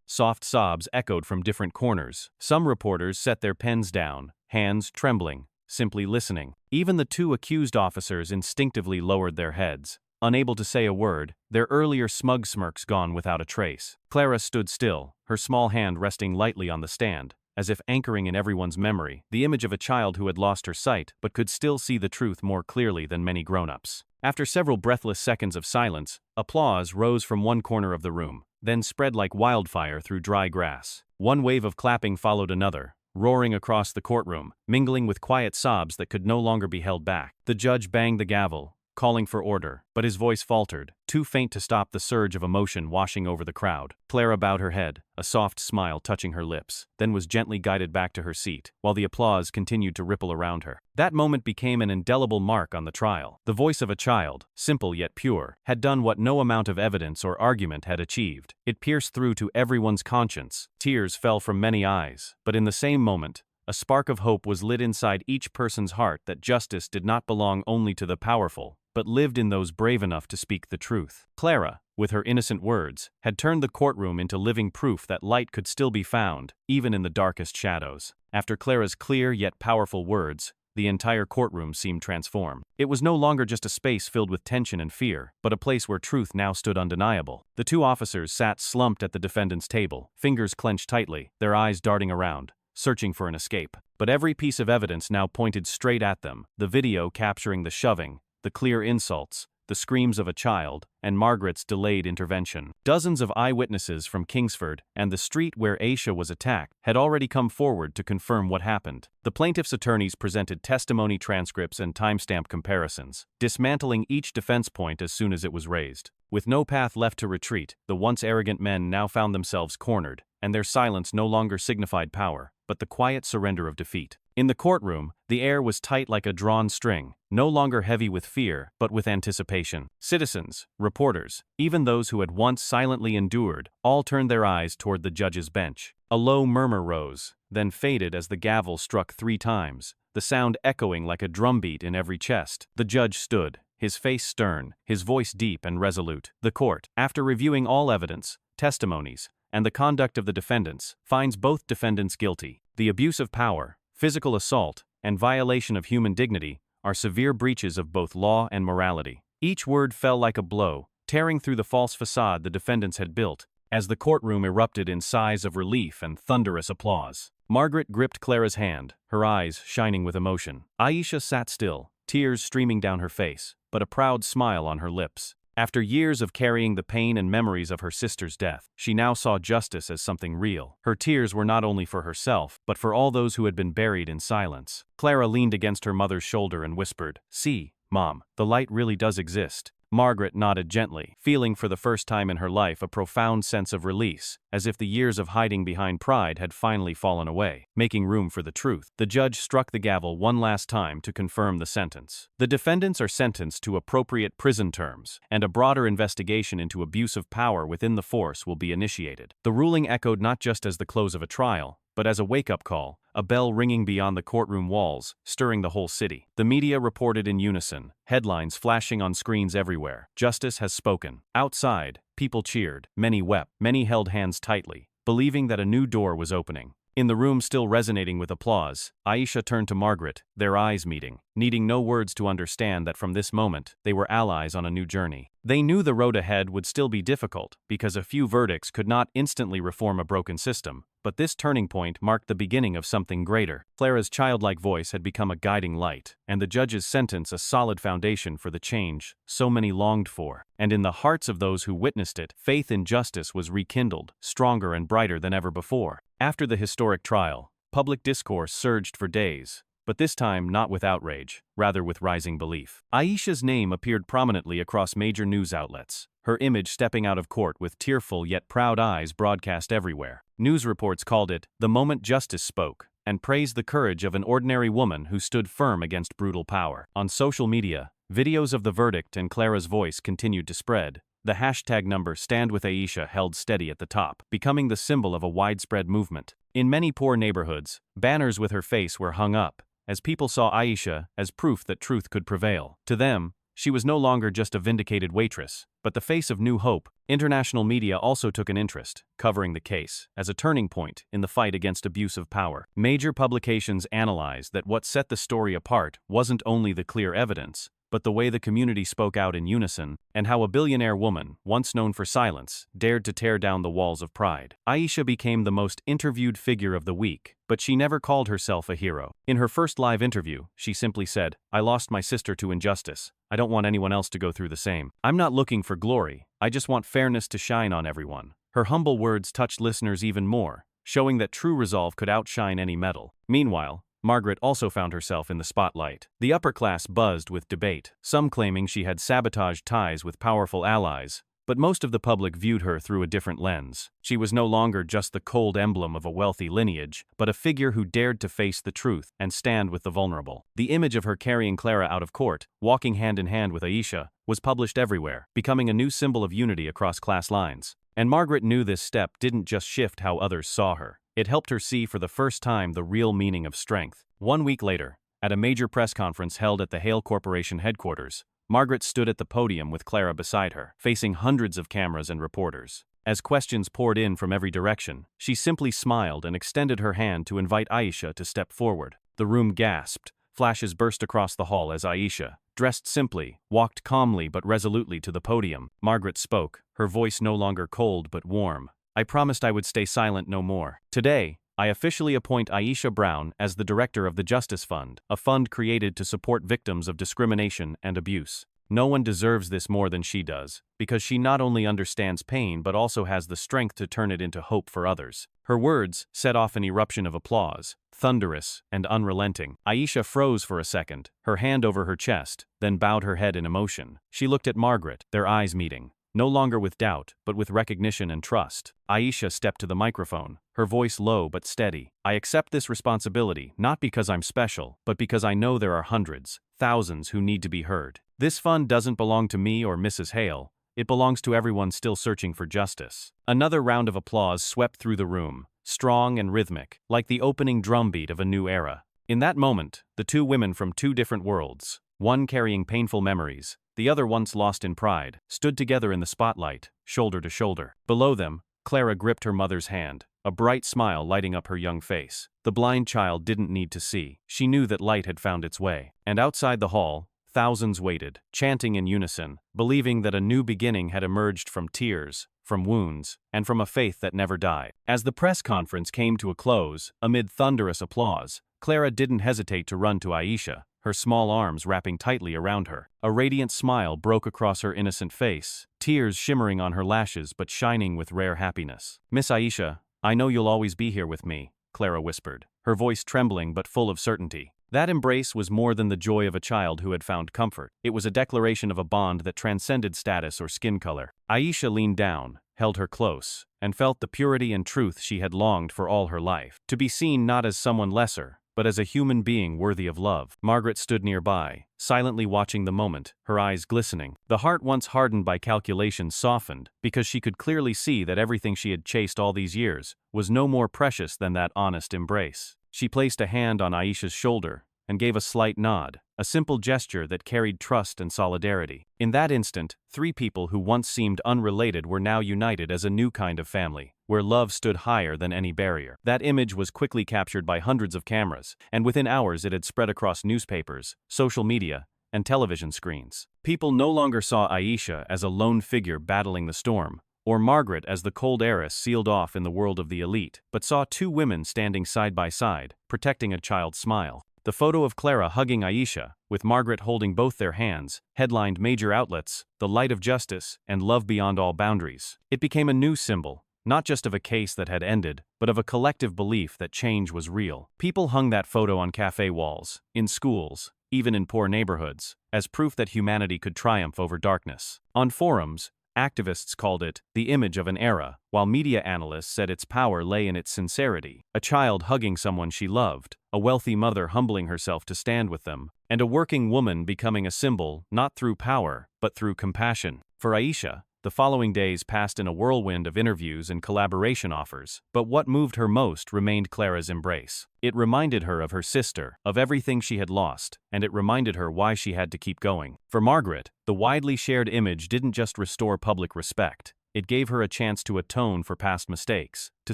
Speaker 1: Soft sobs echoed from different corners. Some reporters set their pens down, hands trembling, simply listening. Even the two accused officers instinctively lowered their heads, unable to say a word, their earlier smug smirks gone without a trace. Clara stood still, her small hand resting lightly on the stand, as if anchoring in everyone's memory the image of a child who had lost her sight but could still see the truth more clearly than many grown-ups. After several breathless seconds of silence, applause rose from one corner of the room, then spread like wildfire through dry grass. One wave of clapping followed another, roaring across the courtroom, mingling with quiet sobs that could no longer be held back. The judge banged the gavel, calling for order, but his voice faltered, too faint to stop the surge of emotion washing over the crowd. Clara bowed her head, a soft smile touching her lips, then was gently guided back to her seat, while the applause continued to ripple around her. That moment became an indelible mark on the trial. The voice of a child, simple yet pure, had done what no amount of evidence or argument had achieved. It pierced through to everyone's conscience. Tears fell from many eyes, but in the same moment, a spark of hope was lit inside each person's heart that justice did not belong only to the powerful, but lived in those brave enough to speak the truth. Clara, with her innocent words, had turned the courtroom into living proof that light could still be found, even in the darkest shadows. After Clara's clear yet powerful words, the entire courtroom seemed transformed. It was no longer just a space filled with tension and fear, but a place where truth now stood undeniable. The two officers sat slumped at the defendant's table, fingers clenched tightly, their eyes darting around, searching for an escape. But every piece of evidence now pointed straight at them, the video capturing the shoving, the clear insults, the screams of a child, and Margaret's delayed intervention. Dozens of eyewitnesses from Kingsford and the street where Aisha was attacked had already come forward to confirm what happened. The plaintiff's attorneys presented testimony transcripts and timestamp comparisons, dismantling each defense point as soon as it was raised. With no path left to retreat, the once arrogant men now found themselves cornered, and their silence no longer signified power, but the quiet surrender of defeat. In the courtroom, the air was tight like a drawn string, no longer heavy with fear, but with anticipation. Citizens, reporters, even those who had once silently endured, all turned their eyes toward the judge's bench. A low murmur rose, then faded as the gavel struck 3 times, the sound echoing like a drumbeat in every chest. The judge stood, his face stern, his voice deep and resolute. The court, after reviewing all evidence, testimonies, and the conduct of the defendants, finds both defendants guilty. The abuse of power, physical assault, and violation of human dignity are severe breaches of both law and morality. Each word fell like a blow, tearing through the false facade the defendants had built, as the courtroom erupted in sighs of relief and thunderous applause. Margaret gripped Clara's hand, her eyes shining with emotion. Aisha sat still, tears streaming down her face, but a proud smile on her lips. After years of carrying the pain and memories of her sister's death, she now saw justice as something real. Her tears were not only for herself, but for all those who had been buried in silence. Clara leaned against her mother's shoulder and whispered, "See, Mom, the light really does exist." Margaret nodded gently, feeling for the first time in her life a profound sense of release, as if the years of hiding behind pride had finally fallen away, making room for the truth. The judge struck the gavel one last time to confirm the sentence. The defendants are sentenced to appropriate prison terms, and a broader investigation into abuse of power within the force will be initiated. The ruling echoed not just as the close of a trial, but as a wake-up call, a bell ringing beyond the courtroom walls, stirring the whole city. The media reported in unison, headlines flashing on screens everywhere. Justice has spoken. Outside, people cheered, many wept, many held hands tightly, believing that a new door was opening. In the room still resonating with applause, Aisha turned to Margaret, their eyes meeting, needing no words to understand that from this moment, they were allies on a new journey. They knew the road ahead would still be difficult, because a few verdicts could not instantly reform a broken system, but this turning point marked the beginning of something greater. Clara's childlike voice had become a guiding light, and the judge's sentence a solid foundation for the change so many longed for. And in the hearts of those who witnessed it, faith in justice was rekindled, stronger and brighter than ever before. After the historic trial, public discourse surged for days, but this time not with outrage, rather with rising belief. Aisha's name appeared prominently across major news outlets, her image stepping out of court with tearful yet proud eyes broadcast everywhere. News reports called it the moment justice spoke, and praised the courage of an ordinary woman who stood firm against brutal power. On social media, videos of the verdict and Clara's voice continued to spread. The hashtag number Stand With Aisha held steady at the top, becoming the symbol of a widespread movement. In many poor neighborhoods, banners with her face were hung up, as people saw Aisha as proof that truth could prevail. To them, she was no longer just a vindicated waitress, but the face of new hope. International media also took an interest, covering the case as a turning point in the fight against abuse of power. Major publications analyzed that what set the story apart wasn't only the clear evidence, but the way the community spoke out in unison, and how a billionaire woman, once known for silence, dared to tear down the walls of pride. Aisha became the most interviewed figure of the week, but she never called herself a hero. In her first live interview, she simply said, "I lost my sister to injustice. I don't want anyone else to go through the same. I'm not looking for glory, I just want fairness to shine on everyone." Her humble words touched listeners even more, showing that true resolve could outshine any medal. Meanwhile, Margaret also found herself in the spotlight. The upper class buzzed with debate, some claiming she had sabotaged ties with powerful allies, but most of the public viewed her through a different lens. She was no longer just the cold emblem of a wealthy lineage, but a figure who dared to face the truth and stand with the vulnerable. The image of her carrying Clara out of court, walking hand in hand with Aisha, was published everywhere, becoming a new symbol of unity across class lines. And Margaret knew this step didn't just shift how others saw her. It helped her see for the first time the real meaning of strength. 1 week later, at a major press conference held at the Hale Corporation headquarters, Margaret stood at the podium with Clara beside her, facing hundreds of cameras and reporters. As questions poured in from every direction, she simply smiled and extended her hand to invite Aisha to step forward. The room gasped. Flashes burst across the hall as Aisha, dressed simply, walked calmly but resolutely to the podium. Margaret spoke, her voice no longer cold but warm. "I promised I would stay silent no more. Today, I officially appoint Aisha Brown as the director of the Justice Fund, a fund created to support victims of discrimination and abuse. No one deserves this more than she does, because she not only understands pain but also has the strength to turn it into hope for others." Her words set off an eruption of applause, thunderous and unrelenting. Aisha froze for a second, her hand over her chest, then bowed her head in emotion. She looked at Margaret, their eyes meeting. No longer with doubt, but with recognition and trust. Aisha stepped to the microphone, her voice low but steady. "I accept this responsibility, not because I'm special, but because I know there are hundreds, thousands who need to be heard. This fund doesn't belong to me or Mrs. Hale. It belongs to everyone still searching for justice." Another round of applause swept through the room, strong and rhythmic, like the opening drumbeat of a new era. In that moment, the two women from two different worlds, one carrying painful memories, the other once lost in pride, stood together in the spotlight, shoulder to shoulder. Below them, Clara gripped her mother's hand, a bright smile lighting up her young face. The blind child didn't need to see. She knew that light had found its way. And outside the hall, thousands waited, chanting in unison, believing that a new beginning had emerged from tears, from wounds, and from a faith that never died. As the press conference came to a close, amid thunderous applause, Clara didn't hesitate to run to Aisha, her small arms wrapping tightly around her. A radiant smile broke across her innocent face, tears shimmering on her lashes but shining with rare happiness. "Miss Aisha, I know you'll always be here with me," Clara whispered, her voice trembling but full of certainty. That embrace was more than the joy of a child who had found comfort. It was a declaration of a bond that transcended status or skin color. Aisha leaned down, held her close, and felt the purity and truth she had longed for all her life. To be seen not as someone lesser, but as a human being worthy of love. Margaret stood nearby, silently watching the moment, her eyes glistening. The heart once hardened by calculation softened, because she could clearly see that everything she had chased all these years was no more precious than that honest embrace. She placed a hand on Aisha's shoulder and gave a slight nod, a simple gesture that carried trust and solidarity. In that instant, three people who once seemed unrelated were now united as a new kind of family, where love stood higher than any barrier. That image was quickly captured by hundreds of cameras, and within hours it had spread across newspapers, social media, and television screens. People no longer saw Aisha as a lone figure battling the storm, or Margaret as the cold heiress sealed off in the world of the elite, but saw two women standing side by side, protecting a child's smile. The photo of Clara hugging Aisha, with Margaret holding both their hands, headlined major outlets, "The Light of Justice" and "Love Beyond All Boundaries." It became a new symbol, not just of a case that had ended, but of a collective belief that change was real. People hung that photo on cafe walls, in schools, even in poor neighborhoods, as proof that humanity could triumph over darkness. On forums, activists called it the image of an era, while media analysts said its power lay in its sincerity. A child hugging someone she loved, a wealthy mother humbling herself to stand with them, and a working woman becoming a symbol not through power, but through compassion. For Aisha, the following days passed in a whirlwind of interviews and collaboration offers, but what moved her most remained Clara's embrace. It reminded her of her sister, of everything she had lost, and it reminded her why she had to keep going. For Margaret, the widely shared image didn't just restore public respect. It gave her a chance to atone for past mistakes, to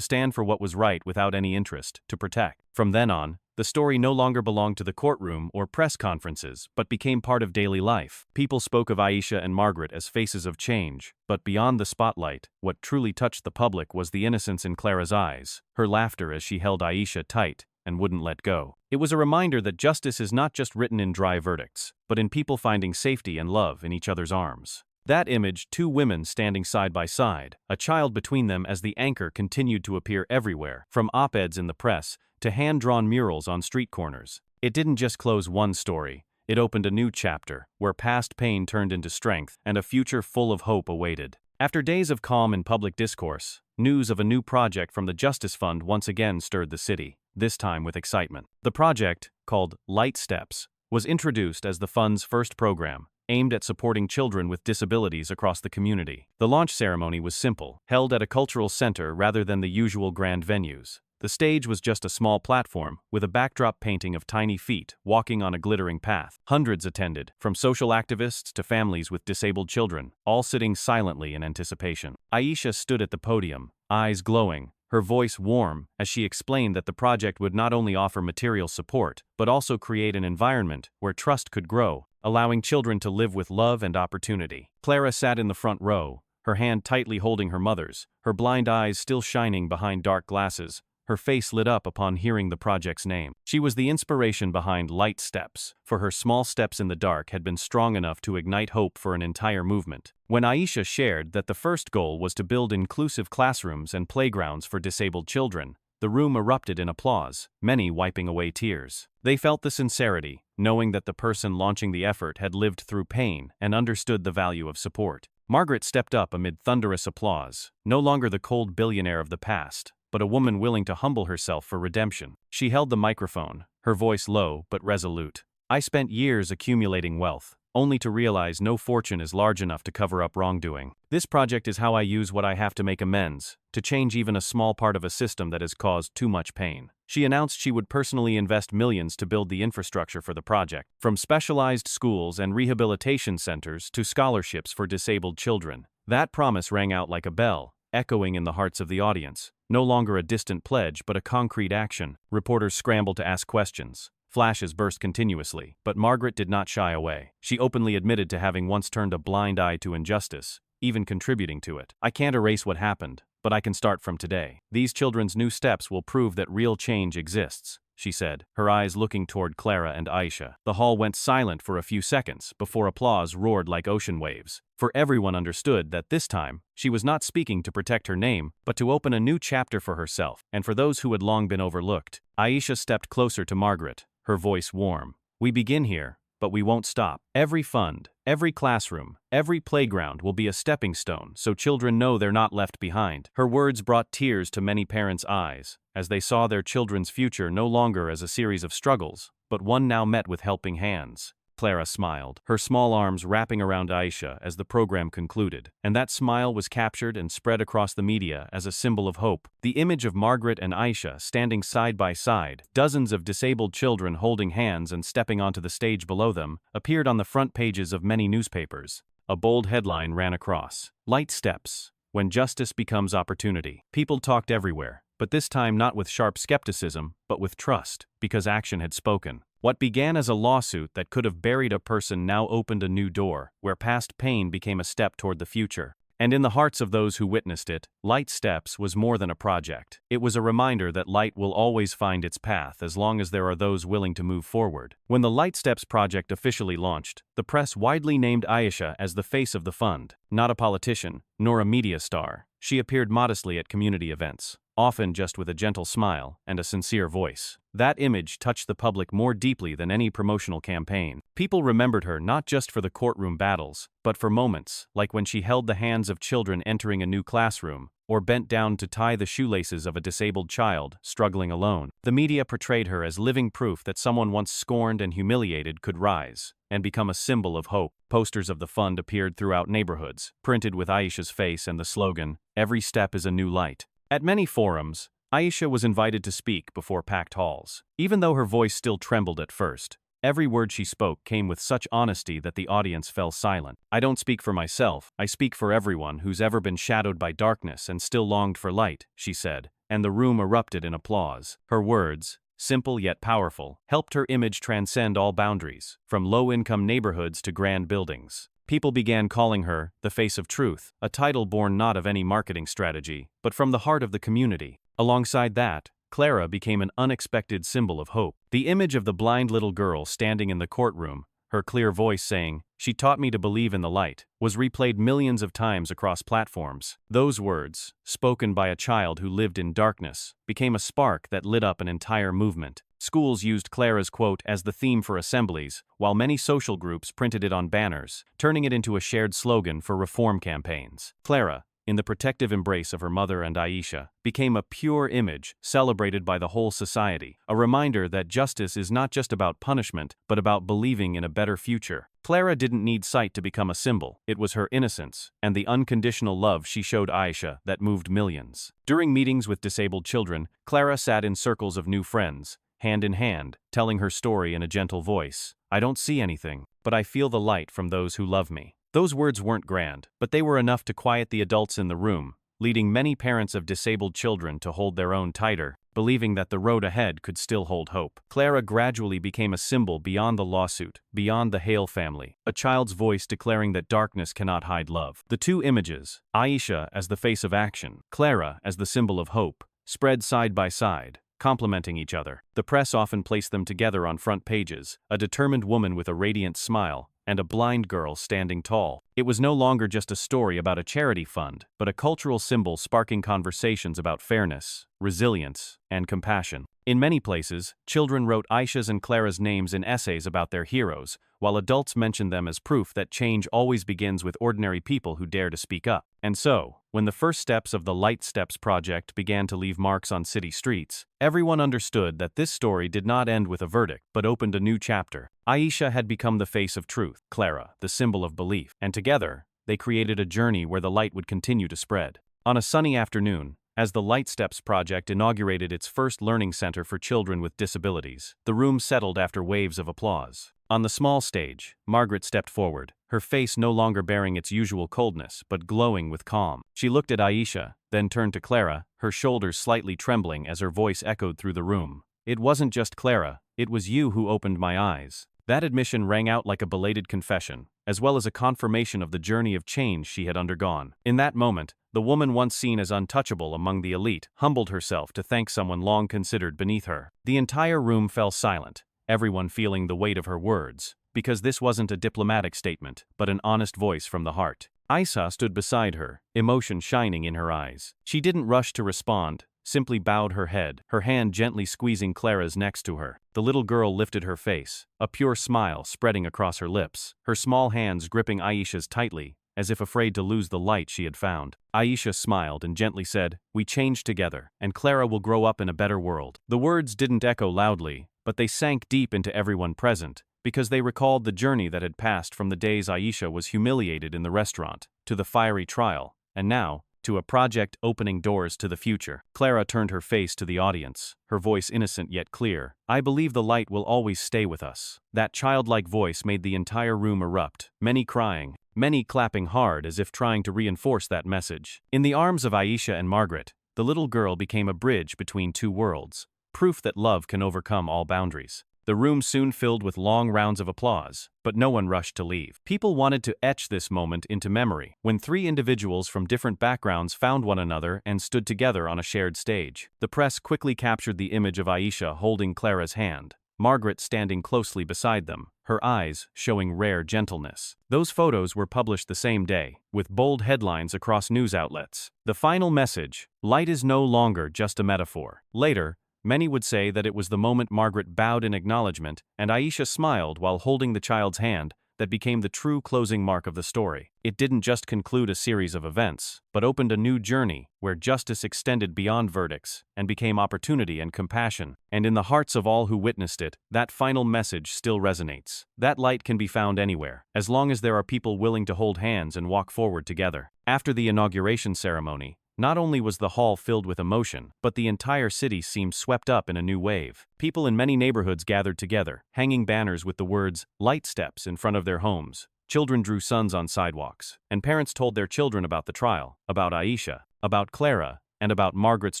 Speaker 1: stand for what was right without any interest, to protect. From then on, the story no longer belonged to the courtroom or press conferences, but became part of daily life. People spoke of Aisha and Margaret as faces of change, but beyond the spotlight, what truly touched the public was the innocence in Clara's eyes, her laughter as she held Aisha tight and wouldn't let go. It was a reminder that justice is not just written in dry verdicts, but in people finding safety and love in each other's arms. That image, two women standing side by side, a child between them as the anchor continued to appear everywhere, from op-eds in the press to hand-drawn murals on street corners. It didn't just close one story, it opened a new chapter, where past pain turned into strength and a future full of hope awaited. After days of calm and public discourse, news of a new project from the Justice Fund once again stirred the city, this time with excitement. The project, called Light Steps, was introduced as the fund's first program, aimed at supporting children with disabilities across the community. The launch ceremony was simple, held at a cultural center rather than the usual grand venues. The stage was just a small platform, with a backdrop painting of tiny feet walking on a glittering path. Hundreds attended, from social activists to families with disabled children, all sitting silently in anticipation. Aisha stood at the podium, eyes glowing, her voice warm, as she explained that the project would not only offer material support, but also create an environment where trust could grow, allowing children to live with love and opportunity. Clara sat in the front row, her hand tightly holding her mother's, her blind eyes still shining behind dark glasses. Her face lit up upon hearing the project's name. She was the inspiration behind Light Steps, for her small steps in the dark had been strong enough to ignite hope for an entire movement. When Aisha shared that the first goal was to build inclusive classrooms and playgrounds for disabled children, the room erupted in applause, many wiping away tears. They felt the sincerity, knowing that the person launching the effort had lived through pain and understood the value of support. Margaret stepped up amid thunderous applause, no longer the cold billionaire of the past, but a woman willing to humble herself for redemption. She held the microphone, her voice low but resolute. I spent years accumulating wealth, only to realize no fortune is large enough to cover up wrongdoing. This project is how I use what I have to make amends, to change even a small part of a system that has caused too much pain. She announced she would personally invest millions to build the infrastructure for the project, from specialized schools and rehabilitation centers to scholarships for disabled children. That promise rang out like a bell, echoing in the hearts of the audience. No longer a distant pledge, but a concrete action. Reporters scrambled to ask questions. Flashes burst continuously, but Margaret did not shy away. She openly admitted to having once turned a blind eye to injustice, even contributing to it. I can't erase what happened, but I can start from today. These children's new steps will prove that real change exists, she said, her eyes looking toward Clara and Aisha. The hall went silent for a few seconds before applause roared like ocean waves, for everyone understood that this time, she was not speaking to protect her name, but to open a new chapter for herself, and for those who had long been overlooked. Aisha stepped closer to Margaret, her voice warm. We begin here, but we won't stop. Every fund, every classroom, every playground will be a stepping stone so children know they're not left behind. Her words brought tears to many parents' eyes, as they saw their children's future no longer as a series of struggles, but one now met with helping hands. Clara smiled, her small arms wrapping around Aisha as the program concluded, and that smile was captured and spread across the media as a symbol of hope. The image of Margaret and Aisha standing side by side, dozens of disabled children holding hands and stepping onto the stage below them, appeared on the front pages of many newspapers. A bold headline ran across: Light Steps, when justice becomes opportunity. People talked everywhere, but this time not with sharp skepticism, but with trust, because action had spoken. What began as a lawsuit that could have buried a person now opened a new door, where past pain became a step toward the future. And in the hearts of those who witnessed it, Light Steps was more than a project. It was a reminder that light will always find its path as long as there are those willing to move forward. When the Light Steps project officially launched, the press widely named Aisha as the face of the fund. Not a politician, nor a media star, she appeared modestly at community events, often just with a gentle smile and a sincere voice. That image touched the public more deeply than any promotional campaign. People remembered her not just for the courtroom battles, but for moments, like when she held the hands of children entering a new classroom, or bent down to tie the shoelaces of a disabled child struggling alone. The media portrayed her as living proof that someone once scorned and humiliated could rise and become a symbol of hope. Posters of the fund appeared throughout neighborhoods, printed with Aisha's face and the slogan, "Every step is a new light." At many forums, Aisha was invited to speak before packed halls. Even though her voice still trembled at first, every word she spoke came with such honesty that the audience fell silent. I don't speak for myself, I speak for everyone who's ever been shadowed by darkness and still longed for light, she said, and the room erupted in applause. Her words, simple yet powerful, helped her image transcend all boundaries, from low-income neighborhoods to grand buildings. People began calling her the face of truth, a title born not of any marketing strategy, but from the heart of the community. Alongside that, Clara became an unexpected symbol of hope. The image of the blind little girl standing in the courtroom, her clear voice saying, "She taught me to believe in the light," was replayed millions of times across platforms. Those words, spoken by a child who lived in darkness, became a spark that lit up an entire movement. Schools used Clara's quote as the theme for assemblies, while many social groups printed it on banners, turning it into a shared slogan for reform campaigns. Clara, in the protective embrace of her mother and Aisha, became a pure image celebrated by the whole society, a reminder that justice is not just about punishment, but about believing in a better future. Clara didn't need sight to become a symbol. It was her innocence and the unconditional love she showed Aisha that moved millions. During meetings with disabled children, Clara sat in circles of new friends, hand in hand, telling her story in a gentle voice. I don't see anything, but I feel the light from those who love me. Those words weren't grand, but they were enough to quiet the adults in the room, leading many parents of disabled children to hold their own tighter, believing that the road ahead could still hold hope. Clara gradually became a symbol beyond the lawsuit, beyond the Hale family, a child's voice declaring that darkness cannot hide love. The two images, Aisha as the face of action, Clara as the symbol of hope, spread side by side, complementing each other. The press often placed them together on front pages, a determined woman with a radiant smile, and a blind girl standing tall. It was no longer just a story about a charity fund, but a cultural symbol sparking conversations about fairness, resilience, and compassion. In many places, children wrote Aisha's and Clara's names in essays about their heroes, while adults mentioned them as proof that change always begins with ordinary people who dare to speak up. And so, when the first steps of the Light Steps project began to leave marks on city streets, everyone understood that this story did not end with a verdict, but opened a new chapter. Aisha had become the face of truth, Clara, the symbol of belief, and together, they created a journey where the light would continue to spread. On a sunny afternoon, as the Light Steps project inaugurated its first learning center for children with disabilities, the room settled after waves of applause. On the small stage, Margaret stepped forward, her face no longer bearing its usual coldness but glowing with calm. She looked at Aisha, then turned to Clara, her shoulders slightly trembling as her voice echoed through the room. It wasn't just Clara, it was you who opened my eyes. That admission rang out like a belated confession, as well as a confirmation of the journey of change she had undergone. In that moment, the woman once seen as untouchable among the elite humbled herself to thank someone long considered beneath her. The entire room fell silent, everyone feeling the weight of her words, because this wasn't a diplomatic statement, but an honest voice from the heart. Aisha stood beside her, emotion shining in her eyes. She didn't rush to respond, simply bowed her head, her hand gently squeezing Clara's next to her. The little girl lifted her face, a pure smile spreading across her lips, her small hands gripping Aisha's tightly, as if afraid to lose the light she had found. Aisha smiled and gently said, "We change together, and Clara will grow up in a better world." The words didn't echo loudly, but they sank deep into everyone present, because they recalled the journey that had passed from the days Aisha was humiliated in the restaurant, to the fiery trial, and now, to a project opening doors to the future. Clara turned her face to the audience, her voice innocent yet clear. "I believe the light will always stay with us." That childlike voice made the entire room erupt, many crying, many clapping hard as if trying to reinforce that message. In the arms of Aisha and Margaret, the little girl became a bridge between two worlds, proof that love can overcome all boundaries. The room soon filled with long rounds of applause, but no one rushed to leave. People wanted to etch this moment into memory, when three individuals from different backgrounds found one another and stood together on a shared stage. The press quickly captured the image of Aisha holding Clara's hand, Margaret standing closely beside them, her eyes showing rare gentleness. Those photos were published the same day, with bold headlines across news outlets. The final message: light is no longer just a metaphor. Later, many would say that it was the moment Margaret bowed in acknowledgement and Aisha smiled while holding the child's hand that became the true closing mark of the story. It didn't just conclude a series of events, but opened a new journey where justice extended beyond verdicts and became opportunity and compassion. And in the hearts of all who witnessed it, that final message still resonates. That light can be found anywhere, as long as there are people willing to hold hands and walk forward together. After the inauguration ceremony, not only was the hall filled with emotion, but the entire city seemed swept up in a new wave. People in many neighborhoods gathered together, hanging banners with the words, "Light Steps," in front of their homes. Children drew suns on sidewalks, and parents told their children about the trial, about Aisha, about Clara, and about Margaret's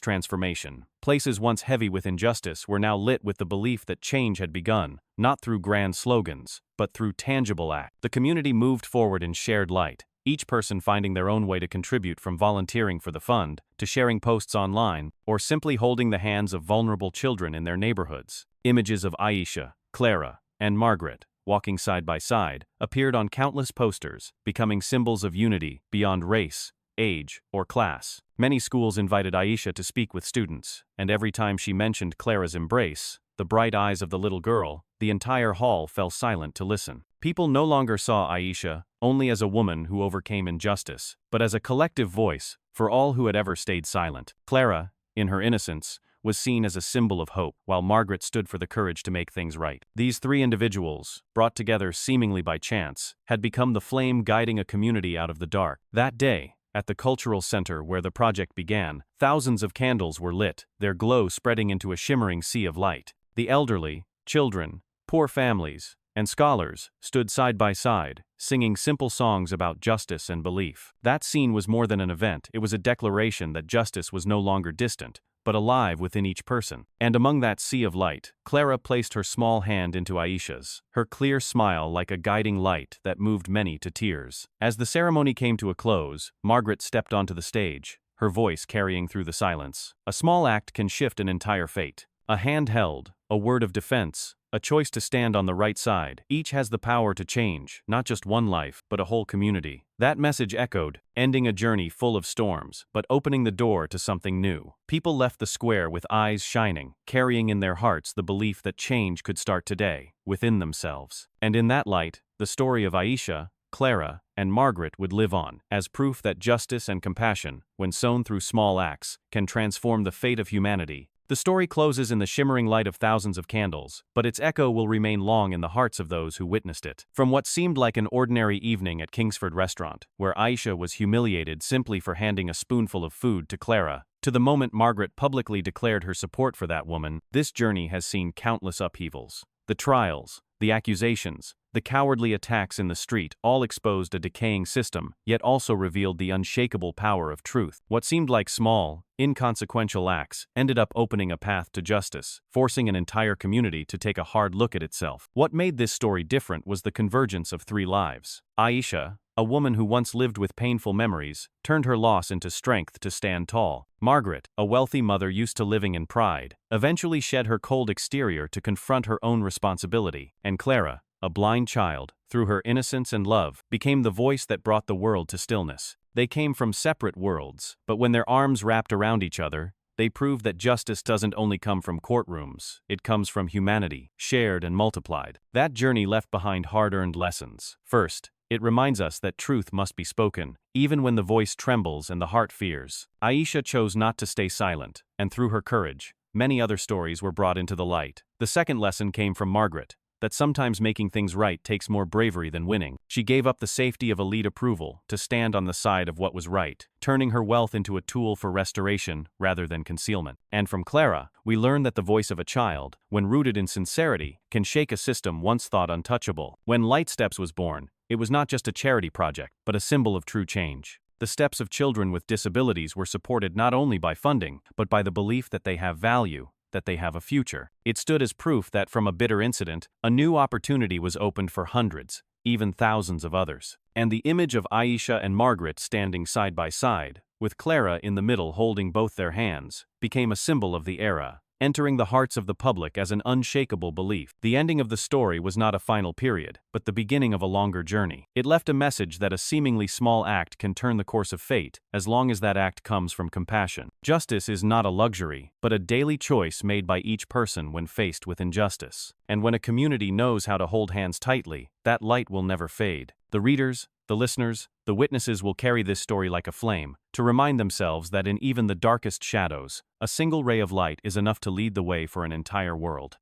Speaker 1: transformation. Places once heavy with injustice were now lit with the belief that change had begun, not through grand slogans, but through tangible acts. The community moved forward in shared light, each person finding their own way to contribute, from volunteering for the fund, to sharing posts online, or simply holding the hands of vulnerable children in their neighborhoods. Images of Aisha, Clara, and Margaret, walking side by side, appeared on countless posters, becoming symbols of unity beyond race, age, or class. Many schools invited Aisha to speak with students, and every time she mentioned Clara's embrace, the bright eyes of the little girl, the entire hall fell silent to listen. People no longer saw Aisha only as a woman who overcame injustice, but as a collective voice for all who had ever stayed silent. Clara, in her innocence, was seen as a symbol of hope, while Margaret stood for the courage to make things right. These three individuals, brought together seemingly by chance, had become the flame guiding a community out of the dark. That day, at the cultural center where the project began, thousands of candles were lit, their glow spreading into a shimmering sea of light. The elderly, children, poor families, and scholars stood side by side, singing simple songs about justice and belief. That scene was more than an event, it was a declaration that justice was no longer distant, but alive within each person. And among that sea of light, Clara placed her small hand into Aisha's, her clear smile like a guiding light that moved many to tears. As the ceremony came to a close, Margaret stepped onto the stage, her voice carrying through the silence. A small act can shift an entire fate. A hand held, a word of defense, a choice to stand on the right side. Each has the power to change, not just one life, but a whole community. That message echoed, ending a journey full of storms, but opening the door to something new. People left the square with eyes shining, carrying in their hearts the belief that change could start today, within themselves. And in that light, the story of Aisha, Clara, and Margaret would live on, as proof that justice and compassion, when sown through small acts, can transform the fate of humanity. The story closes in the shimmering light of thousands of candles, but its echo will remain long in the hearts of those who witnessed it. From what seemed like an ordinary evening at Kingsford restaurant, where Aisha was humiliated simply for handing a spoonful of food to Clara, to the moment Margaret publicly declared her support for that woman, this journey has seen countless upheavals. The trials, the accusations, the cowardly attacks in the street all exposed a decaying system, yet also revealed the unshakable power of truth. What seemed like small, inconsequential acts ended up opening a path to justice, forcing an entire community to take a hard look at itself. What made this story different was the convergence of three lives. Aisha, a woman who once lived with painful memories, turned her loss into strength to stand tall. Margaret, a wealthy mother used to living in pride, eventually shed her cold exterior to confront her own responsibility. And Clara, a blind child, through her innocence and love, became the voice that brought the world to stillness. They came from separate worlds, but when their arms wrapped around each other, they proved that justice doesn't only come from courtrooms, it comes from humanity, shared and multiplied. That journey left behind hard-earned lessons. First, it reminds us that truth must be spoken, even when the voice trembles and the heart fears. Aisha chose not to stay silent, and through her courage, many other stories were brought into the light. The second lesson came from Margaret, that sometimes making things right takes more bravery than winning. She gave up the safety of elite approval to stand on the side of what was right, turning her wealth into a tool for restoration rather than concealment. And from Clara, we learn that the voice of a child, when rooted in sincerity, can shake a system once thought untouchable. When Light Steps was born, it was not just a charity project, but a symbol of true change. The steps of children with disabilities were supported not only by funding, but by the belief that they have value, that they have a future. It stood as proof that from a bitter incident, a new opportunity was opened for hundreds, even thousands of others. And the image of Aisha and Margaret standing side by side, with Clara in the middle holding both their hands, became a symbol of the era, entering the hearts of the public as an unshakable belief. The ending of the story was not a final period, but the beginning of a longer journey. It left a message that a seemingly small act can turn the course of fate, as long as that act comes from compassion. Justice is not a luxury, but a daily choice made by each person when faced with injustice. And when a community knows how to hold hands tightly, that light will never fade. The readers, the listeners, the witnesses will carry this story like a flame, to remind themselves that in even the darkest shadows, a single ray of light is enough to lead the way for an entire world.